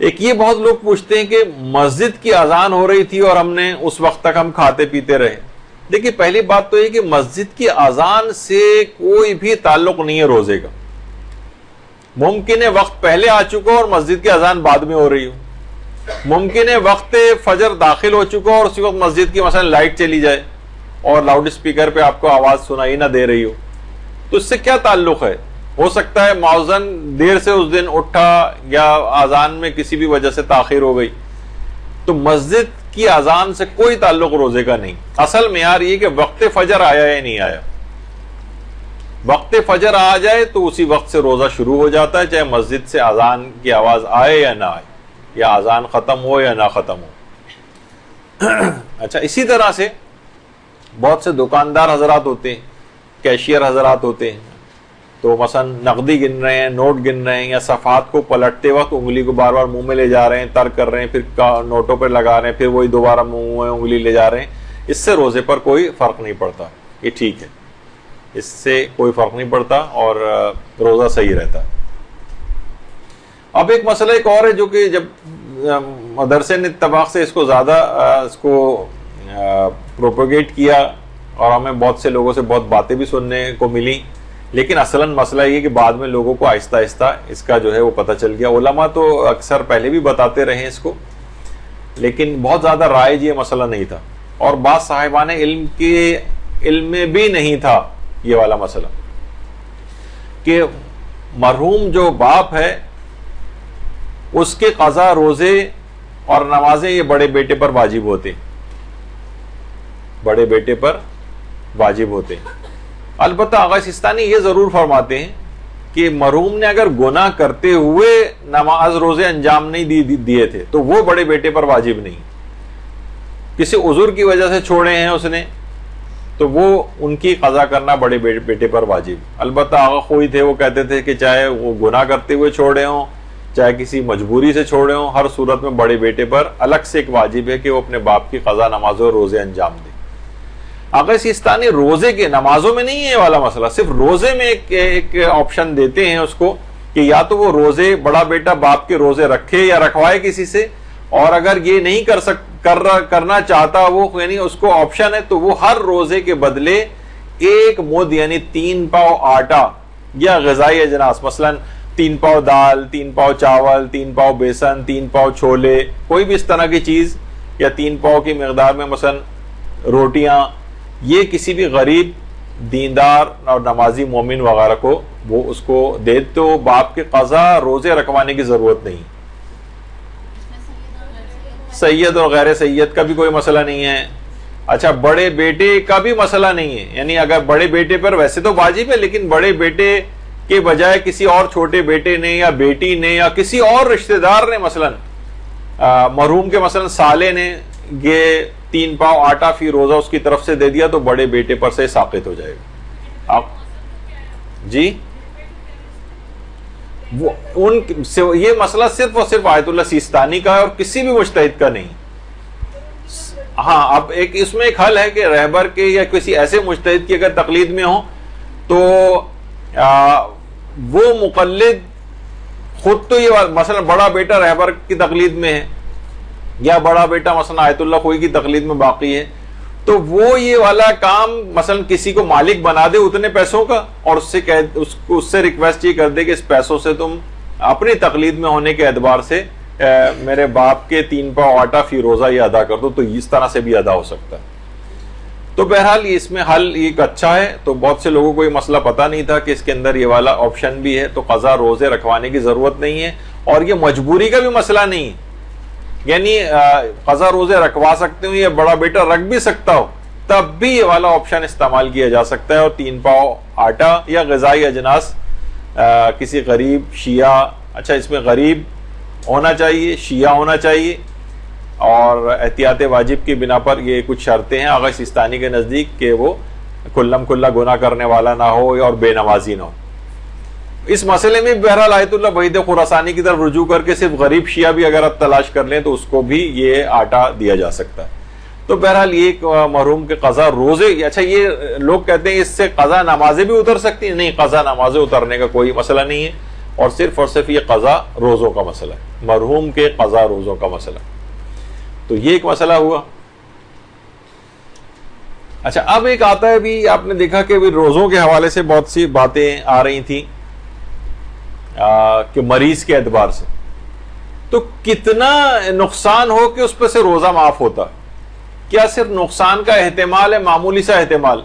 ایک یہ بہت لوگ پوچھتے ہیں کہ مسجد کی اذان ہو رہی تھی اور ہم نے اس وقت تک ہم کھاتے پیتے رہے. دیکھیے پہلی بات تو یہ کہ مسجد کی اذان سے کوئی بھی تعلق نہیں ہے روزے کا. ممکن ہے وقت پہلے آ چکا اور مسجد کی اذان بعد میں ہو رہی ہو, ممکن ہے وقت فجر داخل ہو چکا اور اسی وقت مسجد کی مثلا لائٹ چلی جائے اور لاؤڈ اسپیکر پہ آپ کو آواز سنائی نہ دے رہی ہو. تو اس سے کیا تعلق ہے؟ ہو سکتا ہے مؤذن دیر سے اس دن اٹھا یا اذان میں کسی بھی وجہ سے تاخیر ہو گئی. تو مسجد کی اذان سے کوئی تعلق روزے کا نہیں. اصل معیار یہ کہ وقت فجر آیا یا نہیں آیا. وقت فجر آ جائے تو اسی وقت سے روزہ شروع ہو جاتا ہے، چاہے مسجد سے اذان کی آواز آئے یا نہ آئے، یا اذان ختم ہو یا نہ ختم ہو۔ اچھا، اسی طرح سے بہت سے دکاندار حضرات ہوتے ہیں، کیشیئر حضرات ہوتے ہیں، تو مثلا نقدی گن رہے ہیں، نوٹ گن رہے ہیں، یا صفحات کو پلٹتے وقت انگلی کو بار بار منہ میں لے جا رہے ہیں، ترک کر رہے ہیں، پھر نوٹوں پر لگا رہے ہیں، پھر وہی دوبارہ منہ میں انگلی لے جا رہے ہیں، اس سے روزے پر کوئی فرق نہیں پڑتا، یہ ٹھیک ہے، اس سے کوئی فرق نہیں پڑتا اور روزہ صحیح رہتا ہے۔ اب ایک مسئلہ ایک اور ہے جو کہ جب مدرسے نے اتفاق سے اس کو زیادہ اس کو پروپیگیٹ کیا اور ہمیں بہت سے لوگوں سے بہت باتیں بھی سننے کو ملی، لیکن اصلاً مسئلہ یہ کہ بعد میں لوگوں کو آہستہ آہستہ اس کا جو ہے وہ پتہ چل گیا۔ علماء تو اکثر پہلے بھی بتاتے رہے اس کو، لیکن بہت زیادہ رائج یہ مسئلہ نہیں تھا، اور بعض صاحبان علم کے علم میں بھی نہیں تھا یہ والا مسئلہ کہ مرحوم جو باپ ہے اس کے قضا روزے اور نمازیں یہ بڑے بیٹے پر واجب ہوتے ہیں، بڑے بیٹے پر واجب ہوتے ہیں۔ البتہ آغا سستانی یہ ضرور فرماتے ہیں کہ مرحوم نے اگر گناہ کرتے ہوئے نماز روزے انجام نہیں دیے تھے تو وہ بڑے بیٹے پر واجب نہیں، کسی عذر کی وجہ سے چھوڑے ہیں اس نے تو وہ ان کی قضا کرنا بڑے بیٹے پر واجب۔ البتہ آغا خوئی تھے، وہ کہتے تھے کہ چاہے وہ گناہ کرتے ہوئے چھوڑے ہوں چاہے کسی مجبوری سے چھوڑے ہوں، ہر صورت میں بڑے بیٹے پر الگ سے ایک واجب ہے کہ وہ اپنے باپ کی قضا نمازوں اور روزے انجام دے۔ آغا سیستانی روزے کے نمازوں میں نہیں ہے یہ والا مسئلہ، صرف روزے میں ایک آپشن دیتے ہیں اس کو کہ یا تو وہ روزے بڑا بیٹا باپ کے روزے رکھے یا رکھوائے کسی سے، اور اگر یہ نہیں کرنا چاہتا وہ، یعنی اس کو آپشن ہے، تو وہ ہر روزے کے بدلے ایک مد یعنی 3 پاؤ آٹا یا غذائی اجناس، مثلا 3 پاؤ دال، 3 پاؤ چاول، 3 پاؤ بیسن، 3 پاؤ چھولے، کوئی بھی اس طرح کی چیز، یا 3 پاؤ کی مقدار میں مثلا روٹیاں، یہ کسی بھی غریب دیندار اور نمازی مومن وغیرہ کو وہ اس کو دے، تو باپ کے قضا روزے رکھوانے کی ضرورت نہیں۔ سید اور غیر سید کا بھی کوئی مسئلہ نہیں ہے۔ اچھا، بڑے بیٹے کا بھی مسئلہ نہیں ہے، یعنی اگر بڑے بیٹے پر ویسے تو واجب ہے، لیکن بڑے بیٹے کے بجائے کسی اور چھوٹے بیٹے نے یا بیٹی نے یا کسی اور رشتہ دار نے، مثلا مرحوم کے مثلا سالے نے یہ 3 پاؤ آٹا فی روزہ اس کی طرف سے دے دیا تو بڑے بیٹے پر سے ساقط ہو جائے گا۔ آپ جی یہ مسئلہ صرف اور صرف آیت اللہ سیستانی کا ہے اور کسی بھی مجتہد کا نہیں۔ ہاں، اب اس میں ایک حل ہے کہ رہبر کے یا کسی ایسے مجتہد کی اگر تقلید میں ہو تو وہ مقلد خود تو یہ مثلا بڑا بیٹا رہبر کی تقلید میں ہے یا بڑا بیٹا مثلا آیت اللہ خوئی کی تقلید میں باقی ہے، تو وہ یہ والا کام مثلا کسی کو مالک بنا دے اتنے پیسوں کا، اور اس سے ریکویسٹ یہ کر دے کہ اس پیسوں سے تم اپنی تقلید میں ہونے کے اعتبار سے میرے باپ کے 3 پاؤ آٹا فی روزہ یہ ادا کر دو، تو اس طرح سے بھی ادا ہو سکتا ہے۔ تو بہرحال اس میں حل ایک اچھا ہے، تو بہت سے لوگوں کو یہ مسئلہ پتہ نہیں تھا کہ اس کے اندر یہ والا آپشن بھی ہے، تو قضا روزے رکھوانے کی ضرورت نہیں ہے، اور یہ مجبوری کا بھی مسئلہ نہیں ہے، یعنی قضا روزے رکھوا سکتے ہوں یا بڑا بیٹا رکھ بھی سکتا ہو تب بھی یہ والا آپشن استعمال کیا جا سکتا ہے، اور 3 پاؤ آٹا یا غذائی اجناس کسی غریب شیعہ، اچھا اس میں غریب ہونا چاہیے، شیعہ ہونا چاہیے، اور احتیاط واجب کی بنا پر یہ کچھ شرطیں ہیں آغا سیستانی کے نزدیک کہ وہ کلم کلا گناہ کرنے والا نہ ہو اور بے نمازی نہ ہو۔ اس مسئلے میں بہرحال آیت اللہ وحید خراسانی کی طرف رجوع کر کے صرف غریب شیعہ بھی اگر آپ تلاش کر لیں تو اس کو بھی یہ آٹا دیا جا سکتا ہے۔ تو بہرحال یہ مرحوم کے قضا روزے، اچھا یہ لوگ کہتے ہیں اس سے قضا نمازیں بھی اتر سکتی ہیں، نہیں، قضا نمازیں اترنے کا کوئی مسئلہ نہیں ہے، اور صرف یہ قضا روزوں کا مسئلہ ہے، مرحوم کے قضا روزوں کا مسئلہ۔ تو یہ ایک مسئلہ ہوا۔ اچھا، اب ایک آتا ہے بھی، آپ نے دیکھا کہ روزوں کے حوالے سے بہت سی باتیں آ رہی تھیں کہ مریض کے اعتبار سے تو کتنا نقصان ہو کہ اس پہ سے روزہ معاف ہوتا، کیا صرف نقصان کا احتمال ہے، معمولی سا احتمال؟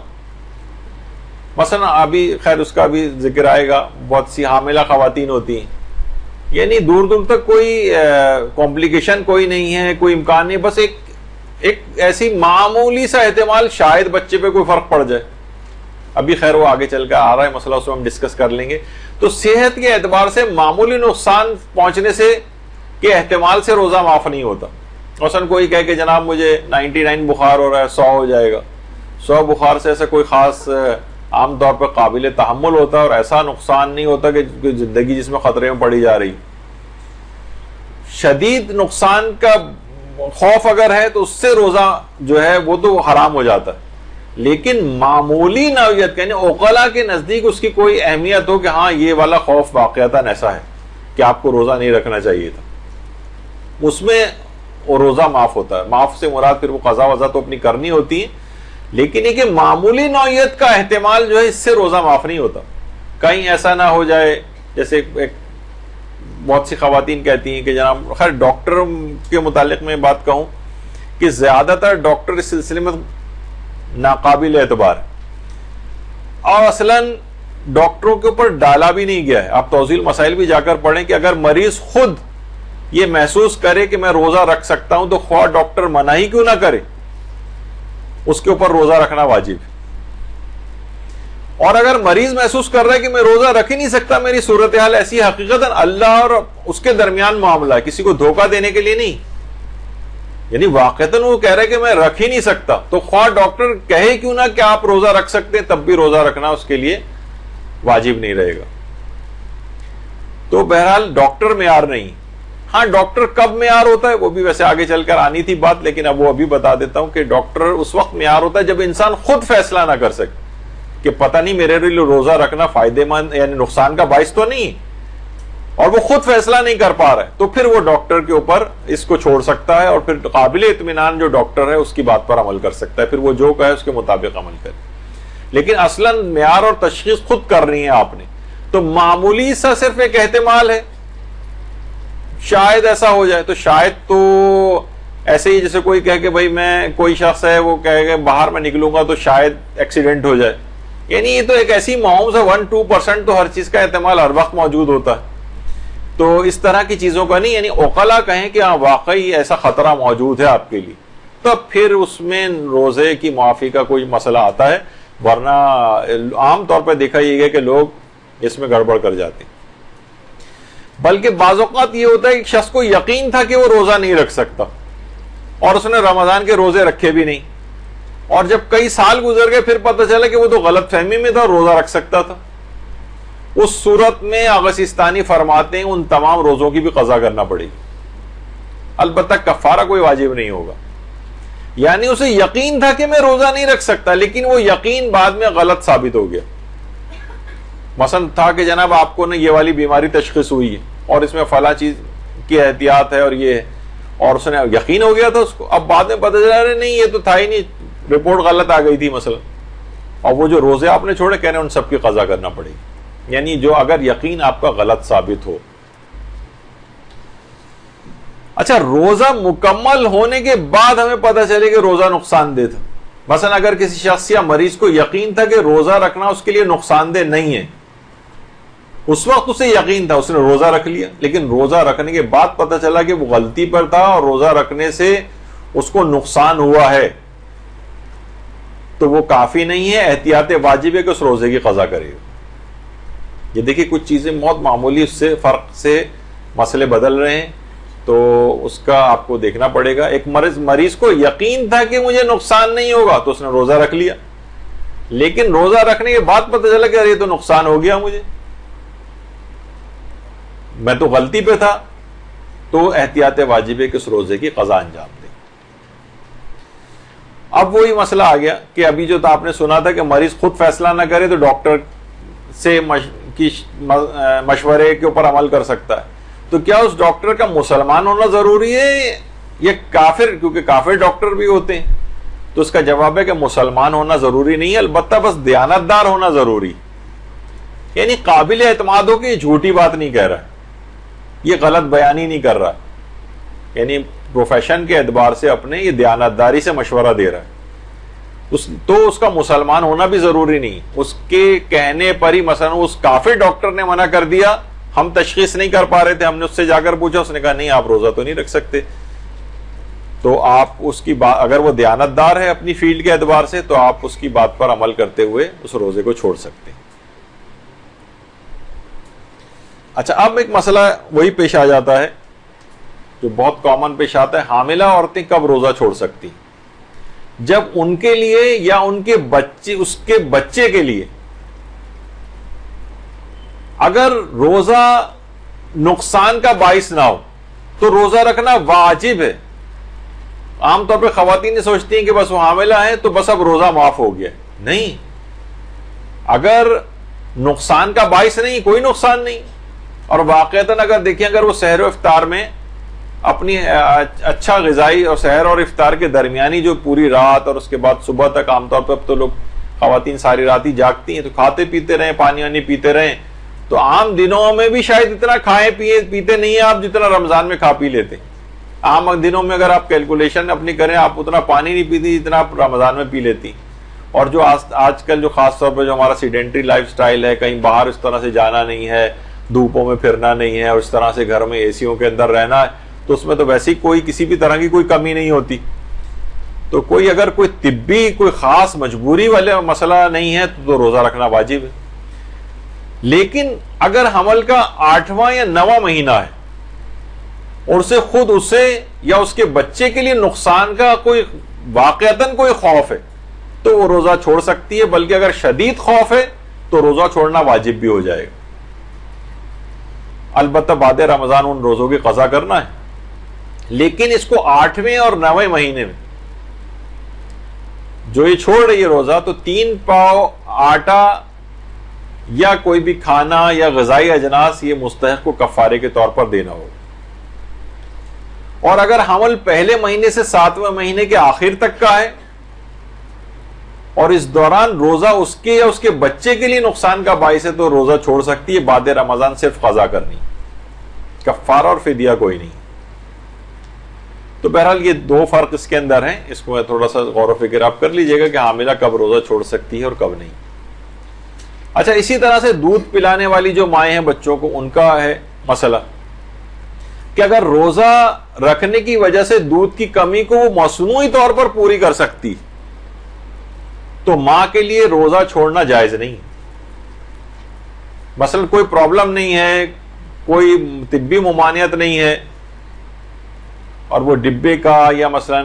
مثلا ابھی خیر اس کا بھی ذکر آئے گا، بہت سی حاملہ خواتین ہوتی ہیں، یعنی دور دور تک کوئی کمپلیکیشن کوئی نہیں ہے، کوئی امکان نہیں، بس ایک ایسی معمولی سا احتمال شاید بچے پہ کوئی فرق پڑ جائے، ابھی خیر وہ آگے چل کر آ رہا ہے مسئلہ، اس میں ہم ڈسکس کر لیں گے. تو صحت کے اعتبار سے معمولی نقصان پہنچنے سے کے احتمال سے روزہ معاف نہیں ہوتا. مثلا کوئی کہے کہ جناب مجھے 99 بخار ہو رہا ہے، 100 ہو جائے گا. 100 بخار سے ایسا کوئی خاص عام طور پہ قابل تحمل ہوتا ہے اور ایسا نقصان نہیں ہوتا کہ زندگی جس میں خطرے میں پڑی جا رہی. شدید نقصان کا خوف اگر ہے تو اس سے روزہ جو ہے وہ تو حرام ہو جاتا ہے. لیکن معمولی نوعیت یعنی عقلاء کے نزدیک اس کی کوئی اہمیت ہو کہ ہاں یہ والا خوف واقعتاً ایسا ہے کہ آپ کو روزہ نہیں رکھنا چاہیے تھا، اس میں وہ روزہ معاف ہوتا ہے. معاف سے مراد پھر وہ قضا وضا تو اپنی کرنی ہوتی ہے، لیکن یہ کہ معمولی نوعیت کا احتمال جو ہے اس سے روزہ معاف نہیں ہوتا. کہیں ایسا نہ ہو جائے جیسے ایک بہت سی خواتین کہتی ہیں کہ جناب، خیر ڈاکٹر کے متعلق میں بات کہوں کہ زیادہ تر ڈاکٹر اس سلسلے میں ناقابل اعتبار ہے اور اصلاً ڈاکٹروں کے اوپر ڈالا بھی نہیں گیا ہے. آپ توضیح مسائل بھی جا کر پڑھیں کہ اگر مریض خود یہ محسوس کرے کہ میں روزہ رکھ سکتا ہوں تو خواہ ڈاکٹر منع ہی کیوں نہ کرے، اس کے اوپر روزہ رکھنا واجب ہے. اور اگر مریض محسوس کر رہا ہے کہ میں روزہ رکھ ہی نہیں سکتا، میری صورتحال ایسی حقیقتاً اللہ اور اس کے درمیان معاملہ ہے، کسی کو دھوکہ دینے کے لیے نہیں، یعنی واقعتاً وہ کہہ رہا ہے کہ میں رکھ ہی نہیں سکتا، تو خواہ ڈاکٹر کہے کیوں نہ کہ آپ روزہ رکھ سکتے ہیں، تب بھی روزہ رکھنا اس کے لیے واجب نہیں رہے گا. تو بہرحال ڈاکٹر معیار نہیں. ہاں ڈاکٹر کب معیار ہوتا ہے وہ بھی ویسے آگے چل کر آنی تھی بات، لیکن اب وہ ابھی بتا دیتا ہوں کہ ڈاکٹر اس وقت معیار ہوتا ہے جب انسان خود فیصلہ نہ کر سکے کہ پتہ نہیں میرے لیے روزہ رکھنا فائدے مند یعنی نقصان کا باعث تو نہیں، اور وہ خود فیصلہ نہیں کر پا رہا ہے، تو پھر وہ ڈاکٹر کے اوپر اس کو چھوڑ سکتا ہے اور پھر قابل اطمینان جو ڈاکٹر ہے اس کی بات پر عمل کر سکتا ہے، پھر وہ جو کہے اس کے مطابق عمل کرے. لیکن اصلاً معیار اور تشخیص خود کرنی ہے آپ نے. تو معمولی سا صرف ایک احتمال ہے، شاید ایسا ہو جائے، تو شاید تو ایسے ہی جیسے کوئی کہے کہ بھائی میں کوئی شخص ہے وہ کہے کہ باہر میں نکلوں گا تو شاید ایکسیڈنٹ ہو جائے، یعنی یہ تو ایک ایسی معاوض ہے 1-2% تو ہر چیز کا احتمال ہر وقت موجود ہوتا ہے. تو اس طرح کی چیزوں کا نہیں، یعنی عقلاء کہیں کہ ہاں واقعی ایسا خطرہ موجود ہے آپ کے لیے، تو پھر اس میں روزے کی معافی کا کوئی مسئلہ آتا ہے. ورنہ عام طور پہ دیکھا یہ گیا کہ لوگ اس میں گڑبڑ کر جاتے ہیں. بلکہ بعض اوقات یہ ہوتا ہے کہ شخص کو یقین تھا کہ وہ روزہ نہیں رکھ سکتا اور اس نے رمضان کے روزے رکھے بھی نہیں، اور جب کئی سال گزر گئے پھر پتہ چلا کہ وہ تو غلط فہمی میں تھا اور روزہ رکھ سکتا تھا. اس صورت میں آغا سیستانی فرماتے ہیں ان تمام روزوں کی بھی قضا کرنا پڑے گی، البتہ کفارہ کوئی واجب نہیں ہوگا. یعنی اسے یقین تھا کہ میں روزہ نہیں رکھ سکتا، لیکن وہ یقین بعد میں غلط ثابت ہو گیا. مثلا تھا کہ جناب آپ کو یہ والی بیماری تشخیص ہوئی ہے اور اس میں فلاں چیز کی احتیاط ہے اور یہ ہے، اور اس نے یقین ہو گیا تھا اس کو، اب بعد میں پتہ چلا رہے نہیں یہ تو تھا ہی نہیں، رپورٹ غلط آ گئی تھی مثلا، اور وہ جو روزے آپ نے چھوڑے کہہ رہے ہیں ان سب کی قضا کرنا پڑے گی. یعنی جو اگر یقین آپ کا غلط ثابت ہو. اچھا، روزہ مکمل ہونے کے بعد ہمیں پتہ چلے کہ روزہ نقصان دہ تھا. مثلا اگر کسی شخص یا مریض کو یقین تھا کہ روزہ رکھنا اس کے لیے نقصان دہ نہیں ہے، اس وقت اسے یقین تھا، اس نے روزہ رکھ لیا، لیکن روزہ رکھنے کے بعد پتہ چلا کہ وہ غلطی پر تھا اور روزہ رکھنے سے اس کو نقصان ہوا ہے، تو وہ کافی نہیں ہے، احتیاط واجب ہے کہ اس روزے کی قضا کرے. یہ دیکھیں کچھ چیزیں بہت معمولی اس سے فرق سے مسئلے بدل رہے ہیں، تو اس کا آپ کو دیکھنا پڑے گا. ایک مریض کو یقین تھا کہ مجھے نقصان نہیں ہوگا تو اس نے روزہ رکھ لیا، لیکن روزہ رکھنے کے بعد پتہ چلا کہ یہ تو نقصان ہو گیا، مجھے میں تو غلطی پہ تھا، تو احتیاط واجب ہے کہ اس روزے کی قضا انجام دے. اب وہی مسئلہ آ گیا کہ ابھی جو آپ نے سنا تھا کہ مریض خود فیصلہ نہ کرے تو ڈاکٹر سے مشورے کے اوپر عمل کر سکتا ہے. تو کیا اس ڈاکٹر کا مسلمان ہونا ضروری ہے یا کافر؟ کیونکہ کافر ڈاکٹر بھی ہوتے ہیں. تو اس کا جواب ہے کہ مسلمان ہونا ضروری نہیں ہے، البتہ بس دیانتدار ہونا ضروری. یعنی قابل اعتماد ہو کہ یہ جھوٹی بات نہیں کہہ رہا، یہ غلط بیانی نہیں کر رہا، یعنی پروفیشن کے اعتبار سے اپنے یہ دیانتداری سے مشورہ دے رہا ہے. تو اس کا مسلمان ہونا بھی ضروری نہیں. اس کے کہنے پر ہی مثلا اس کافر ڈاکٹر نے منع کر دیا، ہم تشخیص نہیں کر پا رہے تھے، ہم نے اس سے جا کر پوچھا، اس نے کہا نہیں آپ روزہ تو نہیں رکھ سکتے، تو آپ اس کی بات، اگر وہ دیانتدار ہے اپنی فیلڈ کے اعتبار سے، تو آپ اس کی بات پر عمل کرتے ہوئے اس روزے کو چھوڑ سکتے ہیں۔ اچھا، اب ایک مسئلہ وہی پیش آ جاتا ہے جو بہت کامن پیش آتا ہے، حاملہ عورتیں کب روزہ چھوڑ سکتی؟ جب ان کے لیے یا ان کے بچے، اس کے بچے کے لیے اگر روزہ نقصان کا باعث نہ ہو تو روزہ رکھنا واجب ہے۔ عام طور پہ خواتین یہ سوچتی ہیں کہ بس وہ حاملہ ہیں تو بس اب روزہ معاف ہو گیا، نہیں، اگر نقصان کا باعث نہیں، کوئی نقصان نہیں، اور واقعتاً اگر دیکھیں اگر وہ سحر و افطار میں اپنی اچھا غذائی اور سحر اور افطار کے درمیانی جو پوری رات اور اس کے بعد صبح تک، عام طور پہ اب تو لوگ خواتین ساری رات ہی جاگتی ہیں، تو کھاتے پیتے رہیں، پانی وانی پیتے رہیں، تو عام دنوں میں بھی شاید اتنا کھائے پیتے نہیں ہیں آپ جتنا رمضان میں کھا پی لیتے ہیں۔ عام دنوں میں اگر آپ کیلکولیشن اپنی کریں، آپ اتنا پانی نہیں پیتی جتنا آپ رمضان میں پی لیتی۔ اور جو آج کل جو خاص طور پہ جو ہمارا سیڈنٹری لائف سٹائل ہے، کہیں باہر اس طرح سے جانا نہیں ہے، دھوپوں میں پھرنا نہیں ہے، اور اس طرح سے گھر میں اے سیوں کے اندر رہنا ہے، تو اس میں تو ویسے ہی کوئی کسی بھی طرح کی کوئی کمی نہیں ہوتی۔ تو کوئی اگر کوئی طبی کوئی خاص مجبوری والا مسئلہ نہیں ہے تو روزہ رکھنا واجب ہے۔ لیکن اگر حمل کا 8واں یا 9واں مہینہ ہے اور اسے یا اس کے بچے کے لیے نقصان کا کوئی واقعتاً کوئی خوف ہے تو وہ روزہ چھوڑ سکتی ہے، بلکہ اگر شدید خوف ہے تو روزہ چھوڑنا واجب بھی ہو جائے گا۔ البتہ بعد رمضان ان روزوں کی قضا کرنا ہے، لیکن اس کو 8ویں اور 9ویں مہینے میں جو یہ چھوڑ رہی ہے روزہ، تو 3 پاؤ آٹا یا کوئی بھی کھانا یا غذائی اجناس یہ مستحق کو کفارے کے طور پر دینا ہوگا۔ اور اگر حمل پہلے مہینے سے 7ویں مہینے کے آخر تک کا ہے اور اس دوران روزہ اس کے یا اس کے بچے کے لیے نقصان کا باعث ہے تو روزہ چھوڑ سکتی ہے، بعد رمضان صرف قضا کرنی، کفارہ اور فدیہ کوئی نہیں۔ تو بہرحال یہ 2 فرق اس کے اندر ہیں، اس کو تھوڑا سا غور و فکر آپ کر لیجئے گا کہ حاملہ کب روزہ چھوڑ سکتی ہے اور کب نہیں۔ اچھا، اسی طرح سے دودھ پلانے والی جو مائیں ہیں بچوں کو، ان کا ہے مسئلہ کہ اگر روزہ رکھنے کی وجہ سے دودھ کی کمی کو وہ مصنوعی طور پر پوری کر سکتی تو ماں کے لیے روزہ چھوڑنا جائز نہیں۔ مثلا کوئی پرابلم نہیں ہے، کوئی طبی ممانعت نہیں ہے، اور وہ ڈبے کا یا مثلا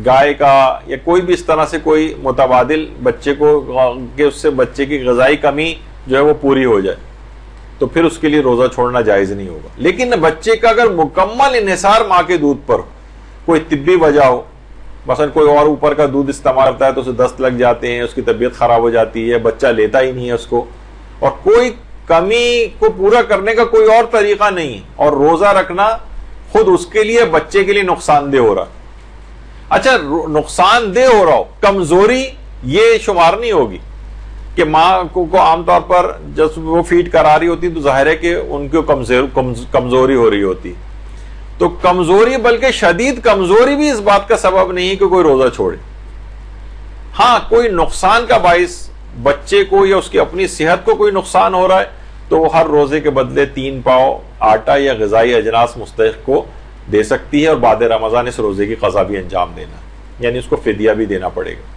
گائے کا یا کوئی بھی اس طرح سے کوئی متبادل بچے کو کہ اس سے بچے کی غذائی کمی جو ہے وہ پوری ہو جائے، تو پھر اس کے لیے روزہ چھوڑنا جائز نہیں ہوگا۔ لیکن بچے کا اگر مکمل انحصار ماں کے دودھ پر کوئی طبی وجہ ہو، مثلا کوئی اور اوپر کا دودھ استعمال کرتا ہے تو اسے دست لگ جاتے ہیں، اس کی طبیعت خراب ہو جاتی ہے، بچہ لیتا ہی نہیں ہے اس کو، اور کوئی کمی کو پورا کرنے کا کوئی اور طریقہ نہیں، اور روزہ رکھنا خود اس کے لیے بچے کے لیے نقصان دہ ہو رہا۔ اچھا، نقصان دہ ہو رہا ہو، کمزوری یہ شمار نہیں ہوگی کہ ماں کو عام طور پر جب وہ فیڈ کرا رہی ہوتی تو ظاہر ہے کہ ان کو کمزوری ہو رہی ہوتی، تو کمزوری بلکہ شدید کمزوری بھی اس بات کا سبب نہیں کہ کوئی روزہ چھوڑے۔ ہاں، کوئی نقصان کا باعث بچے کو یا اس کی اپنی صحت کو کوئی نقصان ہو رہا ہے تو وہ ہر روزے کے بدلے 3 پاؤ آٹا یا غذائی اجناس مستحق کو دے سکتی ہے، اور بعد رمضان اس روزے کی قضا بھی انجام دینا، یعنی اس کو فدیہ بھی دینا پڑے گا۔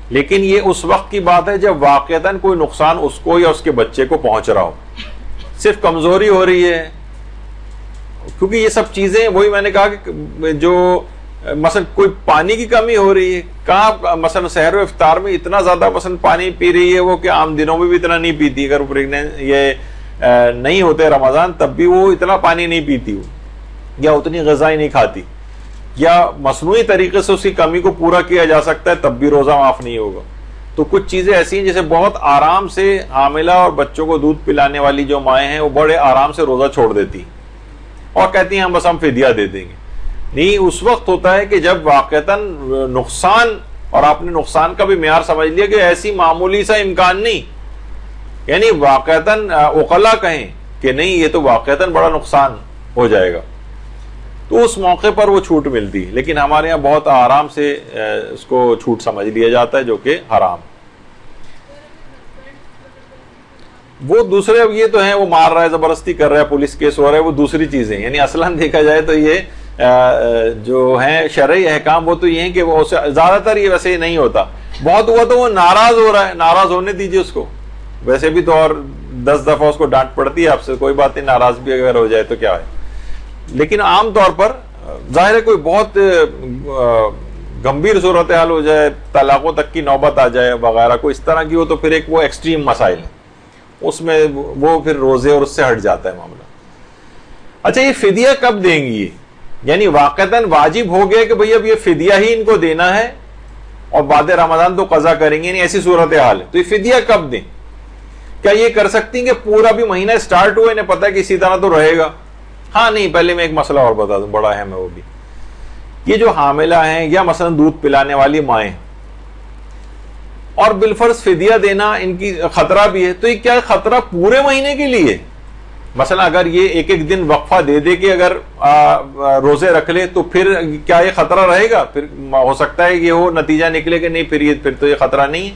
لیکن یہ اس وقت کی بات ہے جب واقعتاً کوئی نقصان اس کو یا اس کے بچے کو پہنچ رہا ہو، صرف کمزوری ہو رہی ہے، کیونکہ یہ سب چیزیں وہی میں نے کہا کہ جو مثلا کوئی پانی کی کمی ہو رہی ہے، کہاں مثلا سحر و افطار میں اتنا زیادہ مثلا پانی پی رہی ہے وہ کہ عام دنوں میں بھی اتنا نہیں پیتی، اگر یہ نہیں ہوتے رمضان تب بھی وہ اتنا پانی نہیں پیتی ہو، یا اتنی غذائیں نہیں کھاتی، یا مصنوعی طریقے سے اس کی کمی کو پورا کیا جا سکتا ہے تب بھی روزہ معاف نہیں ہوگا۔ تو کچھ چیزیں ایسی ہیں جیسے بہت آرام سے حاملہ اور بچوں کو دودھ پلانے والی جو مائیں ہیں وہ بڑے آرام سے روزہ چھوڑ دیتی اور کہتی ہیں ہم فدیہ دے دیں گے۔ نہیں، اس وقت ہوتا ہے کہ جب واقعتاً نقصان، اور آپ نے نقصان کا بھی معیار سمجھ لیا کہ ایسی معمولی سا امکان نہیں، یعنی واقعتاً عقلاء کہیں کہ نہیں یہ تو واقعتاً بڑا نقصان ہو جائے گا، تو اس موقع پر وہ چھوٹ ملتی ہے۔ لیکن ہمارے ہاں بہت آرام سے اس کو چھوٹ سمجھ لیا جاتا ہے، جو کہ حرام۔ وہ دوسرے اب یہ تو ہیں وہ مار رہا ہے، زبردستی کر رہا ہے، پولیس کیس ہو رہا ہے، وہ دوسری چیزیں، یعنی اصلاً دیکھا جائے تو یہ جو ہیں شرعی احکام وہ تو یہ ہیں کہ وہ زیادہ تر یہ ویسے نہیں ہوتا. بہت ہوا تو وہ ناراض ہو رہا ہے, ناراض ہونے دیجیے اس کو, ویسے بھی تو اور 10 دفعہ اس کو ڈانٹ پڑتی ہے آپ سے, کوئی بات نہیں, ناراض بھی اگر ہو جائے تو کیا ہے. لیکن عام طور پر ظاہر ہے کوئی بہت گمبھیر صورتحال ہو جائے, طلاقوں تک کی نوبت آ جائے وغیرہ, کوئی اس طرح کی ہو تو پھر ایک وہ ایکسٹریم مسائل ہیں, اس میں وہ پھر روزے اور اس سے ہٹ جاتا ہے معاملہ. اچھا یہ فدیہ کب دیں گی؟ یعنی واقعتاً واجب ہو گیا کہ بھئی اب یہ فدیہ ہی ان کو دینا ہے اور بعد رمضان تو قضا کریں گے, یعنی ایسی صورتحال ہے تو یہ فدیہ کب دیں؟ کیا یہ کر سکتی ہیں کہ پورا بھی مہینہ سٹارٹ ہوا انہیں پتہ ہے کہ اسی طرح تو رہے گا؟ ہاں نہیں, پہلے میں ایک مسئلہ اور بتا دوں, بڑا اہم ہے وہ بھی. یہ جو حاملہ ہیں یا مثلا دودھ پلانے والی مائیں, اور بالفرض فدیہ دینا ان کی خطرہ بھی ہے, تو یہ کیا خطرہ پورے مہینے کے لیے؟ مثلا اگر یہ ایک ایک دن وقفہ دے دے کہ اگر روزے رکھ لے تو پھر کیا یہ خطرہ رہے گا؟ پھر ہو سکتا ہے یہ ہو نتیجہ نکلے کہ نہیں پھر تو یہ خطرہ نہیں ہے,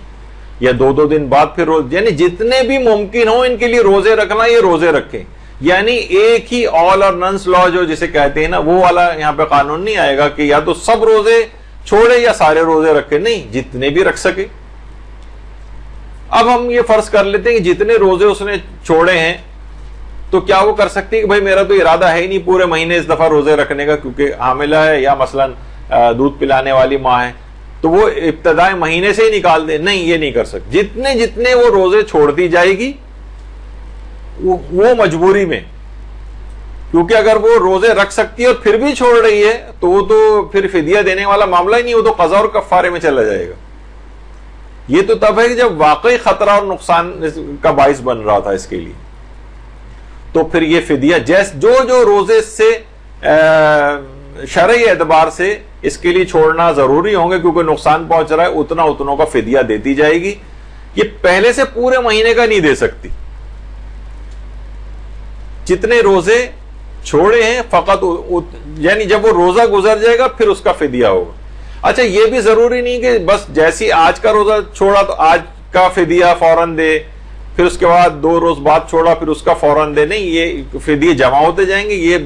یا 2 دن بعد پھر یعنی جتنے بھی ممکن ہو ان کے لیے روزے رکھنا, یہ روزے رکھیں. یعنی ایک ہی آل اور ننس لا جو جسے کہتے ہیں نا, وہ والا یہاں پہ قانون نہیں آئے گا کہ یا تو سب روزے چھوڑے یا سارے روزے رکھے, نہیں, جتنے بھی رکھ سکے. اب ہم یہ فرض کر لیتے ہیں کہ جتنے روزے اس نے چھوڑے ہیں تو کیا وہ کر سکتی ہے کہ بھائی میرا تو ارادہ ہے ہی نہیں پورے مہینے اس دفعہ روزے رکھنے کا کیونکہ حاملہ ہے یا مثلا دودھ پلانے والی ماں ہے, تو وہ ابتدائے مہینے سے ہی نکال دے؟ نہیں, یہ نہیں کر سکتے. جتنے وہ روزے چھوڑتی جائے گی وہ مجبوری میں, کیونکہ اگر وہ روزے رکھ سکتی ہے اور پھر بھی چھوڑ رہی ہے تو وہ تو پھر فدیہ دینے والا معاملہ ہی نہیں, وہ تو قضا اور کفارے میں چلا جائے گا. یہ تو تب ہے کہ جب واقعی خطرہ اور نقصان کا باعث بن رہا تھا اس کے لیے, تو پھر یہ فدیہ جو روزے سے شرعی اعتبار سے اس کے لیے چھوڑنا ضروری ہوں گے کیونکہ نقصان پہنچ رہا ہے, اتنوں کا فدیہ دیتی جائے گی. یہ پہلے سے پورے مہینے کا نہیں دے سکتی, جتنے روزے چھوڑے ہیں فقط, یعنی جب وہ روزہ گزر جائے گا پھر اس کا فدیہ ہوگا. اچھا یہ بھی ضروری نہیں کہ بس جیسی آج کا روزہ چھوڑا تو آج کا فدیہ فوراً دے, پھر اس کے بعد 2 روز بعد چھوڑا پھر اس کا فوراً دے, نہیں, یہ فدیے جمع ہوتے جائیں گے. یہ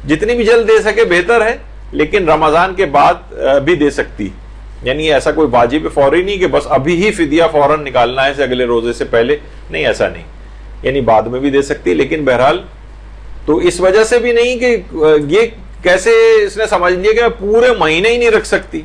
جتنی بھی جلد دے سکے بہتر ہے, لیکن رمضان کے بعد بھی دے سکتی. یعنی ایسا کوئی واجب فوری نہیں کہ بس ابھی ہی فدیہ فوراً نکالنا ہے اگلے روزے سے پہلے, نہیں, ایسا نہیں, یعنی بعد میں بھی دے سکتی. لیکن بہرحال تو اس وجہ سے بھی نہیں کہ یہ کیسے اس نے سمجھ لیا کہ میں پورے مہینے ہی نہیں رکھ سکتی.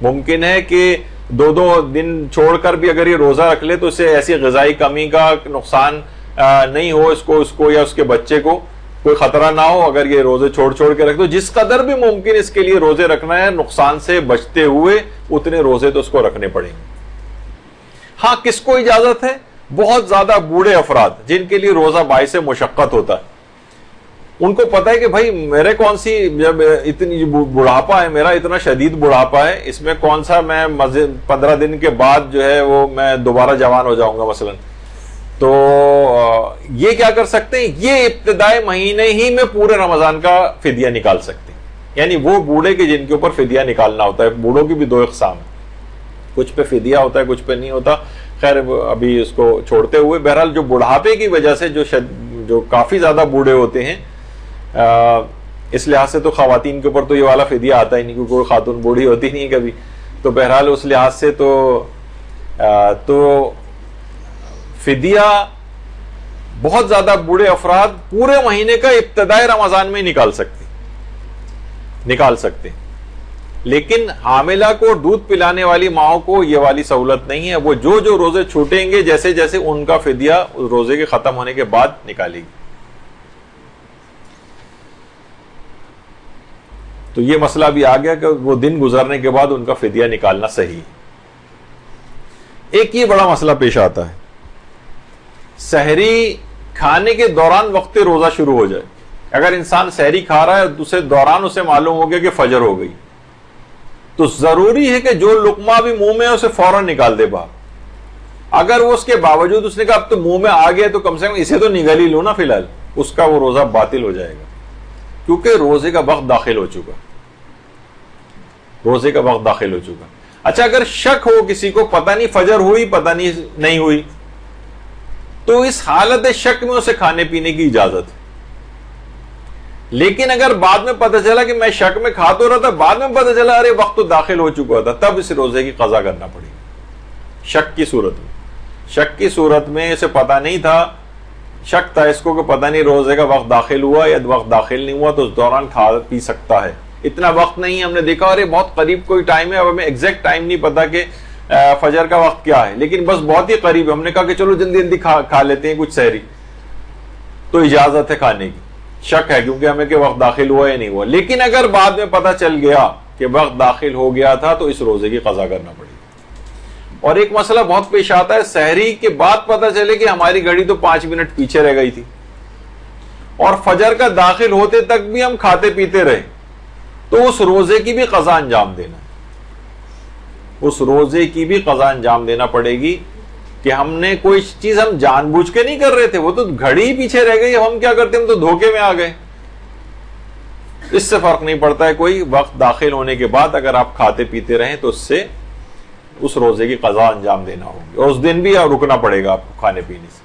ممکن ہے کہ 2 دن چھوڑ کر بھی اگر یہ روزہ رکھ لے تو اسے ایسی غذائی کمی کا نقصان نہیں ہو, اس کو یا اس کے بچے کو کوئی خطرہ نہ ہو اگر یہ روزے چھوڑ کے رکھ دو. جس قدر بھی ممکن اس کے لیے روزے رکھنا ہے نقصان سے بچتے ہوئے, اتنے روزے تو اس کو رکھنے پڑیں گے. ہاں کس کو اجازت ہے؟ بہت زیادہ بوڑھے افراد جن کے لیے روزہ باعث مشقت ہوتا ہے, ان کو پتا ہے کہ بھائی میرے کون سی جب اتنی بڑھاپا ہے, میرا اتنا شدید بڑھاپا ہے, اس میں کون سا میں 15 دن کے بعد جو ہے وہ میں دوبارہ جوان ہو جاؤں گا مثلا. تو یہ کیا کر سکتے ہیں, یہ ابتدائی مہینے ہی میں پورے رمضان کا فدیہ نکال سکتے ہیں. یعنی وہ بوڑھے کے جن کے اوپر فدیہ نکالنا ہوتا ہے, بوڑھوں کی بھی 2 اقسام ہیں, کچھ پہ فدیہ ہوتا ہے کچھ پہ نہیں ہوتا. خیر ابھی اس کو چھوڑتے ہوئے بہرحال جو بڑھاپے کی وجہ سے جو کافی زیادہ بوڑھے ہوتے ہیں, اس لحاظ سے تو خواتین کے اوپر تو یہ والا فدیہ آتا ہی نہیں کیونکہ کوئی خاتون بوڑھی ہوتی نہیں کبھی, تو بہرحال اس لحاظ سے تو فدیہ بہت زیادہ بوڑھے افراد پورے مہینے کا ابتدائی رمضان میں نکال سکتے. لیکن حاملہ کو دودھ پلانے والی ماؤں کو یہ والی سہولت نہیں ہے, وہ جو روزے چھوٹیں گے جیسے جیسے ان کا فدیہ روزے کے ختم ہونے کے بعد نکالے گی. تو یہ مسئلہ بھی آ گیا کہ وہ دن گزرنے کے بعد ان کا فدیہ نکالنا صحیح ہے. ایک یہ بڑا مسئلہ پیش آتا ہے, سحری کھانے کے دوران وقت روزہ شروع ہو جائے. اگر انسان سحری کھا رہا ہے دوسرے دوران اسے معلوم ہو گیا کہ فجر ہو گئی, تو ضروری ہے کہ جو لقمہ بھی منہ میں ہے اسے فوراً نکال دے باہر. اگر وہ اس کے باوجود اس نے کہا اب تو منہ میں آ گیا تو کم سے کم اسے تو نگل ہی لو نا, فی الحال اس کا وہ روزہ باطل ہو جائے گا کیونکہ روزے کا وقت داخل ہو چکا. اچھا اگر شک ہو کسی کو, پتہ نہیں فجر ہوئی پتہ نہیں ہوئی, تو اس حالت شک میں اسے کھانے پینے کی اجازت ہے. لیکن اگر بعد میں پتہ چلا کہ میں شک میں کھا تو رہا تھا، بعد میں پتہ چلا ارے وقت تو داخل ہو چکا تھا، تب اس روزے کی قضا کرنا پڑے گی شک کی صورت میں۔ شک کی صورت میں اسے پتہ نہیں تھا، شک تھا اس کو کہ پتہ نہیں روزے کا وقت داخل ہوا یا وقت داخل نہیں ہوا، تو اس دوران کھا پی سکتا ہے۔ اتنا وقت نہیں، ہم نے دیکھا ارے بہت قریب کوئی ٹائم ہے، اب ہمیں ایگزیکٹ ٹائم نہیں پتا کہ فجر کا وقت کیا ہے، لیکن بس بہت ہی قریب ہے، ہم نے کہا کہ چلو جلدی جلدی کھا لیتے ہیں کچھ سحری، تو اجازت ہے کھانے کی۔ شک ہے کیونکہ ہمیں کہ وقت داخل ہوا یا نہیں ہوا، لیکن اگر بعد میں پتہ چل گیا کہ وقت داخل ہو گیا تھا تو اس روزے کی قضا کرنا پڑے گی۔ اور ایک مسئلہ بہت پیش آتا ہے، سحری کے بعد پتہ چلے کہ ہماری گھڑی تو 5 منٹ پیچھے رہ گئی تھی اور فجر کا داخل ہوتے تک بھی ہم کھاتے پیتے رہے، تو اس روزے کی بھی قضا انجام دینا ہے، اس روزے کی بھی قضا انجام دینا پڑے گی کہ ہم نے کوئی چیز ہم جان بوجھ کے نہیں کر رہے تھے، وہ تو گھڑی ہی پیچھے رہ گئی، اب ہم کیا کرتے ہیں، ہم تو دھوکے میں آ گئے۔ اس سے فرق نہیں پڑتا ہے کوئی، وقت داخل ہونے کے بعد اگر آپ کھاتے پیتے رہیں تو اس سے اس روزے کی قضا انجام دینا ہوگی، اور اس دن بھی رکنا پڑے گا آپ کو کھانے پینے سے۔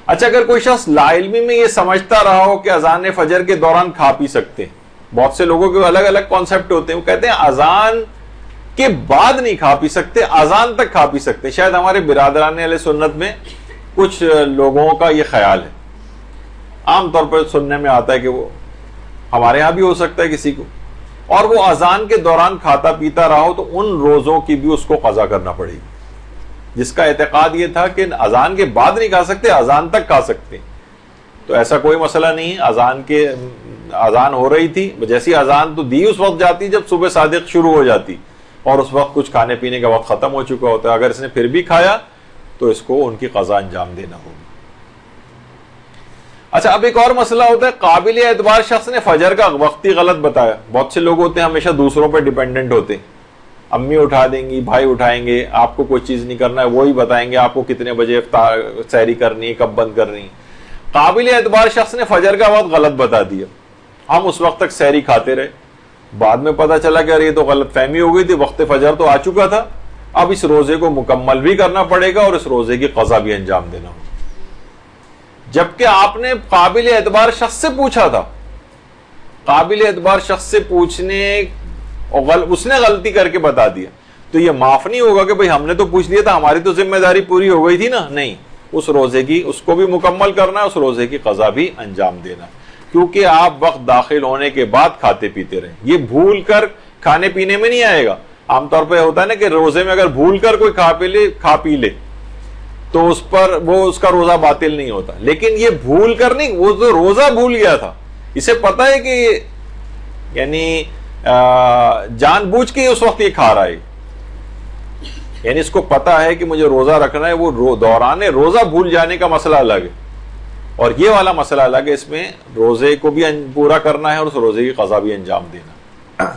اچھا، اگر کوئی شخص لا علمی میں یہ سمجھتا رہا ہو کہ اذان فجر کے دوران کھا پی سکتے ہیں، بہت سے لوگوں کے الگ الگ کانسیپٹ ہوتے ہیں، وہ کہتے ہیں اذان کے بعد نہیں کھا پی سکتے، اذان تک کھا پی سکتے۔ شاید ہمارے برادران اہل سنت میں کچھ لوگوں کا یہ خیال ہے، عام طور پر سننے میں آتا ہے کہ وہ ہمارے ہاں بھی ہو سکتا ہے کسی کو، اور وہ اذان کے دوران کھاتا پیتا رہا ہو تو ان روزوں کی بھی اس کو قضا کرنا پڑے گی، جس کا اعتقاد یہ تھا کہ اذان کے بعد نہیں کھا سکتے، اذان تک کھا سکتے۔ تو ایسا کوئی مسئلہ نہیں ہے، اذان ہو رہی تھی، جیسی اذان تو دی اس وقت جاتی جب صبح صادق شروع ہو جاتی، اور اس وقت کچھ کھانے پینے کا وقت ختم ہو چکا ہوتا ہے، اگر اس نے پھر بھی کھایا تو اس کو ان کی قضا انجام دینا ہوگا۔ اچھا، اب ایک اور مسئلہ ہوتا ہے، قابل اعتبار شخص نے فجر کا وقت ہی غلط بتایا۔ بہت سے لوگ ہوتے ہیں ہمیشہ دوسروں پہ ڈیپینڈنٹ ہوتے ہیں، امی اٹھا دیں گی، بھائی اٹھائیں گے، آپ کو کوئی چیز نہیں کرنا ہے، وہی بتائیں گے آپ کو کتنے بجے سحری کرنی ہے، کب بند کرنی ہے۔ قابل اعتبار شخص نے فجر کا وقت غلط بتا دیا، ہم اس وقت تک سحری کھاتے رہے، بعد میں پتا چلا کہ یہ تو غلط فہمی ہو گئی تھی، وقت فجر تو آ چکا تھا، اب اس روزے کو مکمل بھی کرنا پڑے گا اور اس روزے کی قضا بھی انجام دینا ہوگا، جبکہ آپ نے قابل اعتبار شخص سے پوچھا تھا۔ قابل اعتبار شخص سے پوچھنے اور اس نے غلطی کر کے بتا دیا، تو یہ معاف نہیں ہوگا کہ بھئی ہم نے تو پوچھ لیا تھا، ہماری تو ذمہ داری پوری ہو گئی تھی نا، نہیں، اس روزے کی اس کو بھی مکمل کرنا ہے، اس روزے کی قضا بھی انجام دینا ہے، کیونکہ آپ وقت داخل ہونے کے بعد کھاتے پیتے رہیں۔ یہ بھول کر کھانے پینے میں نہیں آئے گا۔ عام طور پہ ہوتا ہے نا کہ روزے میں اگر بھول کر کوئی کھا پی لے تو اس پر اس کا روزہ باطل نہیں ہوتا، لیکن یہ بھول کر نہیں، وہ تو روزہ بھول گیا تھا، اسے پتا ہے کہ یعنی جان بوجھ کے اس وقت یہ کھا رہا ہے، یعنی اس کو پتا ہے کہ مجھے روزہ رکھنا ہے، وہ دوران روزہ بھول جانے کا مسئلہ الگ ہے، اور یہ والا مسئلہ الگ ہے، اس میں روزے کو بھی پورا کرنا ہے اور اس روزے کی قضا بھی انجام دینا۔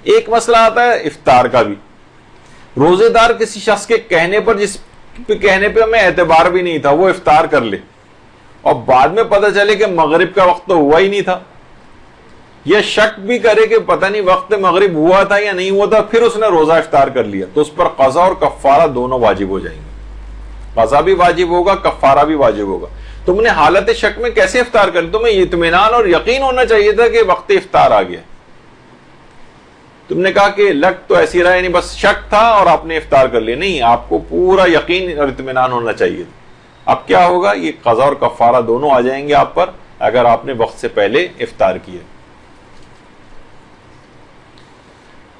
ایک مسئلہ آتا ہے افطار کا بھی، روزے دار کسی شخص کے کہنے پر، جس کہنے پہ ہمیں اعتبار بھی نہیں تھا، وہ افطار کر لے اور بعد میں پتہ چلے کہ مغرب کا وقت تو ہوا ہی نہیں تھا، یا شک بھی کرے کہ پتہ نہیں وقت مغرب ہوا تھا یا نہیں ہوا تھا، پھر اس نے روزہ افطار کر لیا، تو اس پر قضا اور کفارہ دونوں واجب ہو جائیں گے، قضا بھی واجب ہوگا، کفارہ بھی واجب ہوگا۔ تم نے حالت شک میں کیسے افطار کر لیا؟ تمہیں اطمینان اور یقین ہونا چاہیے تھا کہ وقت افطار آ گیا، تم نے کہا کہ لگ تو ایسی رہا، یعنی بس شک تھا اور آپ نے افطار کر لیا، نہیں، آپ کو پورا یقین اور اطمینان ہونا چاہیے تھا۔ اب کیا ہوگا؟ یہ قضا اور کفارہ دونوں آ جائیں گے آپ پر اگر آپ نے وقت سے پہلے افطار کیا۔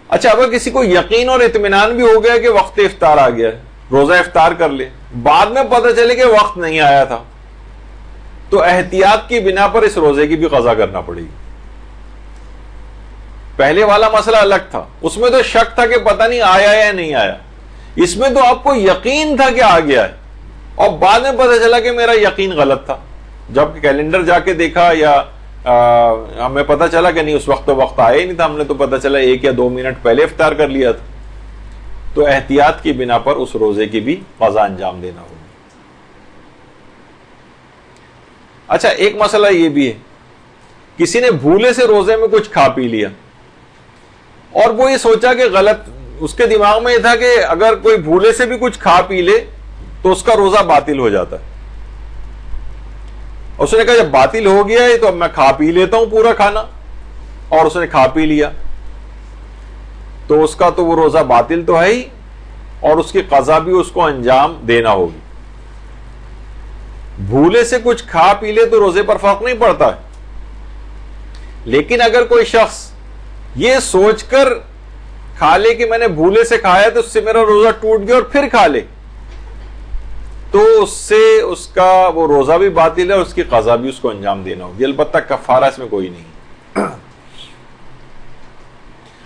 اچھا، اگر کسی کو یقین اور اطمینان بھی ہو گیا کہ وقت افطار آ گیا ہے، روزہ افطار کر لے، بعد میں پتہ چلے کہ وقت نہیں آیا تھا، تو احتیاط کی بنا پر اس روزے کی بھی قضا کرنا پڑے گی۔ پہلے والا مسئلہ الگ تھا، اس میں تو شک تھا کہ پتہ نہیں آیا یا نہیں آیا، اس میں تو آپ کو یقین تھا کہ آ گیا ہے، اور بعد میں پتہ چلا کہ میرا یقین غلط تھا، جب کیلنڈر جا کے دیکھا یا ہمیں پتہ چلا کہ نہیں، اس وقت تو وقت آیا ہی نہیں تھا، ہم نے تو پتہ چلا 1 یا 2 منٹ پہلے افطار کر لیا تھا، تو احتیاط کی بنا پر اس روزے کی بھی قضا انجام دینا ہوگا۔ اچھا، ایک مسئلہ یہ بھی ہے، کسی نے بھولے سے روزے میں کچھ کھا پی لیا اور وہ یہ سوچا کہ غلط، اس کے دماغ میں یہ تھا کہ اگر کوئی بھولے سے بھی کچھ کھا پی لے تو اس کا روزہ باطل ہو جاتا ہے، اس نے کہا جب باطل ہو گیا ہے تو اب میں کھا پی لیتا ہوں پورا کھانا، اور اس نے کھا پی لیا تو اس کا تو وہ روزہ باطل تو ہے ہی، اور اس کی قضا بھی اس کو انجام دینا ہوگی۔ بھولے سے کچھ کھا پی لے تو روزے پر فرق نہیں پڑتا ہے، لیکن اگر کوئی شخص یہ سوچ کر کھا لے کہ میں نے بھولے سے کھایا تو اس سے میرا روزہ ٹوٹ گیا اور پھر کھا لے، تو اس سے اس کا وہ روزہ بھی باطل ہے اور اس کی قضا بھی اس کو انجام دینا ہوگی، البتہ کفارہ اس میں کوئی نہیں۔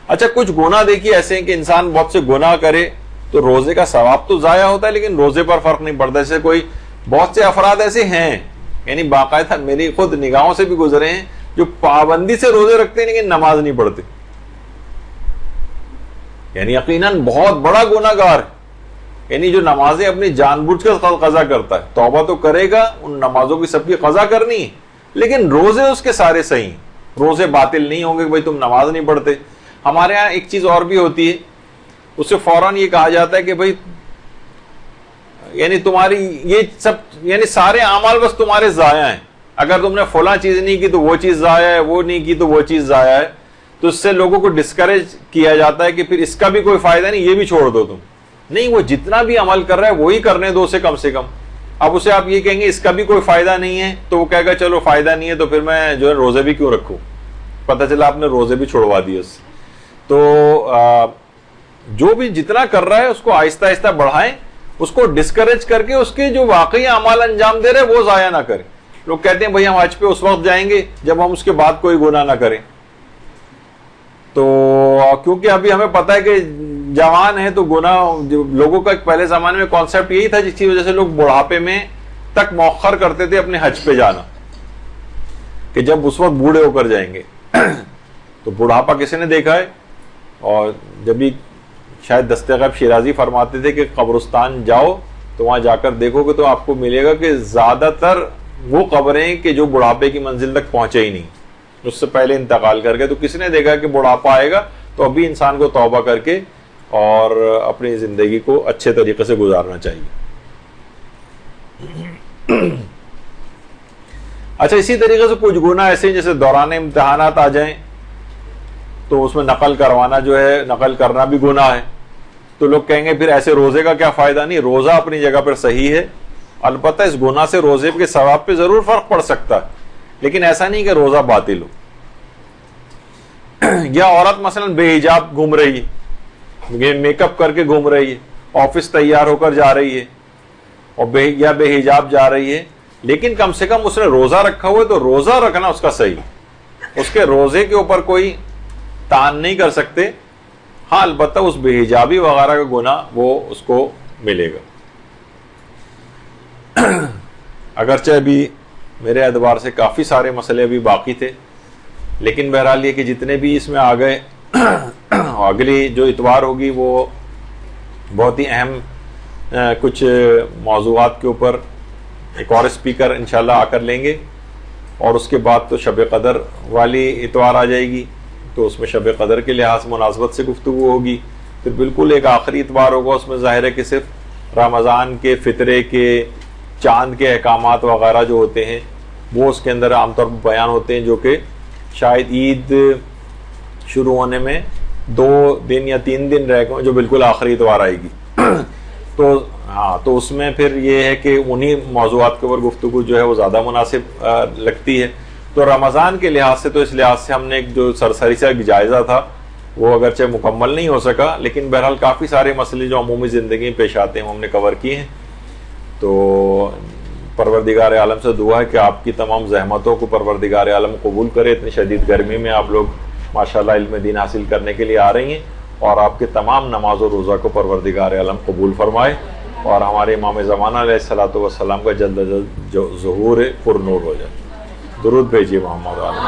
اچھا کچھ گناہ دیکھیے ایسے ہیں کہ انسان بہت سے گناہ کرے تو روزے کا ثواب تو ضائع ہوتا ہے لیکن روزے پر فرق نہیں پڑتا۔ جیسے کوئی بہت سے افراد ایسے ہیں، یعنی باقاعدہ میری خود نگاہوں سے بھی گزرے ہیں، جو پابندی سے روزے رکھتے ہیں لیکن نماز نہیں پڑھتے، یعنی یقیناً بہت بڑا گناہ گار ہے، یعنی جو نمازیں اپنی جان بوجھ کر قضا کرتا ہے، توبہ تو کرے گا، ان نمازوں کی سب کی قضا کرنی ہے، لیکن روزے اس کے سارے صحیح ہیں، روزے باطل نہیں ہوں گے کہ بھائی تم نماز نہیں پڑھتے۔ ہمارے ہاں ایک چیز اور بھی ہوتی ہے، اس سے فوراً یہ کہا جاتا ہے کہ بھائی یعنی تمہاری یہ سب یعنی سارے اعمال بس تمہارے ضائع ہیں، اگر تم نے فلاں چیز نہیں کی تو وہ چیز ضائع ہے، وہ نہیں کی تو وہ چیز ضائع ہے، تو اس سے لوگوں کو ڈسکریج کیا جاتا ہے کہ پھر اس کا بھی کوئی فائدہ نہیں، یہ بھی چھوڑ دو تم۔ نہیں، وہ جتنا بھی عمل کر رہا ہے وہی کرنے دو سے کم۔ اب اسے آپ یہ کہیں گے اس کا بھی کوئی فائدہ نہیں ہے تو وہ کہے گا چلو فائدہ نہیں ہے تو پھر میں جو ہے روزے بھی کیوں رکھوں، پتہ چلا آپ نے روزے بھی چھوڑوا دیے اس سے۔ تو جو بھی جتنا کر رہا ہے اس کو آہستہ آہستہ بڑھائیں، اس کو ڈسکریج کر کے اس کے جو واقعی اعمال انجام دے رہے وہ ضائع نہ کریں۔ لوگ کہتے ہیں بھائی ہم حج پہ اس وقت جائیں گے جب ہم اس کے بعد کوئی گناہ نہ کریں، تو کیونکہ ابھی ہمیں پتہ ہے کہ جوان ہے تو گناہ، لوگوں کا پہلے زمانے میں کانسیپٹ یہی تھا جس کی وجہ سے لوگ بڑھاپے میں تک مؤخر کرتے تھے اپنے حج پہ جانا، کہ جب اس وقت بوڑھے ہو کر جائیں گے۔ تو بڑھاپا کسی نے دیکھا ہے؟ اور جب بھی شاید دستغیب شیرازی فرماتے تھے کہ قبرستان جاؤ تو وہاں جا کر دیکھو گے تو آپ کو ملے گا کہ زیادہ تر وہ قبریں کہ جو بڑھاپے کی منزل تک پہنچے ہی نہیں، اس سے پہلے انتقال کر گئے۔ تو کسی نے دیکھا کہ بڑھاپا آئے گا تو ابھی انسان کو توبہ کر کے اور اپنی زندگی کو اچھے طریقے سے گزارنا چاہیے۔ اچھا اسی طریقے سے کچھ گناہ ایسے ہیں جیسے دوران امتحانات آ جائیں تو اس میں نقل کروانا جو ہے، نقل کرنا بھی گناہ ہے، تو لوگ کہیں گے پھر ایسے روزے کا کیا فائدہ؟ نہیں، روزہ اپنی جگہ پر صحیح ہے، البتہ اس گناہ سے روزے کے ثواب پہ ضرور فرق پڑ سکتا ہے، لیکن ایسا نہیں کہ روزہ باطل ہو۔ یا عورت مثلا بے حجاب گھوم رہی ہے، میک اپ کر کے گھوم رہی ہے، آفس تیار ہو کر جا رہی ہے اور بے حجاب جا رہی ہے، لیکن کم سے کم اس نے روزہ رکھا ہوا ہے تو روزہ رکھنا اس کا صحیح، اس کے روزے کے اوپر کوئی تان نہیں کر سکتے۔ ہاں البتہ اس بے حجابی وغیرہ کا گناہ وہ اس کو ملے گا۔ اگرچہ ابھی میرے اعتبار سے کافی سارے مسئلے ابھی باقی تھے، لیکن بہرحال یہ کہ جتنے بھی اس میں آ گئے، اگلی جو اتوار ہوگی وہ بہت ہی اہم کچھ موضوعات کے اوپر ایک اور اسپیکر انشاءاللہ آ کر لیں گے، اور اس کے بعد تو شب قدر والی اتوار آ جائے گی، تو اس میں شب قدر کے لحاظ مناسبت سے گفتگو ہوگی۔ پھر بالکل ایک آخری اتوار ہوگا، اس میں ظاہر ہے کہ صرف رمضان کے فطرے کے چاند کے احکامات وغیرہ جو ہوتے ہیں وہ اس کے اندر عام طور پر بیان ہوتے ہیں، جو کہ شاید عید شروع ہونے میں 2 دن یا 3 دن رہ گئے، جو بالکل آخری اتوار آئے گی۔ تو اس میں پھر یہ ہے کہ انہی موضوعات کے اوپر گفتگو جو ہے وہ زیادہ مناسب لگتی ہے۔ تو رمضان کے لحاظ سے تو اس لحاظ سے ہم نے ایک جو سرسری سے جائزہ تھا وہ اگرچہ مکمل نہیں ہو سکا، لیکن بہرحال کافی سارے مسئلے جو عمومی زندگی میں پیش آتے ہیں وہ ہم نے کور کیے ہیں۔ تو پروردگار عالم سے دعا ہے کہ آپ کی تمام زحمتوں کو پروردگار عالم قبول کرے۔ اتنی شدید گرمی میں آپ لوگ ماشاءاللہ علم دین حاصل کرنے کے لیے آ رہی ہیں، اور آپ کے تمام نماز و روزہ کو پروردگار عالم قبول فرمائے، اور ہمارے امام زمانہ علیہ الصلوۃ والسلام کا جلد ظہور پر نور ہو جائے۔ درود بھیجیے محمد علیہ۔